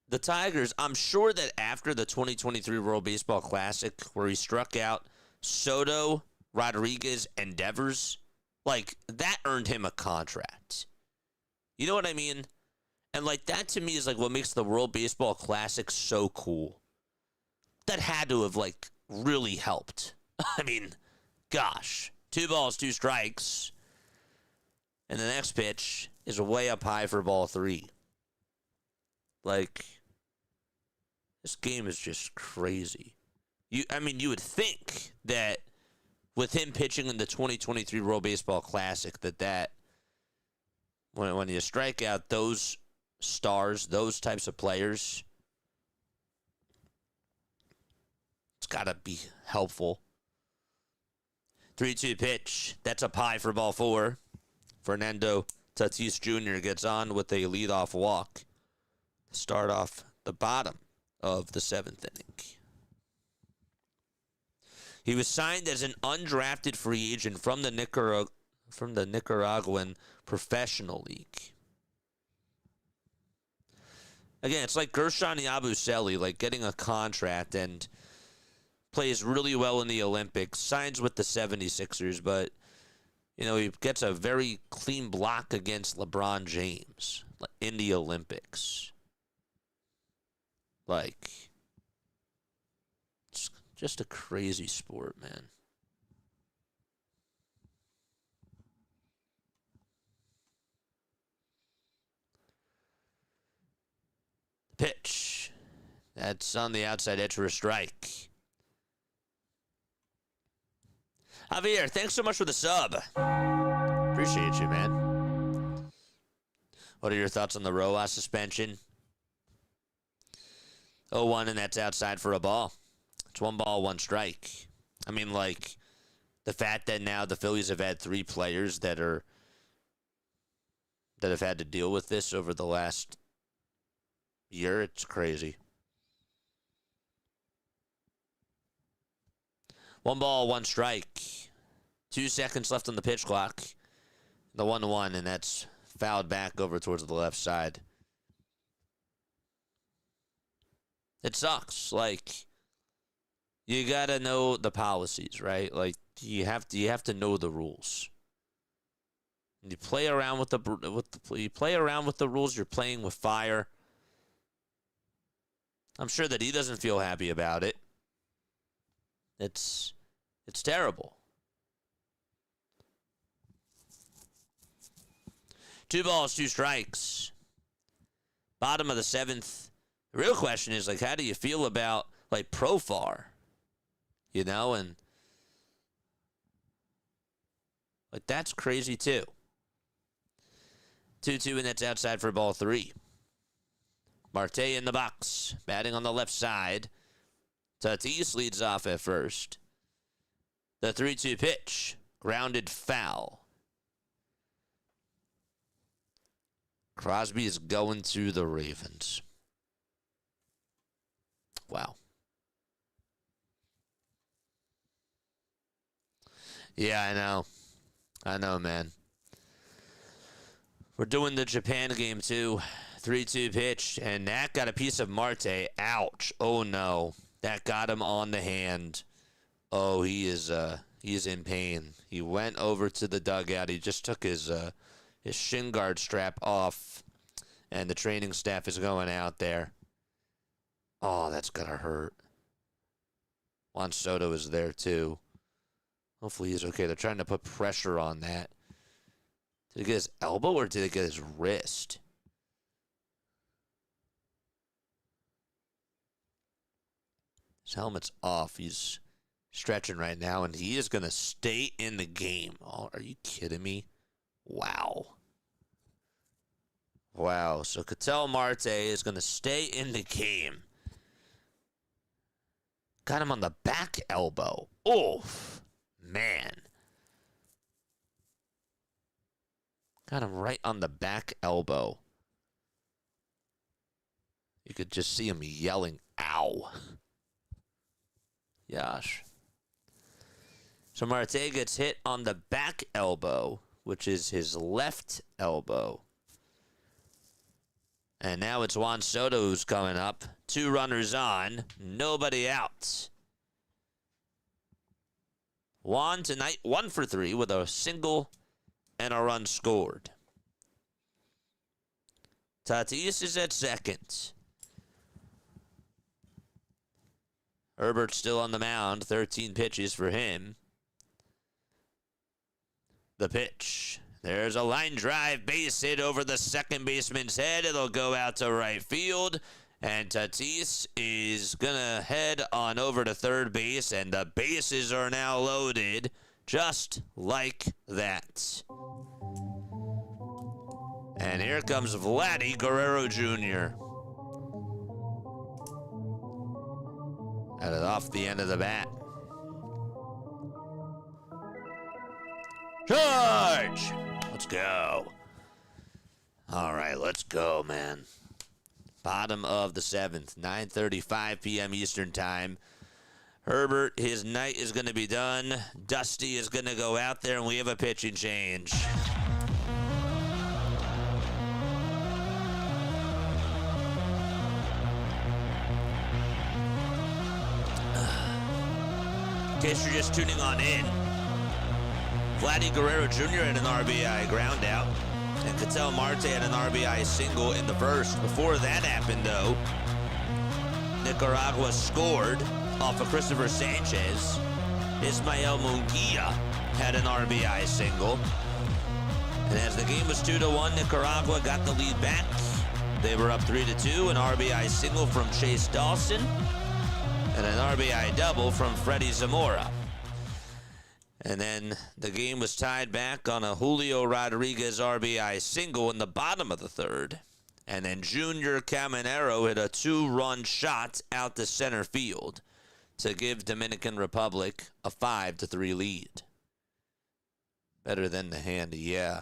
the Tigers, I'm sure that after the 2023 World Baseball Classic, where he struck out Soto, Rodriguez, and Devers, like, that earned him a contract. You know what I mean? And, like, that to me is, like, what makes the World Baseball Classic so cool. That had to have, like, really helped. I mean, gosh. 2 balls, 2 strikes. And the next pitch is way up high for ball 3. Like, this game is just crazy. You would think that with him pitching in the 2023 World Baseball Classic, that when you strike out those stars, those types of players, it's got to be helpful. 3-2 pitch. That's up high for ball 4. Fernando Tatis Jr. gets on with a leadoff walk. Start off the bottom of the 7th inning. He was signed as an undrafted free agent from the Nicaraguan Professional League. Again, it's like Gershon Yabusele, like getting a contract and plays really well in the Olympics, signs with the 76ers, but, you know, he gets a very clean block against LeBron James in the Olympics. Like, it's just a crazy sport, man. Pitch. That's on the outside edge for a strike. Javier, thanks so much for the sub. Appreciate you, man. What are your thoughts on the Roa suspension? 0-1, and that's outside for a ball. It's 1 ball, 1 strike. I mean, like, the fact that now the Phillies have had 3 players that have had to deal with this over the last year, it's crazy. 1 ball, 1 strike. 2 seconds left on the pitch clock. The 1-1, and that's fouled back over towards the left side. It sucks. Like, you gotta know the policies, right? Like, you have to know the rules. You play around with the rules. You're playing with fire. I'm sure that he doesn't feel happy about it. It's terrible. 2 balls, 2 strikes. Bottom of the 7th. The real question is, like, how do you feel about, like, Profar? You know, and, like, that's crazy, too. 2-2, and that's outside for ball 3. Marte in the box, batting on the left side. Tatis leads off at first. The 3-2 pitch, grounded foul. Crosby is going to the Ravens. Wow. Yeah, I know. I know, man. We're doing the Japan game, too. 3-2 pitch, and that got a piece of Marte. Ouch. Oh, no. That got him on the hand. Oh, he is in pain. He went over to the dugout. He just took his shin guard strap off, and the training staff is going out there. Oh, that's gonna hurt. Juan Soto is there, too. Hopefully he's okay. They're trying to put pressure on that. Did he get his elbow, or did he get his wrist? His helmet's off. He's stretching right now, and he is going to stay in the game. Oh, are you kidding me? Wow. Wow. So Ketel Marte is going to stay in the game. Got him on the back elbow. Oof. Man. Got him right on the back elbow. You could just see him yelling, ow. Gosh. So Marte gets hit on the back elbow, which is his left elbow. And now it's Juan Soto who's coming up. 2 runners on, nobody out. Juan tonight 1 for 3 with a single and a run scored. Tatis is at second. Herbert's still on the mound. 13 pitches for him. The pitch. There's a line drive base hit over the second baseman's head. It'll go out to right field. And Tatis is going to head on over to third base. And the bases are now loaded. Just like that. And here comes Vladdy Guerrero Jr. Got it off the end of the bat. Charge! Let's go. All right, let's go, man. Bottom of the 7th, 9:35 p.m. Eastern Time. Herbert, his night is going to be done. Dusty is going to go out there, and we have a pitching change. In case you're just tuning on in, Vladdy Guerrero Jr. had an RBI ground out, and Ketel Marte had an RBI single in the first. Before that happened, though, Nicaragua scored off of Christopher Sanchez. Ismael Munguia had an RBI single. And as the game was 2-1, Nicaragua got the lead back. They were up 3-2, an RBI single from Chase Dawson, and an RBI double from Freddie Zamora. And then the game was tied back on a Julio Rodriguez RBI single in the bottom of the third. And then Junior Caminero hit a 2-run shot out to center field to give Dominican Republic a 5-3 lead. Better than the handy, yeah.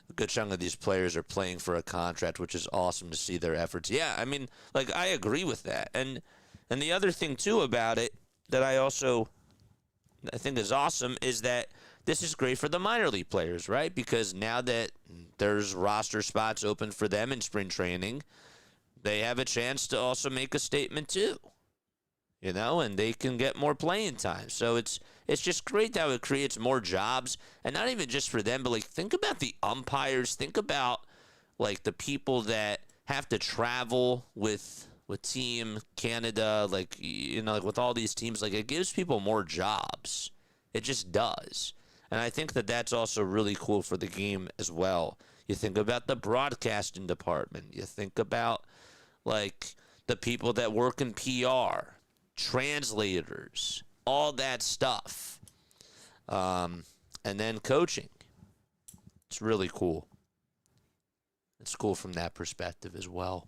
A good chunk of these players are playing for a contract, which is awesome to see their efforts. Yeah, I mean, like, I agree with that. And the other thing, too, about it that I think is awesome is that this is great for the minor league players, right? Because now that there's roster spots open for them in spring training, they have a chance to also make a statement, too. You know, and they can get more playing time. So it's just great that it creates more jobs, and not even just for them, but like think about the umpires, think about like the people that have to travel with Team Canada, like, you know, like with all these teams, like it gives people more jobs. It just does. And I think that that's also really cool for the game as well. You think about the broadcasting department. You think about like the people that work in PR, translators, all that stuff. And then coaching. It's really cool. It's cool from that perspective as well.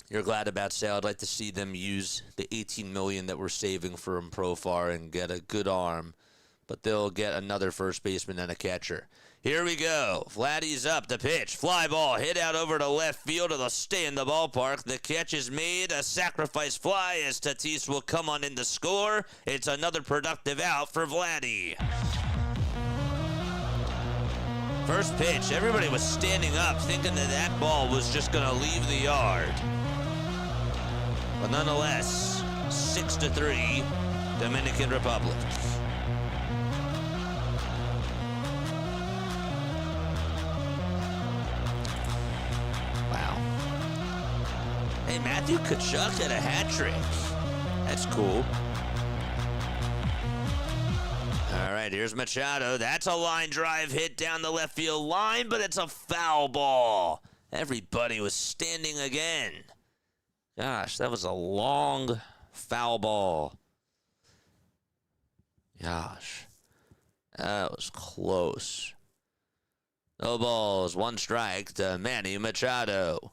You're glad about Sale. I'd like to see them use the $18 million that we're saving from Profar and get a good arm. But they'll get another first baseman and a catcher. Here we go. Vladdy's up. The pitch. Fly ball. Hit out over to left field. It'll stay in the ballpark. The catch is made. A sacrifice fly as Tatis will come on in to score. It's another productive out for Vladdy. First pitch. Everybody was standing up thinking that ball was just going to leave the yard. But nonetheless, 6-3, Dominican Republic. Hey, Matthew Tkachuk had a hat trick. That's cool. All right, here's Machado. That's a line drive hit down the left field line, but it's a foul ball. Everybody was standing again. Gosh, that was a long foul ball. Gosh, that was close. No balls, one strike to Manny Machado.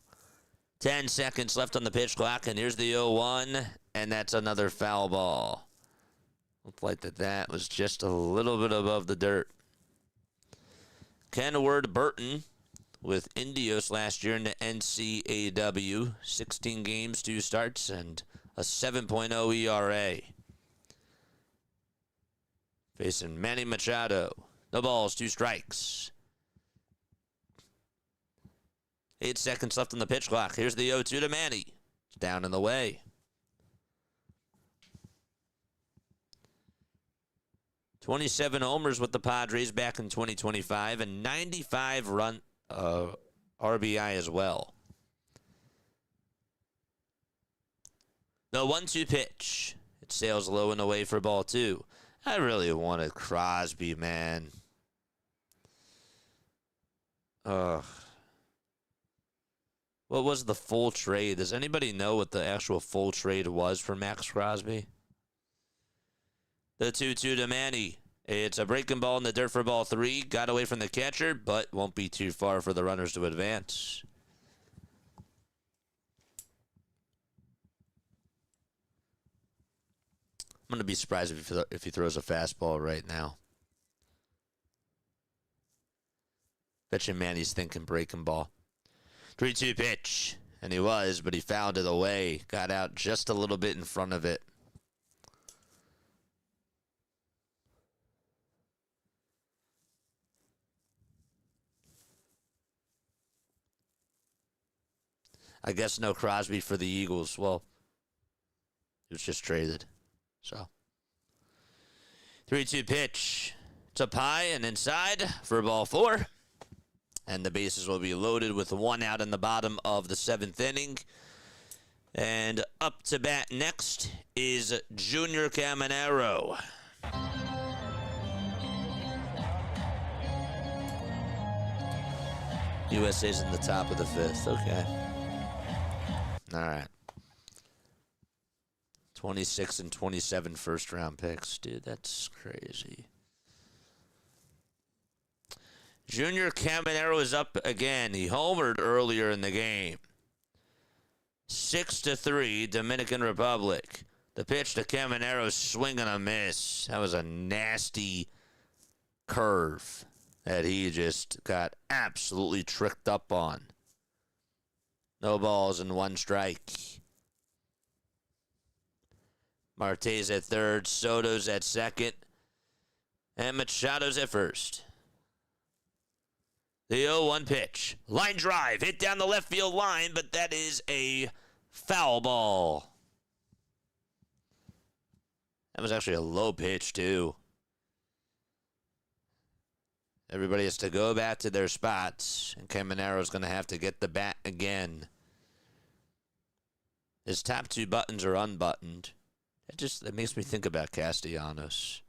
10 seconds left on the pitch clock, and here's the 0-1, and that's another foul ball. Looked like that was just a little bit above the dirt. Kenward Burton with Indios last year in the NCAW. 16 games, 2 starts, and a 7.0 ERA. Facing Manny Machado. No balls, 2 strikes. 8 seconds left on the pitch clock. Here's the 0-2 to Manny. It's down in the way. 27 homers with the Padres back in 2025 and 95 run RBI as well. The 1-2 pitch. It sails low and away for ball 2. I really wanted Crosby, man. Ugh. What was the full trade? Does anybody know what the actual full trade was for Max Crosby? The 2-2 to Manny. It's a breaking ball in the dirt for ball 3. Got away from the catcher, but won't be too far for the runners to advance. I'm going to be surprised if he throws a fastball right now. Bet you Manny's thinking breaking ball. 3-2 pitch. And he was, but he fouled it away. Got out just a little bit in front of it. I guess no Crosby for the Eagles. Well, he was just traded. So 3-2 pitch. It's up high and inside for ball 4. And the bases will be loaded with 1 out in the bottom of the 7th inning. And up to bat next is Junior Caminero. USA's in the top of the 5th. Okay. All right. 26 and 27 first-round picks. Dude, that's crazy. Junior Caminero is up again. He homered earlier in the game. 6-3, Dominican Republic. The pitch to Caminero, swing and a miss. That was a nasty curve that he just got absolutely tricked up on. No balls and 1 strike. Marte's at third, Soto's at second, and Machado's at first. The 0-1 pitch. Line drive. Hit down the left field line, but that is a foul ball. That was actually a low pitch, too. Everybody has to go back to their spots, and Caminero's going to have to get the bat again. His top 2 buttons are unbuttoned. That makes me think about Castellanos.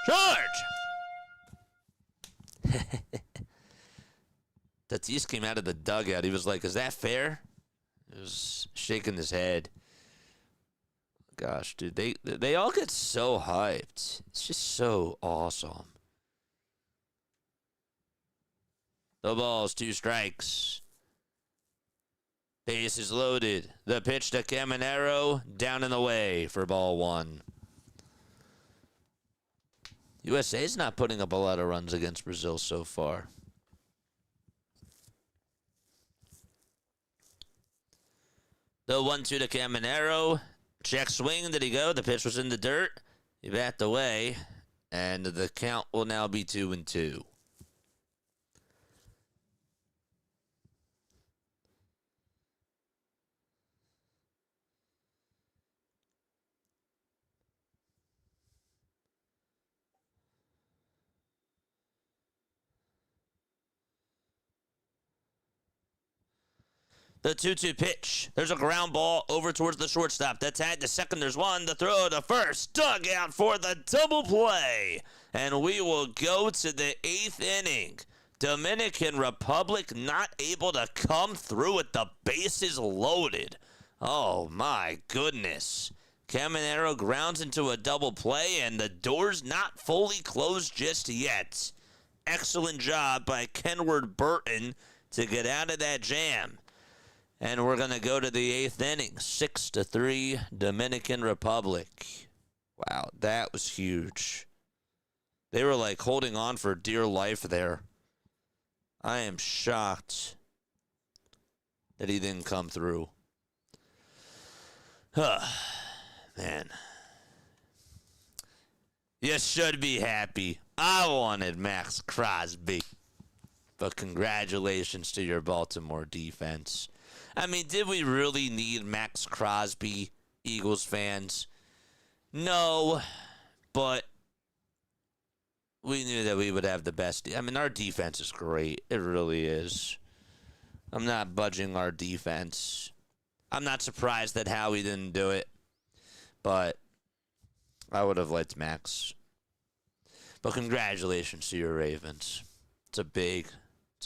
George! Tatis came out of the dugout. He was like, is that fair? He was shaking his head. Gosh, dude, they all get so hyped. It's just so awesome. No balls, 2 strikes. Base is loaded. The pitch to Caminero, down and away for ball 1. USA's not putting up a lot of runs against Brazil so far. The 1-2 to Caminero. Check swing. Did he go? The pitch was in the dirt. He backed away. And the count will now be 2-2. The 2-2 pitch. There's a ground ball over towards the shortstop. The tag to second. There's 1. The throw to first. Dug out for the double play. And we will go to the 8th inning. Dominican Republic not able to come through with the bases loaded. Oh, my goodness. Caminero grounds into a double play, and the door's not fully closed just yet. Excellent job by Kenward Burton to get out of that jam. And we're going to go to the 8th inning. 6-3, Dominican Republic. Wow, that was huge. They were like holding on for dear life there. I am shocked that he didn't come through. Man. You should be happy. I wanted Max Crosby. But congratulations to your Baltimore defense. I mean, did we really need Max Crosby, Eagles fans? No, but we knew that we would have the best. I mean, our defense is great. It really is. I'm not budging our defense. I'm not surprised that Howie didn't do it, but I would have liked Max. But congratulations to your Ravens. It's a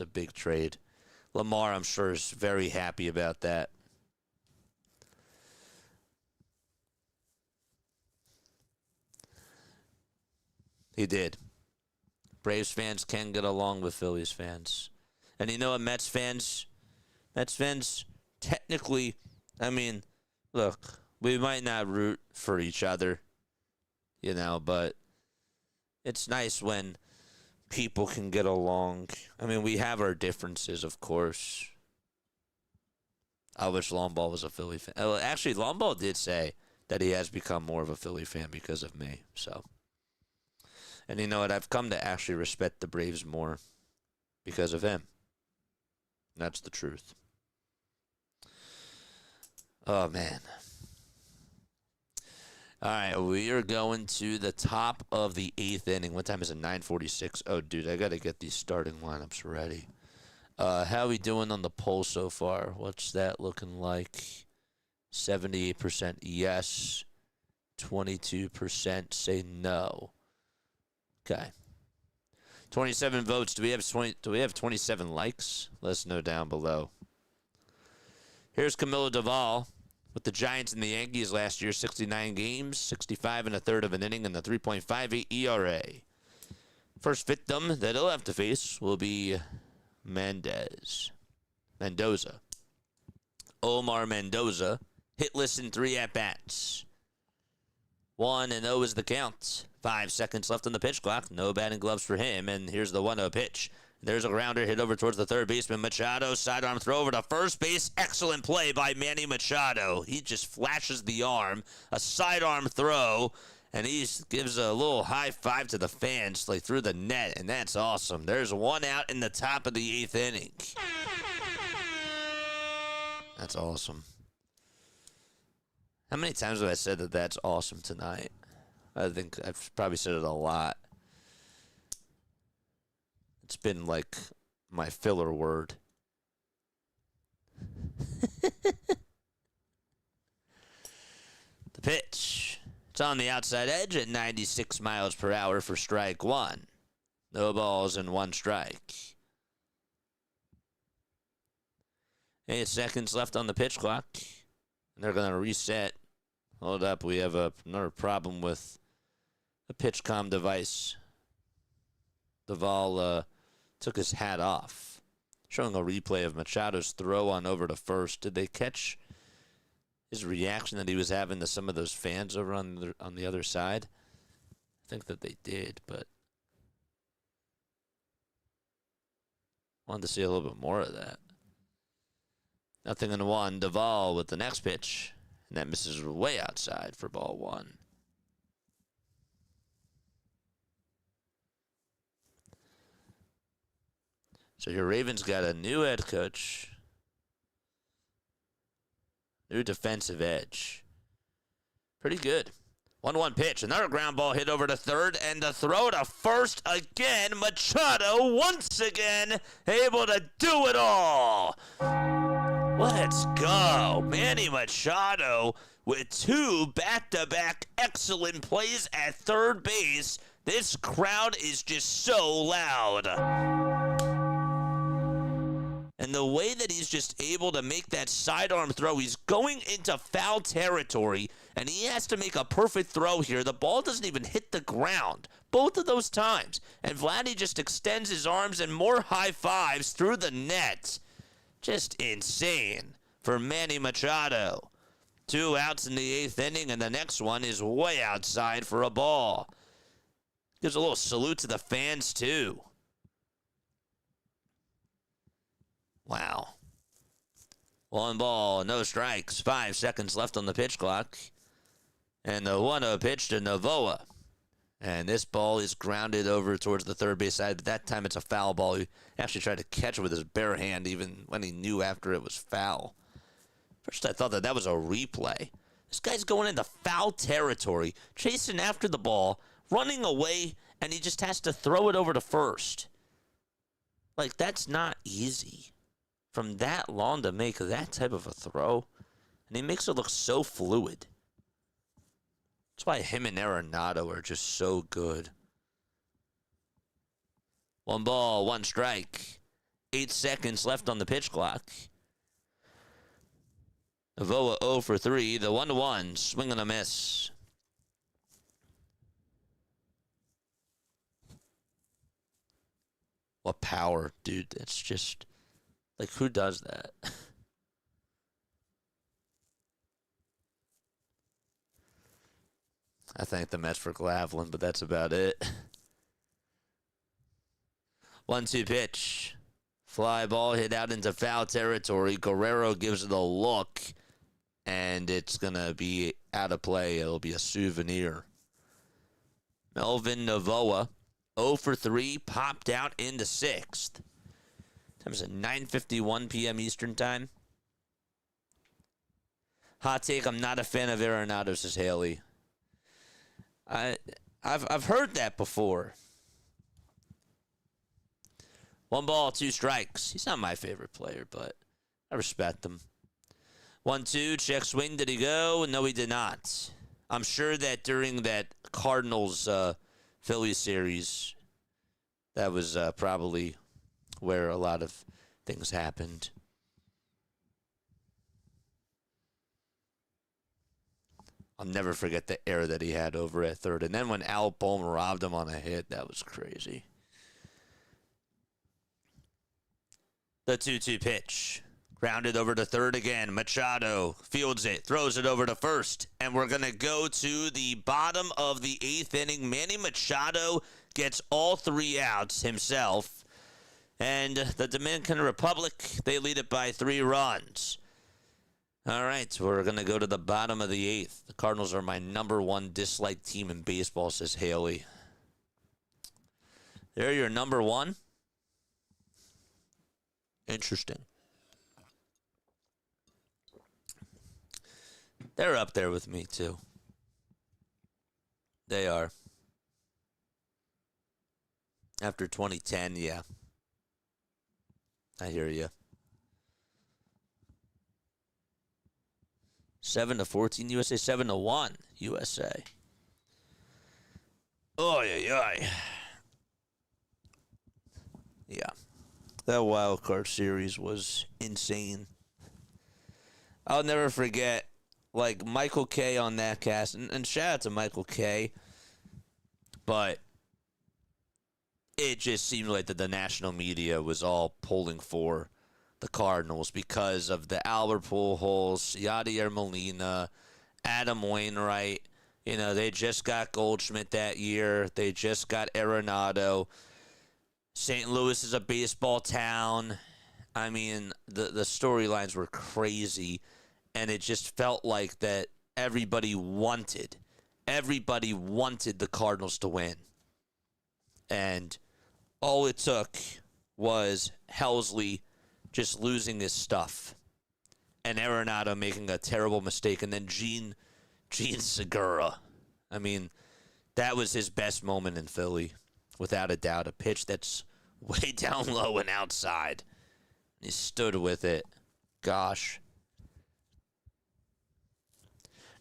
big trade. Lamar, I'm sure, is very happy about that. He did. Braves fans can get along with Phillies fans. And you know what, Mets fans, technically, I mean, look, we might not root for each other, you know, but it's nice when people can get along. I mean, we have our differences, of course. I wish Longball was a Philly fan. Actually, Longball did say that he has become more of a Philly fan because of me. So, and you know what? I've come to actually respect the Braves more because of him. That's the truth. Oh, man. All right, we are going to the top of the 8th inning. What time is it? 9:46. Oh, dude, I got to get these starting lineups ready. How are we doing on the poll so far? What's that looking like? 78% yes. 22% say no. Okay. 27 votes. Do we have 27 likes? Let us know down below. Here's Camilo Doval with the Giants and the Yankees last year. 69 games, 65 and a third of an inning, and a 3.58 ERA. First victim that he'll have to face will be Mendoza. Omar Mendoza, hitless in 3 at-bats. 1-0 is the count. 5 seconds left on the pitch clock. No batting gloves for him, and here's the 1-0 pitch. There's a grounder hit over towards the third baseman. Machado, sidearm throw over to first base. Excellent play by Manny Machado. He just flashes the arm, a sidearm throw, and he gives a little high five to the fans like through the net, and that's awesome. There's 1 out in the top of the 8th inning. That's awesome. How many times have I said that that's awesome tonight? I think I've probably said it a lot. It's been like my filler word. The pitch. It's on the outside edge at 96 miles per hour for strike 1. No balls and 1 strike. 8 seconds left on the pitch clock. And they're going to reset. Hold up, we have another problem with the PitchCom device. Doval took his hat off. Showing a replay of Machado's throw on over to first. Did they catch his reaction that he was having to some of those fans over on the other side? I think that they did, but wanted to see a little bit more of that. 0-1. Doval with the next pitch. And that misses way outside for ball 1. So your Ravens got a new head coach. New defensive edge. Pretty good. 1-1 pitch. Another ground ball hit over to third. And the throw to first again. Machado once again able to do it all. Let's go. Manny Machado with 2 back-to-back excellent plays at third base. This crowd is just so loud. And the way that he's just able to make that sidearm throw, he's going into foul territory, and he has to make a perfect throw here. The ball doesn't even hit the ground both of those times. And Vladdy just extends his arms and more high fives through the net. Just insane for Manny Machado. 2 outs in the 8th inning, and the next one is way outside for a ball. Gives a little salute to the fans, too. Wow. 1 ball, no strikes. 5 seconds left on the pitch clock. And the 1-0 pitch to Novoa. And this ball is grounded over towards the third base side. But that time it's a foul ball. He actually tried to catch it with his bare hand even when he knew after it was foul. First I thought that was a replay. This guy's going into foul territory, chasing after the ball, running away, and he just has to throw it over to first. Like, that's not easy. From that long to make that type of a throw. And he makes it look so fluid. That's why him and Arenado are just so good. 1 ball, 1 strike. 8 seconds left on the pitch clock. Novoa 0 for 3. The 1-1. Swing and a miss. What power, dude. It's just, like, who does that? I thank the Mets for Glavlin, but that's about it. 1-2 pitch. Fly ball hit out into foul territory. Guerrero gives it a look, and it's going to be out of play. It'll be a souvenir. Melvin Novoa, 0 for 3, popped out in the 6th. Time is at 9:51 p.m. Eastern Time. Hot take, I'm not a fan of Arenado, says Haley. I've heard that before. 1 ball, 2 strikes. He's not my favorite player, but I respect him. 1-2, check swing. Did he go? No, he did not. I'm sure that during that Cardinals Phillies series, that was probably where a lot of things happened. I'll never forget the air that he had over at third. And then when Al Bohm robbed him on a hit, that was crazy. The 2-2 pitch. Grounded over to third again. Machado fields it, throws it over to first. And we're going to go to the bottom of the 8th inning. Manny Machado gets all 3 outs himself. And the Dominican Republic, they lead it by 3 runs. All right, so we're going to go to the bottom of the 8th. The Cardinals are my number 1 disliked team in baseball, says Haley. They're your number 1? Interesting. They're up there with me, too. They are. After 2010, yeah. I hear you. 7-14 USA, 7-1 USA. Oh, yeah. Yeah. That wild card series was insane. I'll never forget, like, Michael K on that cast, and shout out to Michael K, but it just seemed like that the national media was all pulling for the Cardinals because of the Albert Pujols, Yadier Molina, Adam Wainwright. You know, they just got Goldschmidt that year. They just got Arenado. St. Louis is a baseball town. I mean, the storylines were crazy, and it just felt like that everybody wanted the Cardinals to win. And all it took was Helsley just losing his stuff and Arenado making a terrible mistake, and then Gene Segura. I mean, that was his best moment in Philly, without a doubt. A pitch that's way down low and outside. He stood with it. Gosh.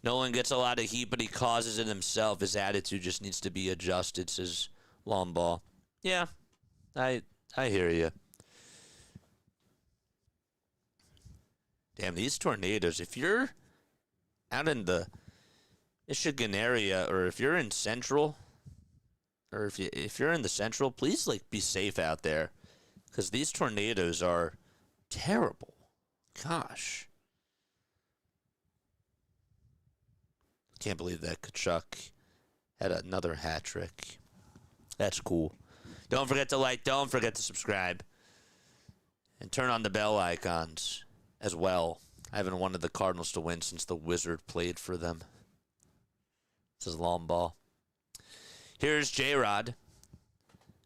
Nolan gets a lot of heat, but he causes it himself. His attitude just needs to be adjusted, says Lomball. Yeah, I hear you. Damn, these tornadoes, if you're out in the Michigan area, or if you're in Central, or if you're in the Central, please, like, be safe out there, because these tornadoes are terrible. Gosh. Can't believe that Kachuk had another hat trick. That's cool. Don't forget to like, don't forget to subscribe, and turn on the bell icons as well. I haven't wanted the Cardinals to win since the Wizard played for them. This is long ball. Here's J-Rod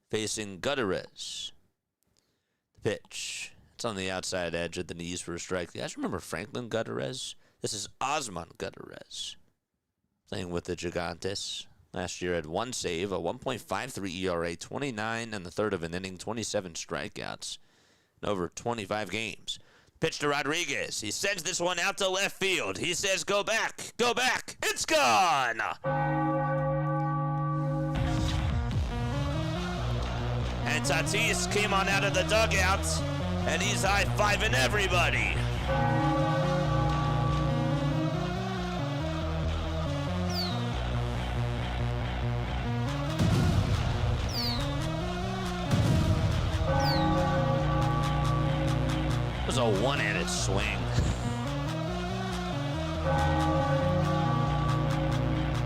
facing Gutierrez. The pitch. It's on the outside edge of the knees for a strike. You guys remember Franklin Gutierrez? This is Osman Gutierrez playing with the Gigantes. Last year had 1 save, a 1.53 ERA, 29 and the third of an inning, 27 strikeouts in over 25 games. Pitch to Rodriguez. He sends this one out to left field. He says, go back, go back. It's gone. And Tatis came on out of the dugout, and he's high-fiving everybody. was a one-handed swing.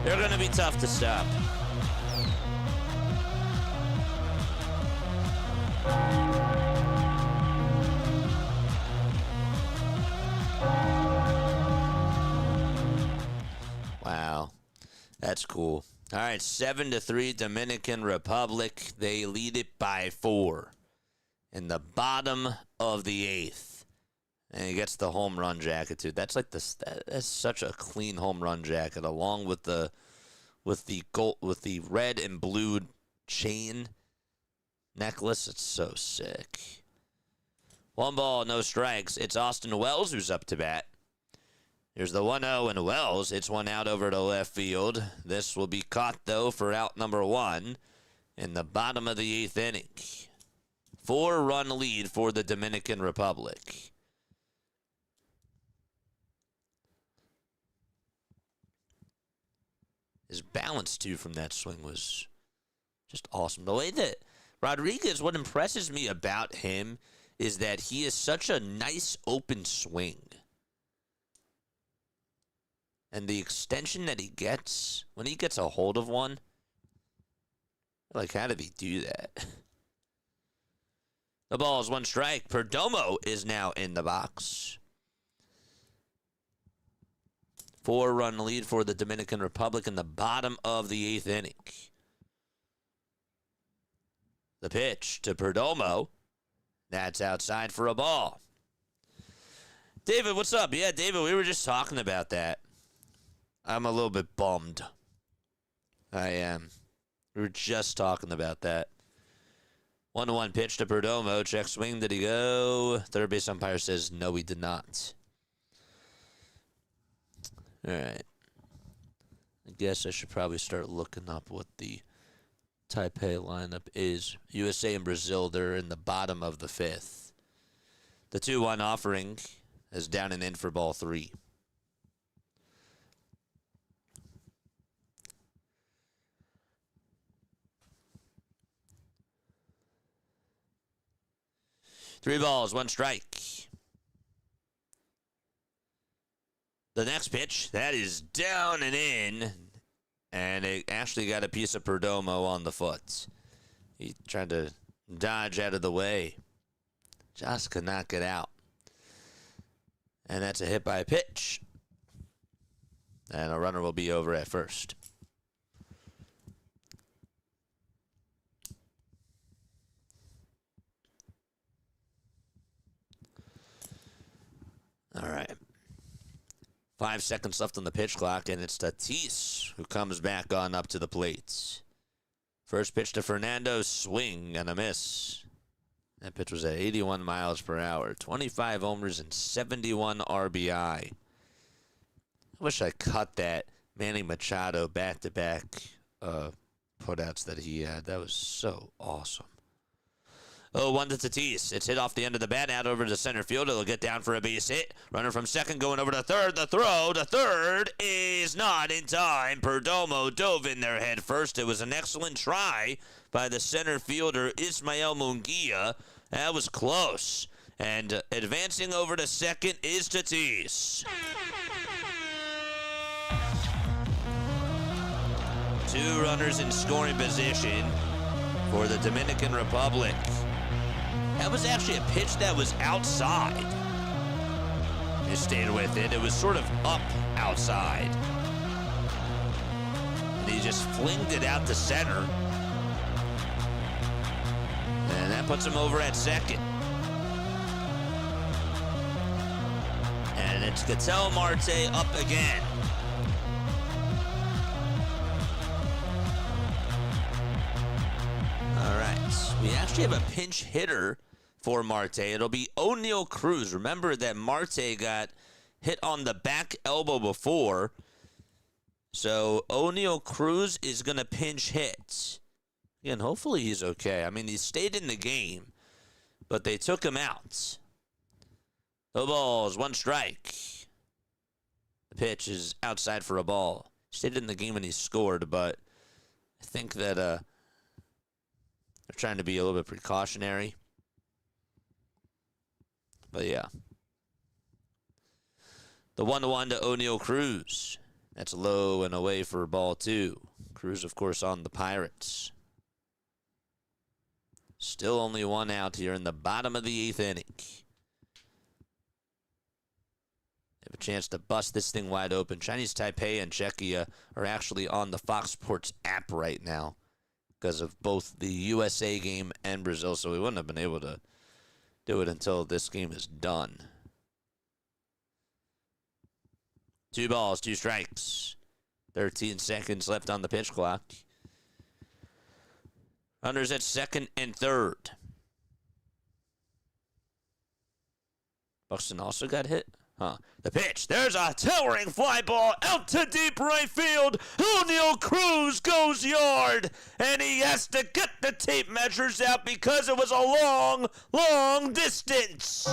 They're going to be tough to stop. Wow. That's cool. All right, 7-3 Dominican Republic. They lead it by 4 in the bottom of the 8th. And he gets the home run jacket too. That's like this. That's such a clean home run jacket, along with the gold, with the red and blue chain necklace. It's so sick. 1 ball, no strikes. It's Austin Wells who's up to bat. Here's the 1-0 and Wells. It's one out over to left field. This will be caught though for out number 1 in the bottom of the 8th inning. 4-run lead for the Dominican Republic. His balance, too, from that swing was just awesome. The way that Rodriguez, what impresses me about him is that he is such a nice open swing. And the extension that he gets, when he gets a hold of one, like, how did he do that? The ball is 1 strike. Perdomo is now in the box. 4-run lead for the Dominican Republic in the bottom of the 8th inning. The pitch to Perdomo. That's outside for a ball. David, what's up? Yeah, David, we were just talking about that. I'm a little bit bummed. I am. We were just talking about that. 1-1 pitch to Perdomo. Check swing. Did he go? Third base umpire says no, he did not. All right. I guess I should probably start looking up what the Taipei lineup is. USA and Brazil, they're in the bottom of the 5th. The 2-1 offering is down and in for ball 3. Three balls, 1 strike. The next pitch, that is down and in. And it actually got a piece of Perdomo on the foot. He tried to dodge out of the way. Just could not get out. And that's a hit by a pitch. And a runner will be over at first. All right. 5 seconds left on the pitch clock, and it's Tatis who comes back on up to the plate. First pitch to Fernando, swing and a miss. That pitch was at 81 miles per hour, 25 homers and 71 RBI. I wish I cut that Manny Machado back-to-back putouts that he had. That was so awesome. 0-1 to Tatis. It's hit off the end of the bat, out over to center field. It'll get down for a base hit. Runner from second going over to third. The throw to third is not in time. Perdomo dove in there head first. It was an excellent try by the center fielder, Ismael Munguia. That was close. And advancing over to second is Tatis. 2 runners in scoring position for the Dominican Republic. That was actually a pitch that was outside. He stayed with it. It was sort of up outside. And he just flinged it out to center. And that puts him over at second. And it's Ketel Marte up again. All right. We actually have a pinch hitter for Marte. It'll be O'Neal Cruz. Remember that Marte got hit on the back elbow before. So O'Neal Cruz is going to pinch hit. And hopefully he's okay. I mean, he stayed in the game, but they took him out. No balls, 1 strike. The pitch is outside for a ball. Stayed in the game and he scored, but I think that they're trying to be a little bit precautionary. But yeah. The 1-1 to O'Neal Cruz. That's low and away for ball 2. Cruz, of course, on the Pirates. Still only 1 out here in the bottom of the 8th inning. Have a chance to bust this thing wide open. Chinese Taipei and Czechia are actually on the Fox Sports app right now because of both the USA game and Brazil, so we wouldn't have been able to do it until this game is done. 2 balls, 2 strikes. 13 seconds left on the pitch clock. Runners at second and third. Buxton also got hit. The pitch. There's a towering fly ball out to deep right field. O'Neal Cruz goes yard. And he has to get the tape measures out because it was a long, long distance.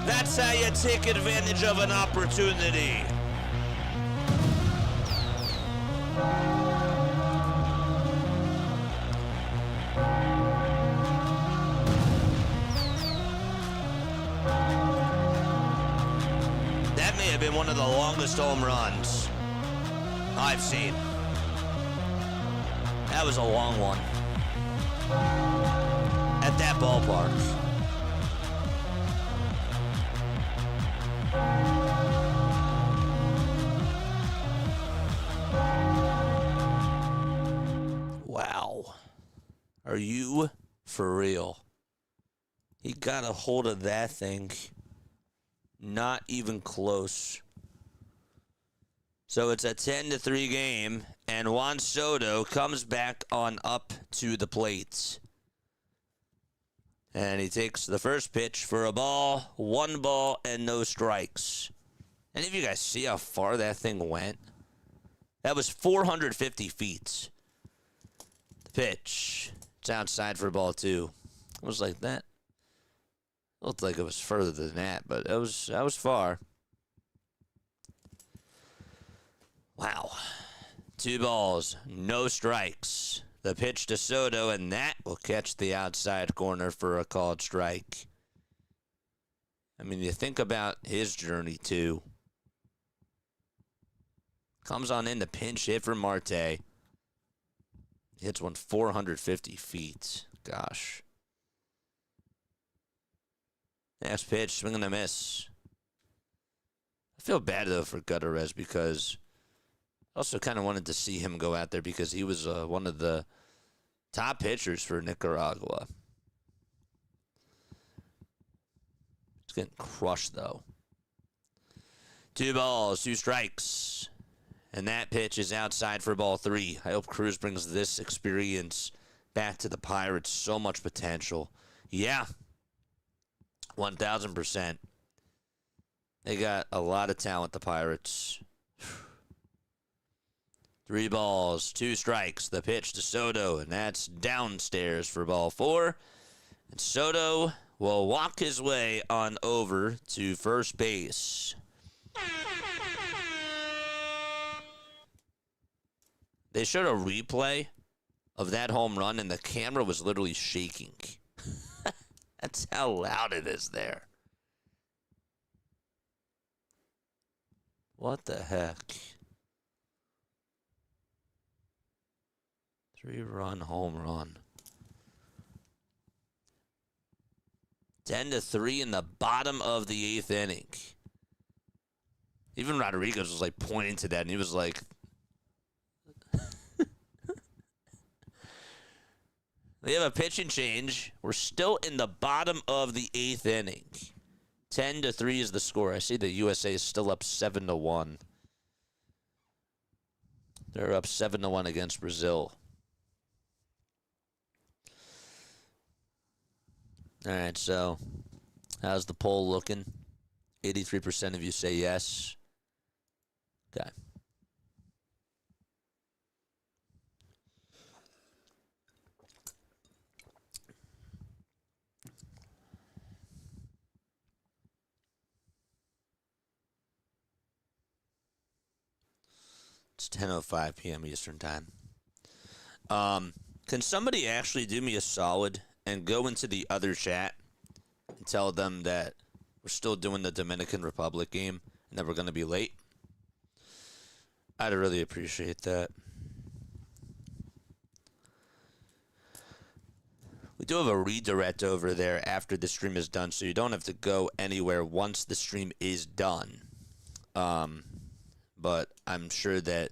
That's how you take advantage of an opportunity. That may have been one of the longest home runs I've seen. That was a long one. At that ballpark. Wow. Are you for real? He got a hold of that thing. Not even close. So it's a 10-3 game, and Juan Soto comes back on up to the plate. And he takes the first pitch for a ball, 1 ball, and no strikes. Any of you guys see how far that thing went? That was 450 feet. The pitch. It's outside for ball 2. It was like that. It looked like it was further than that, but that was far. Wow. 2 balls, no strikes. The pitch to Soto, and that will catch the outside corner for a called strike. I mean, you think about his journey, too. Comes on in to pinch hit for Marte. Hits one 450 feet. Gosh. Next pitch, swing and a miss. I feel bad, though, for Gutierrez because I also kind of wanted to see him go out there because he was one of the top pitchers for Nicaragua. He's getting crushed, though. 2 balls, 2 strikes. And that pitch is outside for ball 3. I hope Cruz brings this experience back to the Pirates. So much potential. Yeah. 1,000%. They got a lot of talent, the Pirates. 3 balls, 2 strikes. The pitch to Soto, and that's downstairs for ball 4. And Soto will walk his way on over to first base. They showed a replay of that home run, and the camera was literally shaking. That's how loud it is there. What the heck? 3-run home run. 10-3 in the bottom of the 8th inning. Even Rodriguez was like pointing to that, and he was like, they have a pitching change. We're still in the bottom of the 8th inning. 10-3 is the score. I see the USA is still up 7-1. They're up 7-1 against Brazil. All right, so how's the poll looking? 83% of you say yes. Okay. It's 10:05 p.m. Eastern Time. Can somebody actually do me a solid and go into the other chat and tell them that we're still doing the Dominican Republic game and that we're going to be late? I'd really appreciate that. We do have a redirect over there after the stream is done, so you don't have to go anywhere once the stream is done. But I'm sure that,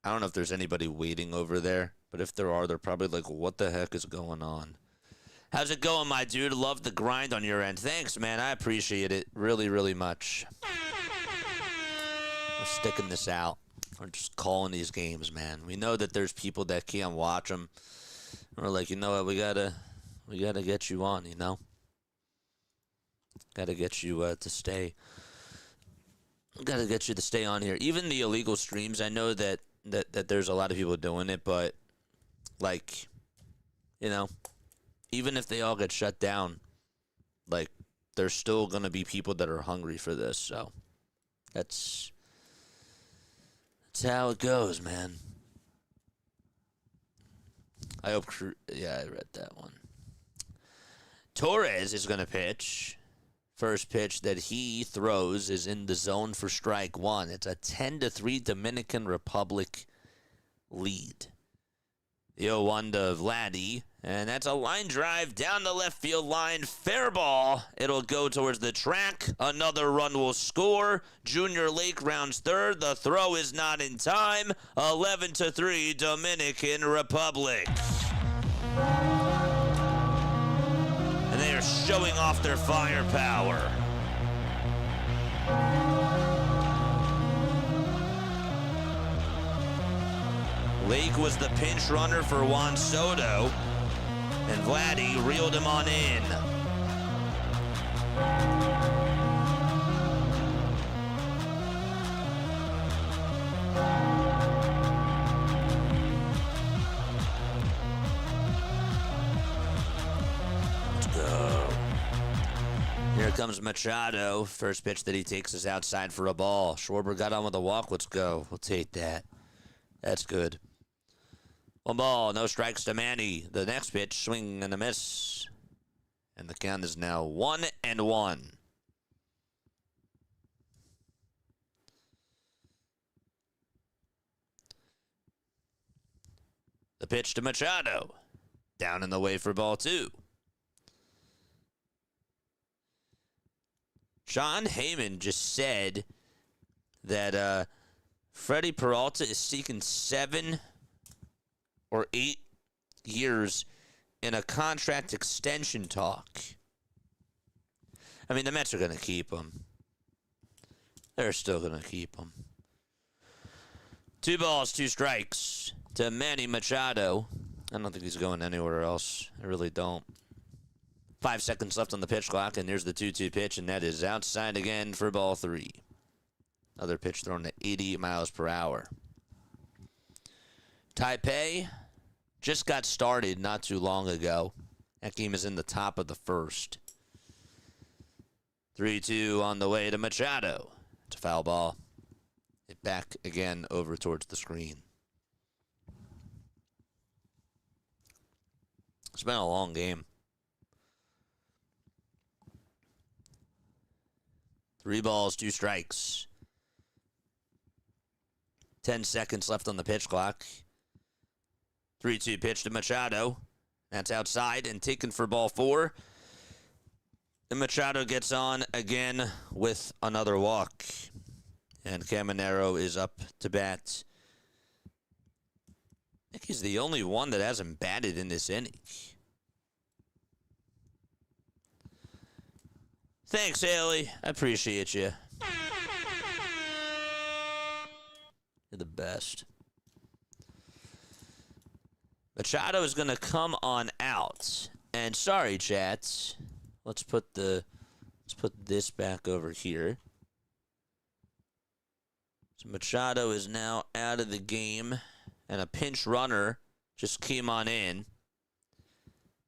I don't know if there's anybody waiting over there, but if there are, they're probably like, what the heck is going on? How's it going, my dude? Love the grind on your end. Thanks, man. I appreciate it really, really much. We're sticking this out. We're just calling these games, man. We know that there's people that can't watch them. We're like, you know what? We gotta get you on, you know? Gotta get you to stay. Gotta get you to stay on here. Even the illegal streams, I know that there's a lot of people doing it, but, like, you know, even if they all get shut down, like, there's still gonna be people that are hungry for this, so that's how it goes, man. I hope, yeah, I read that one. Torres is going to pitch. First pitch that he throws is in the zone for strike one. It's a 10-3 Dominican Republic lead. The 0-1 to Vladdy, and that's a line drive down the left field line. Fair ball. It'll go towards the track. Another run will score. Junior Lake rounds third. The throw is not in time. 11-3 Dominican Republic. And they are showing off their firepower. Lake was the pinch runner for Juan Soto, and Vladdy reeled him on in. Let's go. Here comes Machado. First pitch that he takes is outside for a ball. Schwarber got on with a walk. Let's go. We'll take that. That's good. 1 ball, no strikes to Manny. The next pitch, swing and a miss. And the count is now 1-1. The pitch to Machado. Down in the way for ball 2. John Heyman just said that Freddie Peralta is seeking 7 or 8 years in a contract extension talk. I mean, the Mets are going to keep him. They're still going to keep him. 2 balls, 2 strikes to Manny Machado. I don't think he's going anywhere else. I really don't. 5 seconds left on the pitch clock, and there's the 2-2 pitch, and that is outside again for ball 3. Another pitch thrown at 80 miles per hour. Taipei just got started not too long ago. That game is in the top of the first. 3-2 on the way to Machado. It's a foul ball. It back again over towards the screen. It's been a long game. 3 balls, 2 strikes. 10 seconds left on the pitch clock. 3-2 pitch to Machado. That's outside and taken for ball 4. And Machado gets on again with another walk. And Caminero is up to bat. I think he's the only one that hasn't batted in this inning. Thanks, Haley. I appreciate you. You're the best. Machado is going to come on out. And sorry, chats. Let's put this back over here. So Machado is now out of the game. And a pinch runner just came on in.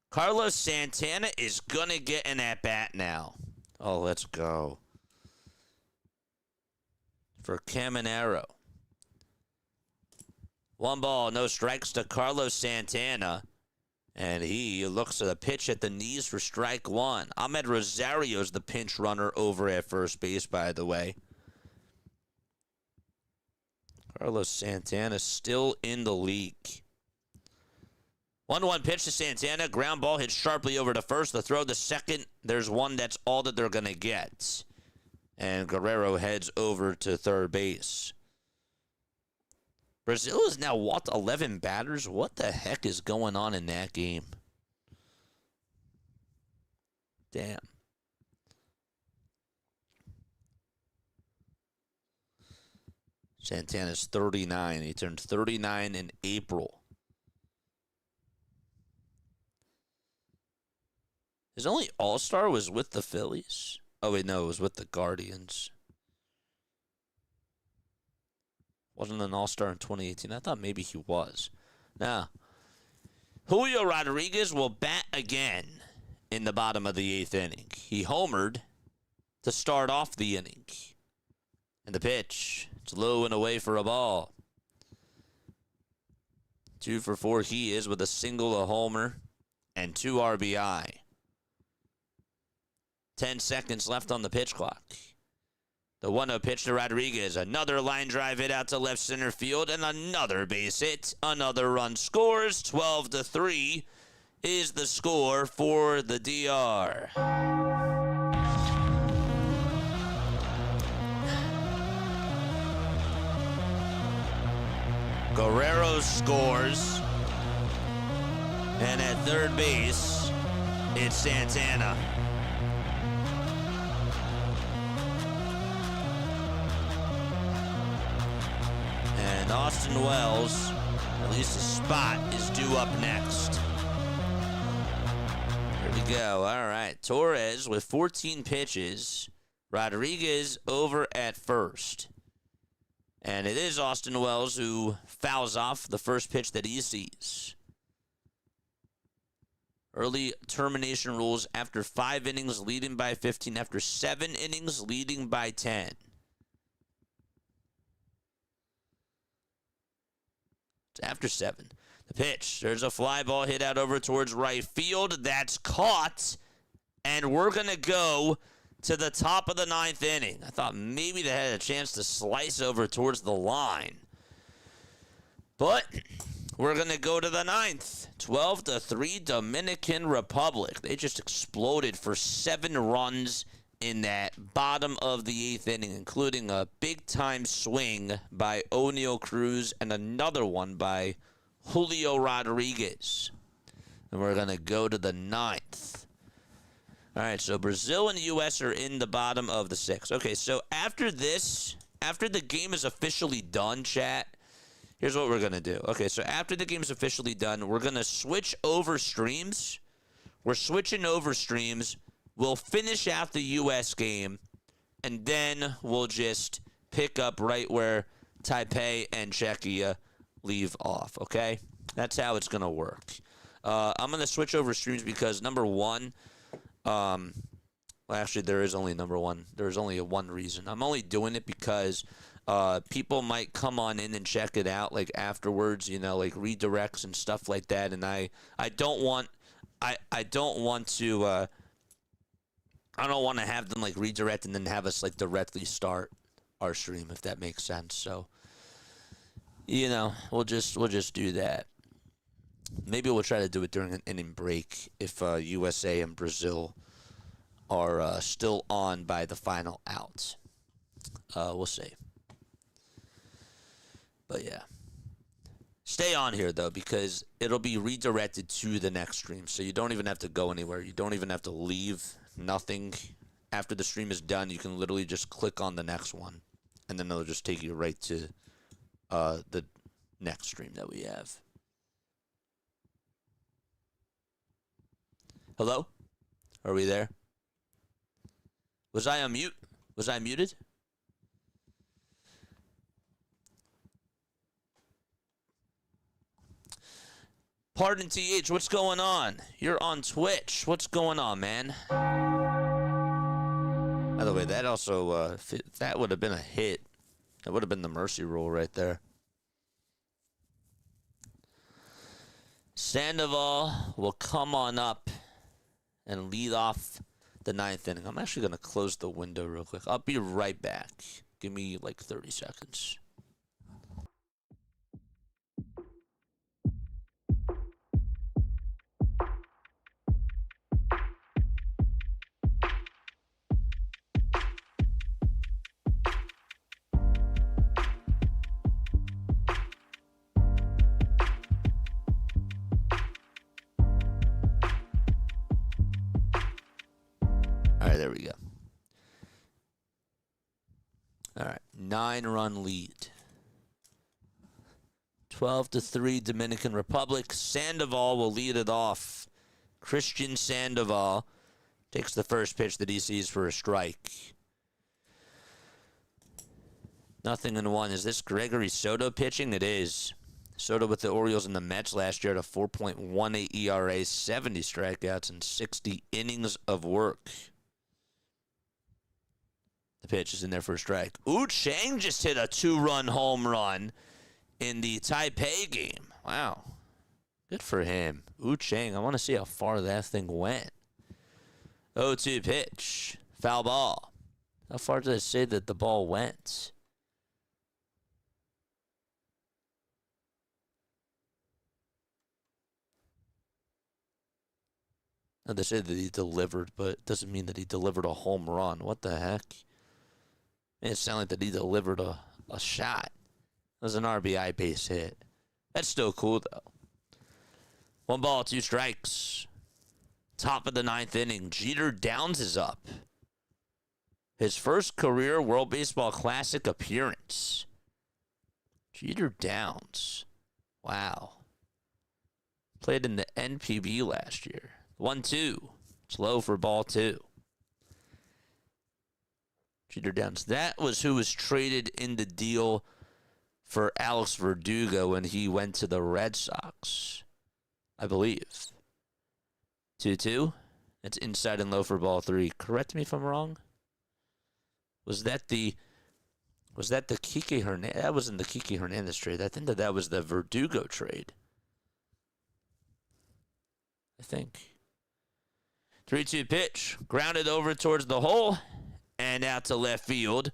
Carlos Santana is going to get an at-bat now. Oh, let's go. For Caminero. 1 ball, no strikes to Carlos Santana. And he looks at a pitch at the knees for strike one. Ahmed Rosario's the pinch runner over at first base, by the way. Carlos Santana still in the league. 1-1 pitch to Santana. Ground ball hits sharply over to first. The throw to second. There's one. That's all that they're going to get. And Guerrero heads over to third base. Brazil has now walked 11 batters. What the heck is going on in that game? Damn. Santana's 39. He turned 39 in April. His only All-Star was with the Phillies. Oh, wait, no, it was with the Guardians. Wasn't an All-Star in 2018. I thought maybe he was. Now, Julio Rodriguez will bat again in the bottom of the 8th inning. He homered to start off the inning. And the pitch, it's low and away for a ball. 2 for 4 he is with a single, a homer, and 2 RBI. 10 seconds left on the pitch clock. The 1-0 pitch to Rodriguez. Another line drive hit out to left center field, and another base hit. Another run scores. 12-3 is the score for the DR. Guerrero scores. And at third base, it's Santana. And Austin Wells, at least a spot, is due up next. Here we go. All right. Torres with 14 pitches. Rodriguez over at first. And it is Austin Wells who fouls off the first pitch that he sees. Early termination rules after 5 innings leading by 15. After 7 innings leading by 10. After 7. The pitch. There's a fly ball hit out over towards right field. That's caught. And we're going to go to the top of the 9th inning. I thought maybe they had a chance to slice over towards the line. But we're going to go to the 9th. 12-3 Dominican Republic. They just exploded for 7 runs in that bottom of the 8th inning, including a big-time swing by O'Neal Cruz and another one by Julio Rodriguez. And we're going to go to the 9th. All right, so Brazil and the U.S. are in the bottom of the 6th. Okay, so after this, after the game is officially done, chat, here's what we're going to do. Okay, so after the game is officially done, we're going to switch over streams. We're switching over streams. We'll finish out the U.S. game, and then we'll just pick up right where Taipei and Czechia leave off, okay? That's how it's going to work. I'm going to switch over streams because, number one, well, actually, there is only number one. There's only one reason. I'm only doing it because people might come on in and check it out, like, afterwards, you know, like redirects and stuff like that, and I don't want to... I don't want to have them like redirect and then have us like directly start our stream, if that makes sense. So, you know, we'll just do that. Maybe we'll try to do it during an inning break if USA and Brazil are still on by the final out. We'll see. But yeah. Stay on here, though, because it'll be redirected to the next stream. So you don't even have to go anywhere. You don't even have to leave. Nothing. After the stream is done, you can literally just click on the next one. And then it'll just take you right to the next stream that we have. Hello? Are we there? Was I on mute? Was I muted? Pardon TH, what's going on? You're on Twitch. What's going on, man? By the way, that also, that would have been a hit. That would have been the mercy rule right there. Sandoval will come on up and lead off the 9th inning. I'm actually going to close the window real quick. I'll be right back. Give me like 30 seconds. All right, there we go. All right, 9-run lead. 12-3 Dominican Republic. Sandoval will lead it off. Christian Sandoval takes the first pitch that he sees for a strike. 0-1. Is this Gregory Soto pitching? It is. Soto with the Orioles and the Mets last year at a 4.18 ERA, 70 strikeouts, and 60 innings of work. The pitch is in there for a strike. Chang just hit a 2-run home run in the Taipei game. Wow. Good for him. Chang, I want to see how far that thing went. 0-2 pitch. Foul ball. How far did it say that the ball went? No, they said that he delivered, but it doesn't mean that he delivered a home run. What the heck? It sounded like that he delivered a shot. It was an RBI base hit. That's still cool, though. 1 ball, 2 strikes. Top of the 9th inning. Jeter Downs is up. His first career World Baseball Classic appearance. Jeter Downs. Wow. Played in the NPB last year. 1-2. It's low for ball 2. Jeter Downs. That was who was traded in the deal for Alex Verdugo when he went to the Red Sox, I believe. 2-2. It's inside and low for ball 3. Correct me if I'm wrong. Was that the Kike Hernandez? That wasn't the Kike Hernandez trade. I think that was the Verdugo trade. I think. 3-2 pitch. Grounded over towards the hole and out to left field.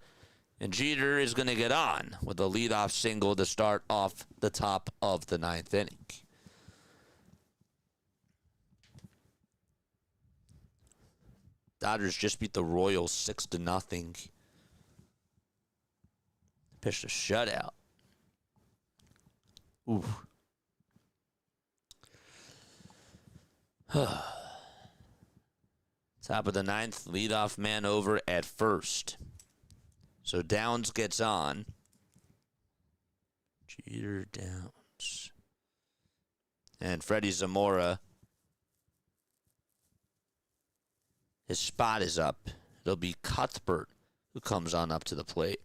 And Jeter is going to get on with a leadoff single to start off the top of the 9th inning. Dodgers just beat the Royals 6-0. Pitched a shutout. Ooh. Top of the 9th, leadoff man over at first. So Downs gets on. Jeter Downs. And Freddie Zamora. His spot is up. It'll be Cuthbert who comes on up to the plate.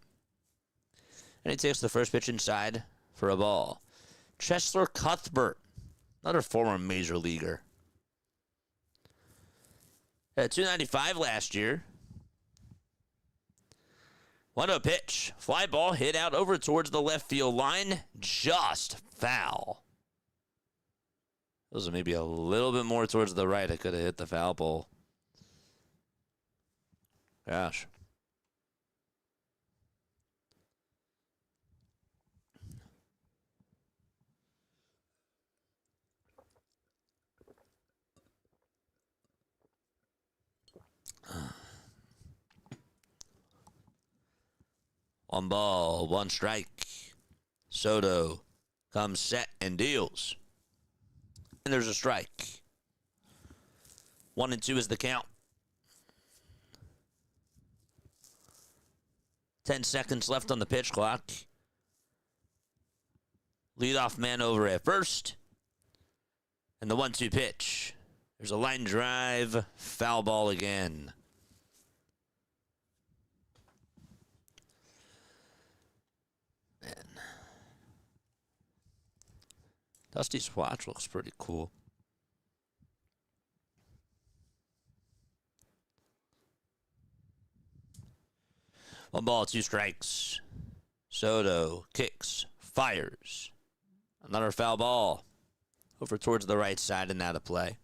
And he takes the first pitch inside for a ball. Cheslor Cuthbert, another former major leaguer. At 295 last year. 1-0 pitch. Fly ball hit out over towards the left field line. Just foul. Those are maybe a little bit more towards the right. I could have hit the foul pole. Gosh. One ball, 1 strike. Soto comes set and deals. And there's a strike. 1-2 is the count. 10 seconds left on the pitch clock. Leadoff man over at first. And the 1-2 pitch. There's a line drive. Foul ball again. Man. Dusty's watch looks pretty cool. One ball, 2 strikes. Soto kicks, fires. Another foul ball. over towards the right side and out of play.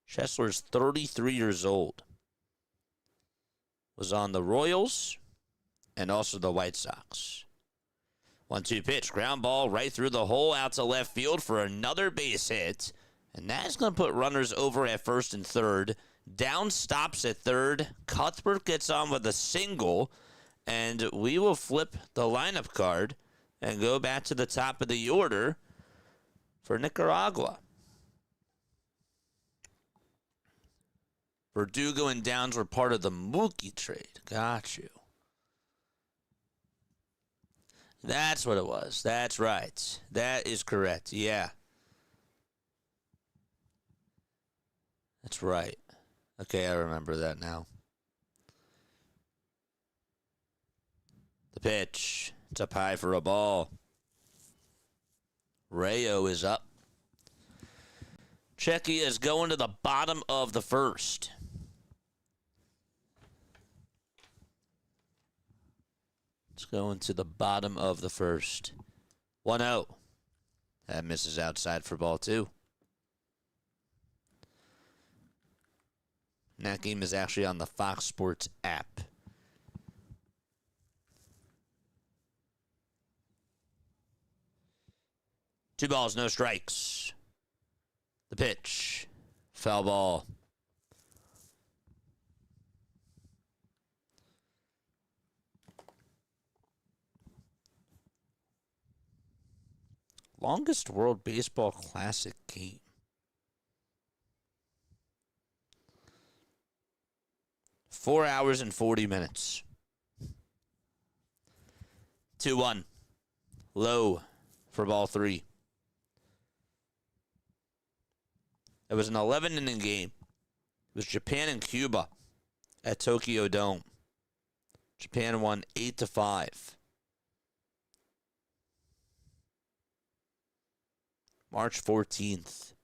Schessler's 33 years old. Was on the Royals and also the White Sox. 1-2 pitch, ground ball right through the hole out to left field for another base hit. And that's going to put runners over at first and third. Down stops at third. Cuthbert gets on with a single. And we will flip the lineup card and go back to the top of the order for Nicaragua. Verdugo and Downs were part of the Mookie trade. Got you. That's what it was. That's right. That is correct. Yeah. That's right. Okay, I remember that now. The pitch. It's up high for a ball. Rayo is up. Checky is going to the bottom of the first. It's going to the bottom of the first. 1-0. That misses outside for ball 2. And that game is actually on the Fox Sports app. Two balls, no strikes. The pitch. Foul ball. Longest World Baseball Classic game. Four hours and 40 minutes. 2-1. Low for ball 3. It was an 11-inning game. It was Japan and Cuba at Tokyo Dome. Japan won 8-5. March 14th.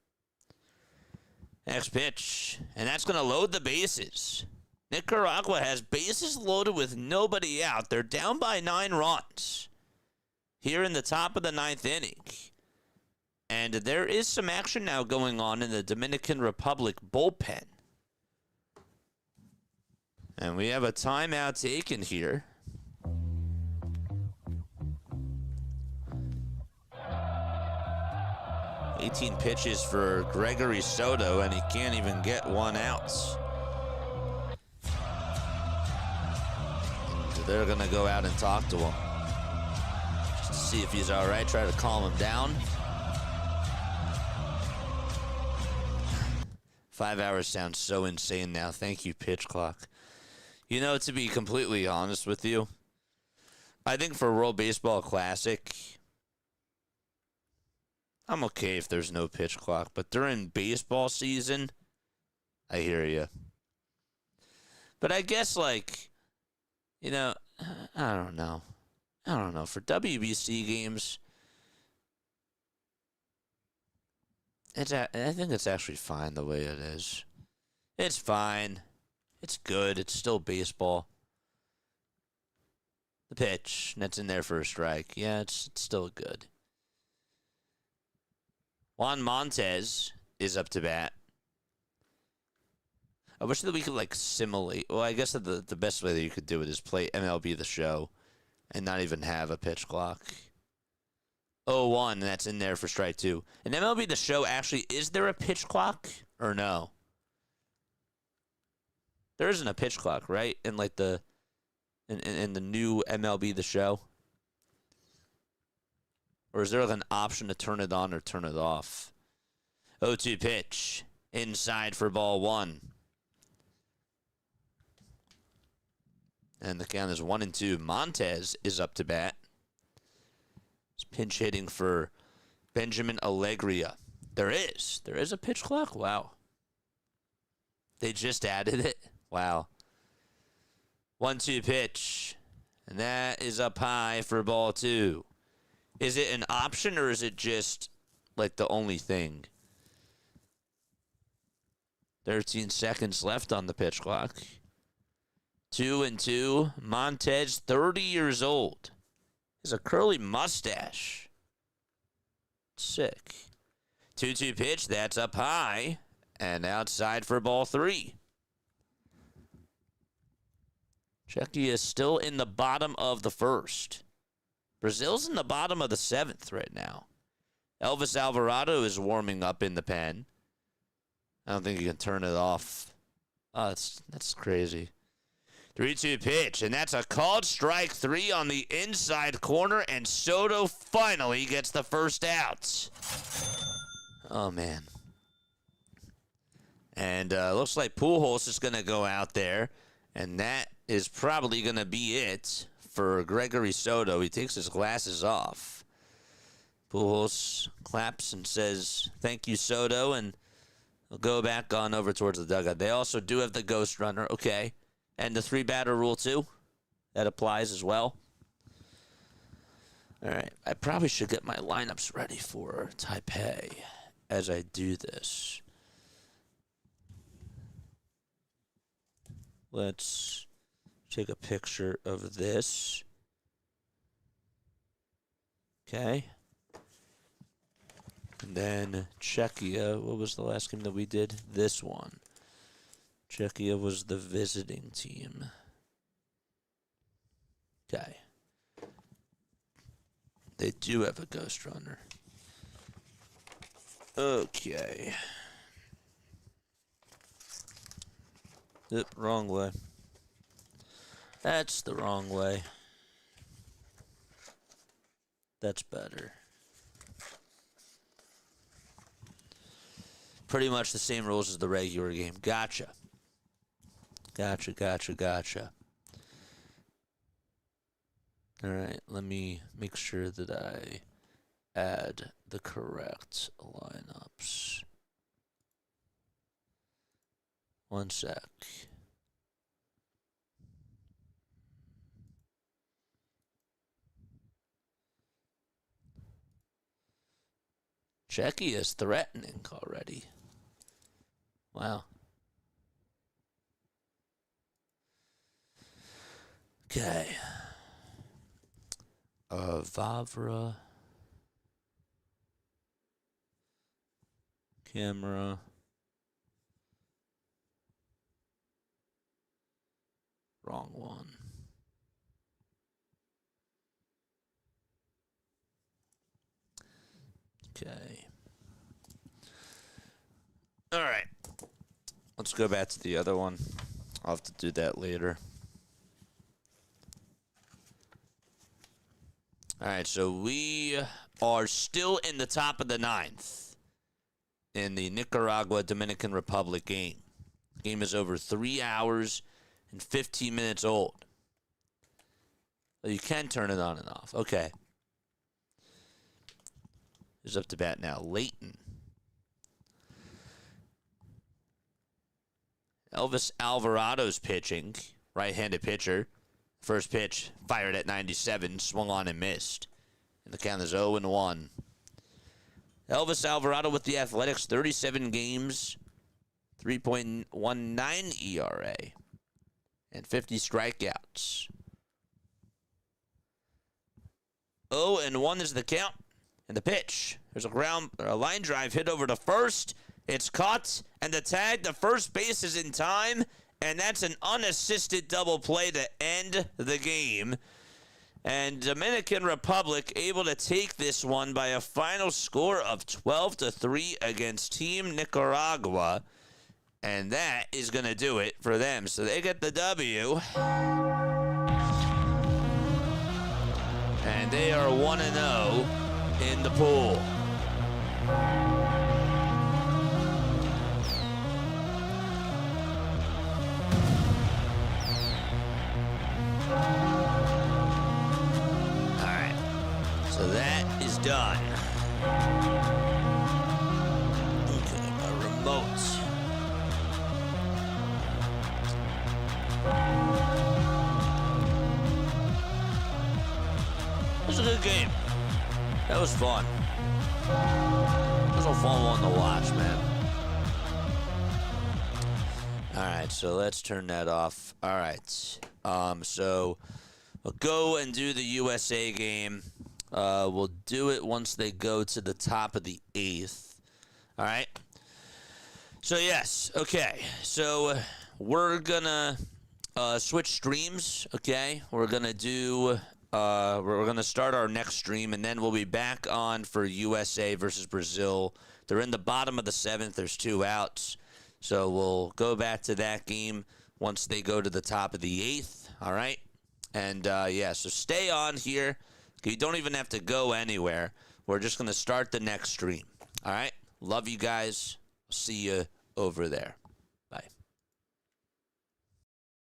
Next pitch. And that's going to load the bases. Nicaragua has bases loaded with nobody out. They're down by 9 runs here in the top of the 9th inning. And there is some action now going on in the Dominican Republic bullpen. And we have a timeout taken here. $18 pitches for Gregory Soto, and he can't even get one out. And they're going to go out and talk to him. Just to see if he's all right, try to calm him down. 5 hours sounds so insane now. Thank you, pitch clock. You know, to be completely honest with you, I think for World Baseball Classic, I'm okay if there's no pitch clock. But during baseball season, I hear you. But I guess, like, you know, I don't know. For WBC games, I think it's actually fine the way it is. It's fine. It's good. It's still baseball. The pitch, that's in there for a strike. Yeah, it's still good. Juan Montez is up to bat. I wish that we could, like, simulate. Well, I guess that the best way that you could do it is play MLB The Show and not even have a pitch clock. 0-1, and that's in there for strike 2. And MLB The Show, actually, is there a pitch clock or no? There isn't a pitch clock, right? In, like, in the new MLB The Show? Or is there, like, an option to turn it on or turn it off? 0-2 pitch. Inside for ball 1. And the count is 1-2. Montez is up to bat. It's pinch hitting for Benjamin Alegria. There is a pitch clock? Wow. They just added it? Wow. 1-2 pitch. And that is up high for ball 2. Is it an option or is it just, like, the only thing? 13 seconds left on the pitch clock. 2-2. Montez, 30 years old. He has a curly mustache. Sick. 2-2 pitch. That's up high. And outside for ball 3. Czechia is still in the bottom of the first. Brazil's in the bottom of the 7th right now. Elvis Alvarado is warming up in the pen. I don't think you can turn it off. Oh, that's crazy. 3-2 pitch, and that's a called strike 3 on the inside corner, and Soto finally gets the first out. Oh, man. And looks like Pujols is going to go out there, and that is probably going to be it for Gregory Soto. He takes his glasses off. Pujols claps and says, "Thank you, Soto," and he'll go back on over towards the dugout. They also do have the ghost runner. Okay. And the 3-batter rule, too. That applies as well. All right. I probably should get my lineups ready for Taipei as I do this. Let's take a picture of this. Okay. And then Czechia. What was the last game that we did? This one. Czechia was the visiting team. Okay. They do have a ghost runner. Okay. Yep, wrong way. That's the wrong way. That's better. Pretty much the same rules as the regular game. Gotcha. Gotcha. All right, let me make sure that I add the correct lineups. One sec. Czechia is threatening already. Wow. Okay. Vavra. Camera. Wrong one. Okay. All right. Let's go back to the other one. I'll have to do that later. All right, so we are still in the top of the 9th in the Nicaragua Dominican Republic game. The game is over 3 hours and 15 minutes old. So you can turn it on and off. Okay. Who's up to bat now? Leighton. Elvis Alvarado's pitching. Right-handed pitcher. First pitch, fired at 97, swung on and missed. And the count is 0-1. Elvis Alvarado with the Athletics, 37 games, 3.19 ERA, and 50 strikeouts. 0-1 is the count. And the pitch. There's a line drive hit over to first. It's caught, and the tag to first base is in time. And that's an unassisted double play to end the game. And Dominican Republic able to take this one by a final score of 12-3 against Team Nicaragua. And that is going to do it for them. So they get the W. And they are 1-0 in the pool. So that is done. Okay, my remote. It was a good game. That was fun. It was a fun one to watch, man. All right, so let's turn that off. All right. So we'll go and do the USA game. We'll do it once they go to the top of the 8th. All right. So yes, okay. So we're gonna switch streams. Okay, we're gonna do. We're gonna start our next stream, and then we'll be back on for USA versus Brazil. They're in the bottom of the 7th. There's 2 outs, so we'll go back to that game once they go to the top of the 8th. All right, and yeah, so stay on here. You don't even have to go anywhere. We're just gonna start the next stream. All right, love you guys. See you over there.